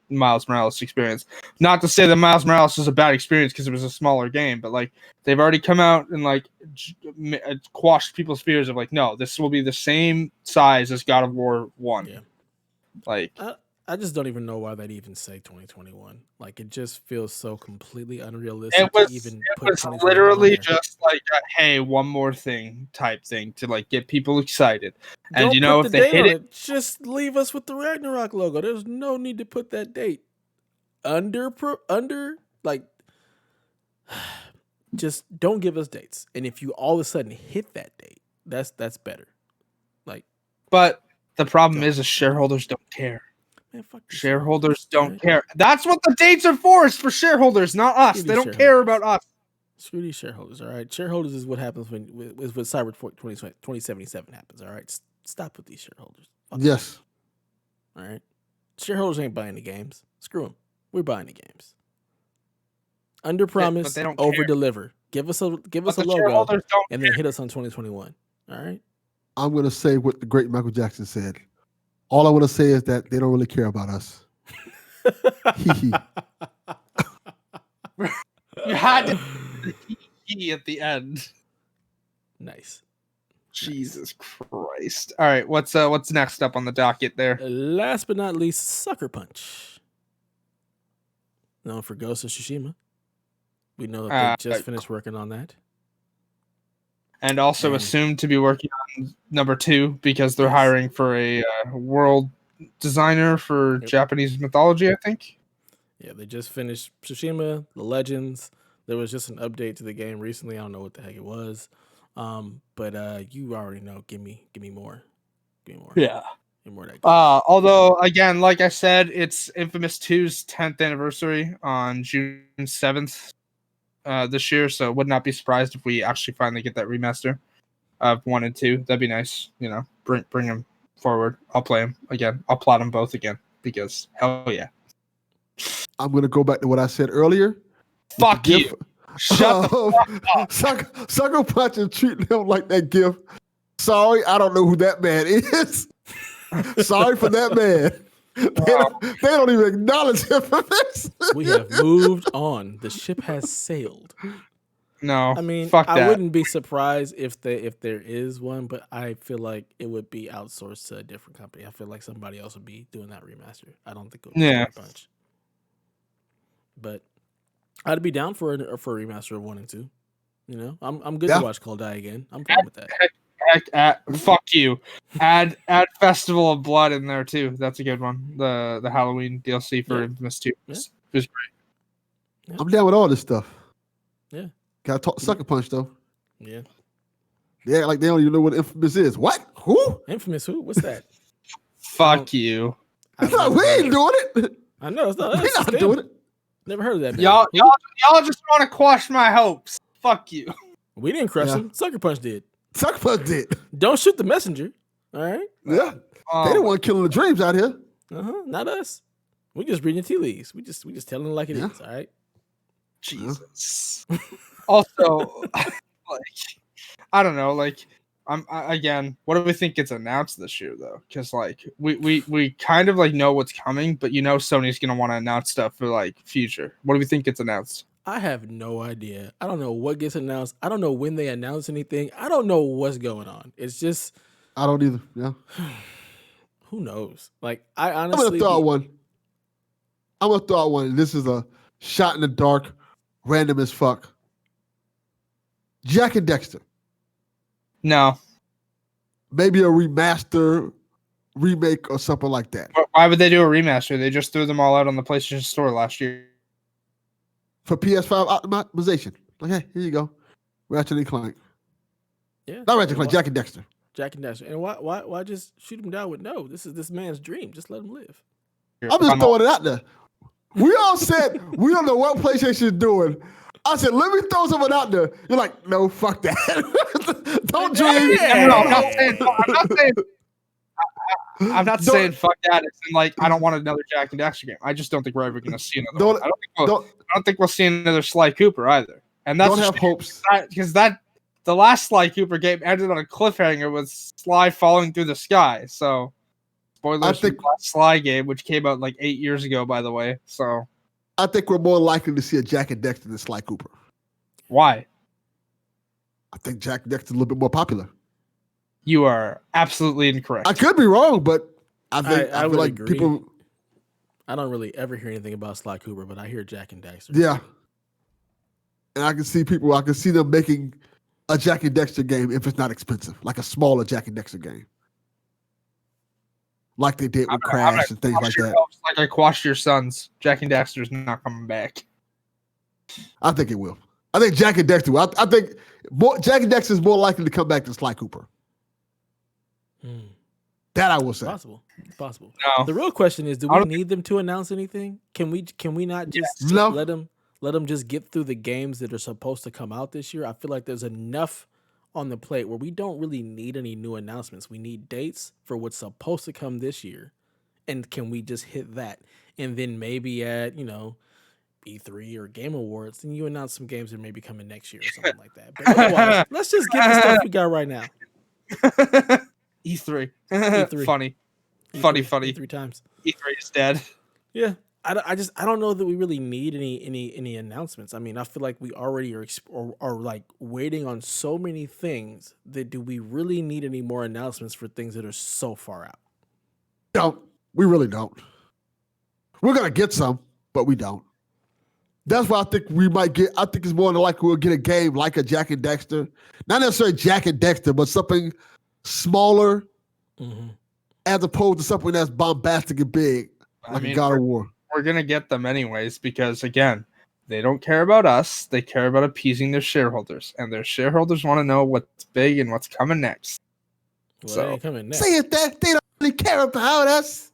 Miles Morales experience. Not to say that Miles Morales was a bad experience because it was a smaller game, but, they've already come out and, quashed people's fears of, no, this will be the same size as God of War 1. Yeah. I just don't even know why they'd even say 2021. It just feels so completely unrealistic to even put 2021 It was literally there. just a, hey, one more thing type thing to get people excited. Don't and put if they hit it, just leave us with the Ragnarok logo. There's no need to put that date. Just don't give us dates. And if you all of a sudden hit that date, that's better. But the problem is shareholders don't care. Man, fuck shareholders don't care. That's what the dates are for. It's for shareholders, not us. They don't care about us. Screw these shareholders, all right? Shareholders is what happens when Cyberpunk 2077 happens, all right? Stop with these shareholders. Yes. All right? Shareholders ain't buying the games. Screw them. We're buying the games. Under promise, over deliver. Give us a logo and then hit us on 2021. All right? I'm going to say what the great Michael Jackson said. All I want to say is that they don't really care about us. You had to at the end. Nice. Jesus Christ. All right, what's next up on the docket there? Last but not least, Sucker Punch. Known for Ghost of Tsushima. We know that they just finished working on that. And also assumed to be working on number 2 because they're hiring for a world designer for Japanese mythology, I think. Yeah, they just finished Tsushima, the Legends. There was just an update to the game recently. I don't know what the heck it was. But you already know. Give me more. Give me more. Yeah. Give me more of that. Although again, like I said, it's Infamous 2's 10th anniversary on June 7th this year, so would not be surprised if we actually finally get that remaster of 1 and 2. That'd be nice. You know, bring them forward. I'll play them again. I'll plot them both again because hell yeah. I'm gonna go back to what I said earlier. Fuck you. Shut the fuck up. Sucker Punch and treating him like that gift. Sorry, I don't know who that man is. Sorry for that man. They don't even acknowledge him for this. We have moved on. The ship has sailed. No, I mean, fuck I that. wouldn't be surprised if there is one, but I feel like it would be outsourced to a different company. I feel like somebody else would be doing that remaster. I don't think it would be Sucker Punch. But I'd be down for a remaster of 1 and 2. You know, I'm good to watch Cole die again. I'm fine with that. Fuck you. Add Festival of Blood in there too. That's a good one. The Halloween DLC for Infamous 2. Yeah. It was great. I'm down with all this stuff. Yeah. Gotta talk Sucker Punch though. Yeah. They act like they don't even know what Infamous is. What? Who? Infamous who? What's that? Fuck you. It's not, we ain't doing it. I know it's not us. We're not doing it. Never heard of that. Y'all just want to quash my hopes. Fuck you. We didn't crush them. Sucker Punch did. Sucker Punch did. Don't shoot the messenger. All right. Yeah. They the one killing the dreams out here. Not us. We just reading tea leaves. We just telling it like it is. All right. Jesus. Also, like, I don't know. Like, again. What do we think gets announced this year, though? Because like we kind of like know what's coming, but you know Sony's gonna want to announce stuff for like future. What do we think gets announced? I have no idea. I don't know what gets announced. I don't know when they announce anything. I don't know what's going on. It's just I don't either. Yeah. Who knows? Like I honestly, I'm gonna throw out one. This is a shot in the dark, random as fuck. Jack and Dexter. No. Maybe a remaster, remake, or something like that. Why would they do a remaster? They just threw them all out on the PlayStation Store last year. For PS5 optimization. Like, hey, here you go. Ratchet and Clank. Yeah. Not Ratchet and Clank, Jack and Dexter. Jack and Dexter. And why just shoot him down with no? This is this man's dream. Just let him live. I'm just throwing it out there. We all said we don't know what PlayStation is doing. I said, let me throw something out there. You're like, no, fuck that. Don't dream. No, I'm not saying fuck that. It's like I don't want another Jack and Dexter game. I just don't think we're ever going to see another one. I don't think we'll see another Sly Cooper either. And that's don't have hopes because the last Sly Cooper game ended on a cliffhanger with Sly falling through the sky. So spoilers for the last Sly game, which came out like 8 years ago, by the way. So I think we're more likely to see a Jack and Dexter than Sly Cooper. Why? I think Jack and Dexter's a little bit more popular. You are absolutely incorrect. I could be wrong, but I think I feel would like agree. people. I don't really ever hear anything about Sly Cooper, but I hear Jack and Dexter. Yeah, and I can see people. I can see them making a Jack and Dexter game if it's not expensive, like a smaller Jack and Dexter game, like they did with Crash and things like that. Like I quashed your sons. Jack and Dexter's not coming back. I think it will. I think Jack and Dexter. I think Jack and Dexter is more likely to come back than Sly Cooper. That I will say. It's possible. No. The real question is, do we need them to announce anything? Can we not just let them just get through the games that are supposed to come out this year? I feel like there's enough on the plate where we don't really need any new announcements. We need dates for what's supposed to come this year. And can we just hit that? And then maybe at, E3 or Game Awards, and you announce some games that may be coming next year or something like that. But otherwise, let's just get the stuff we got right now. E3. E3. Funny. E3 times. E3 is dead. Yeah. I don't know that we really need any announcements. I mean, I feel like we already are like waiting on so many things that do we really need any more announcements for things that are so far out? Don't. We really don't. We're going to get some, but we don't. That's why I think we might get. I think it's more than likely we'll get a game like a Jack and Dexter, not necessarily Jack and Dexter, but something smaller, as opposed to something that's bombastic and big, like a God of War. We're gonna get them anyways because again, they don't care about us. They care about appeasing their shareholders, and their shareholders want to know what's big and what's coming next. Well, So they ain't coming next. Say it that they don't really care about us.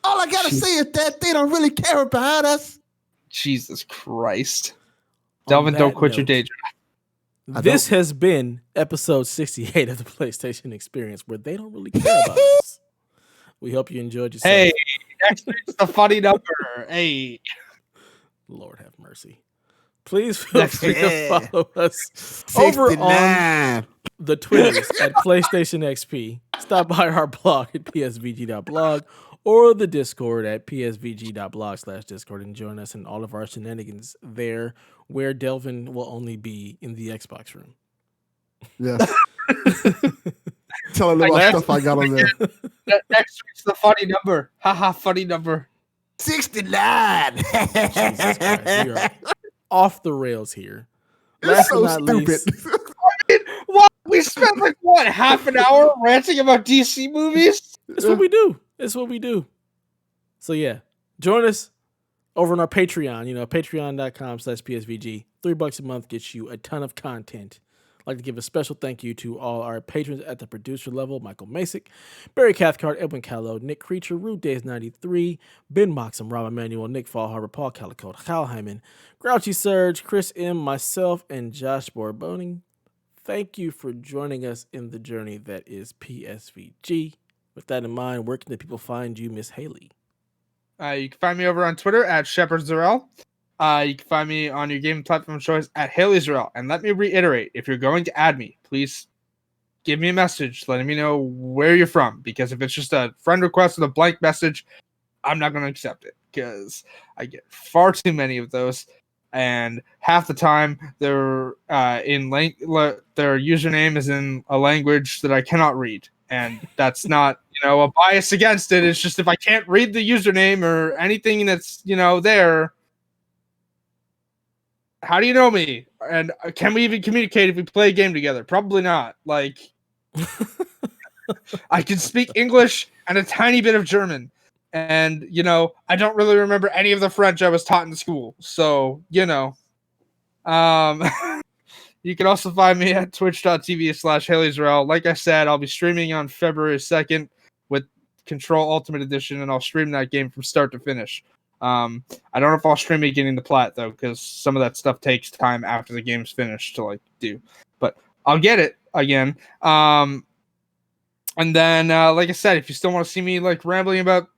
All I gotta say is that they don't really care about us. Jesus Christ. On Delvin, don't that quit your note, day job. This has been episode 68 of the PlayStation Experience, where they don't really care about us. We hope you enjoyed yourself. Hey, next week's the funny number. Hey. Lord have mercy. Please feel free to follow us 69. over on the Twitters at PlayStation XP. Stop by our blog at psvg.blog or the Discord at psvg.blog/discord and join us in all of our shenanigans there, where Delvin will only be in the Xbox room. Yes. Tell them about stuff I got on there. Next week's the funny number. Haha, funny number. 69. Jesus Christ, we are off the rails here. It's so stupid. What? We spent like half an hour ranting about DC movies? It's what we do. It's what we do. So yeah, join us over on our Patreon. Patreon.com/PSVG. $3 a month gets you a ton of content. I'd like to give a special thank you to all our patrons at the producer level: Michael Masick, Barry Cathcart, Edwin Callow, Nick Creature, Rude Days 93, Ben Moxham, Rob Emanuel, Nick Fallharbor, Paul Calicote, Kyle Hyman, Grouchy Surge, Chris M, myself, and Josh Borboning. Thank you for joining us in the journey that is PSVG. With that in mind, where can the people find you, Miss Haley? You can find me over on Twitter at ShepardZarel. You can find me on your gaming platform of choice at HaleyZarel. And let me reiterate, if you're going to add me, please give me a message letting me know where you're from. Because if it's just a friend request with a blank message, I'm not going to accept it. Because I get far too many of those. And half the time, their username is in a language that I cannot read. And that's not, a bias against it. It's just if I can't read the username or anything that's, there, how do you know me? And can we even communicate if we play a game together? Probably not. Like, I can speak English and a tiny bit of German. And, I don't really remember any of the French I was taught in school. So, you can also find me at twitch.tv/HaleyZarel. Like I said, I'll be streaming on February 2nd with Control Ultimate Edition, and I'll stream that game from start to finish. I don't know if I'll stream it getting the plat, though, because some of that stuff takes time after the game's finished to, do. But I'll get it again. And then, like I said, if you still want to see me, rambling about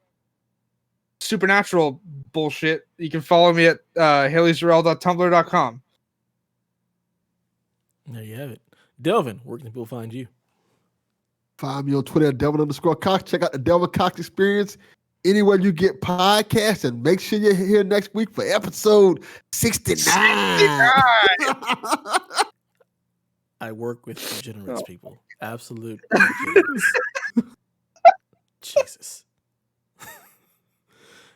supernatural bullshit, you can follow me at HaleyZarel.tumblr.com. There you have it. Delvin, where can people find you? Find me on Twitter at Delvin_Cox. Check out the Delvin Cox Experience anywhere you get podcasts, and make sure you're here next week for episode 69. I work with degenerates, people. Absolute degenerates. Jesus.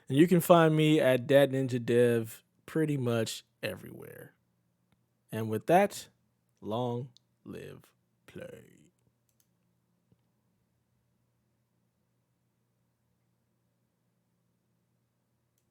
And you can find me at Dad Ninja Dev pretty much everywhere. And with that, long live play.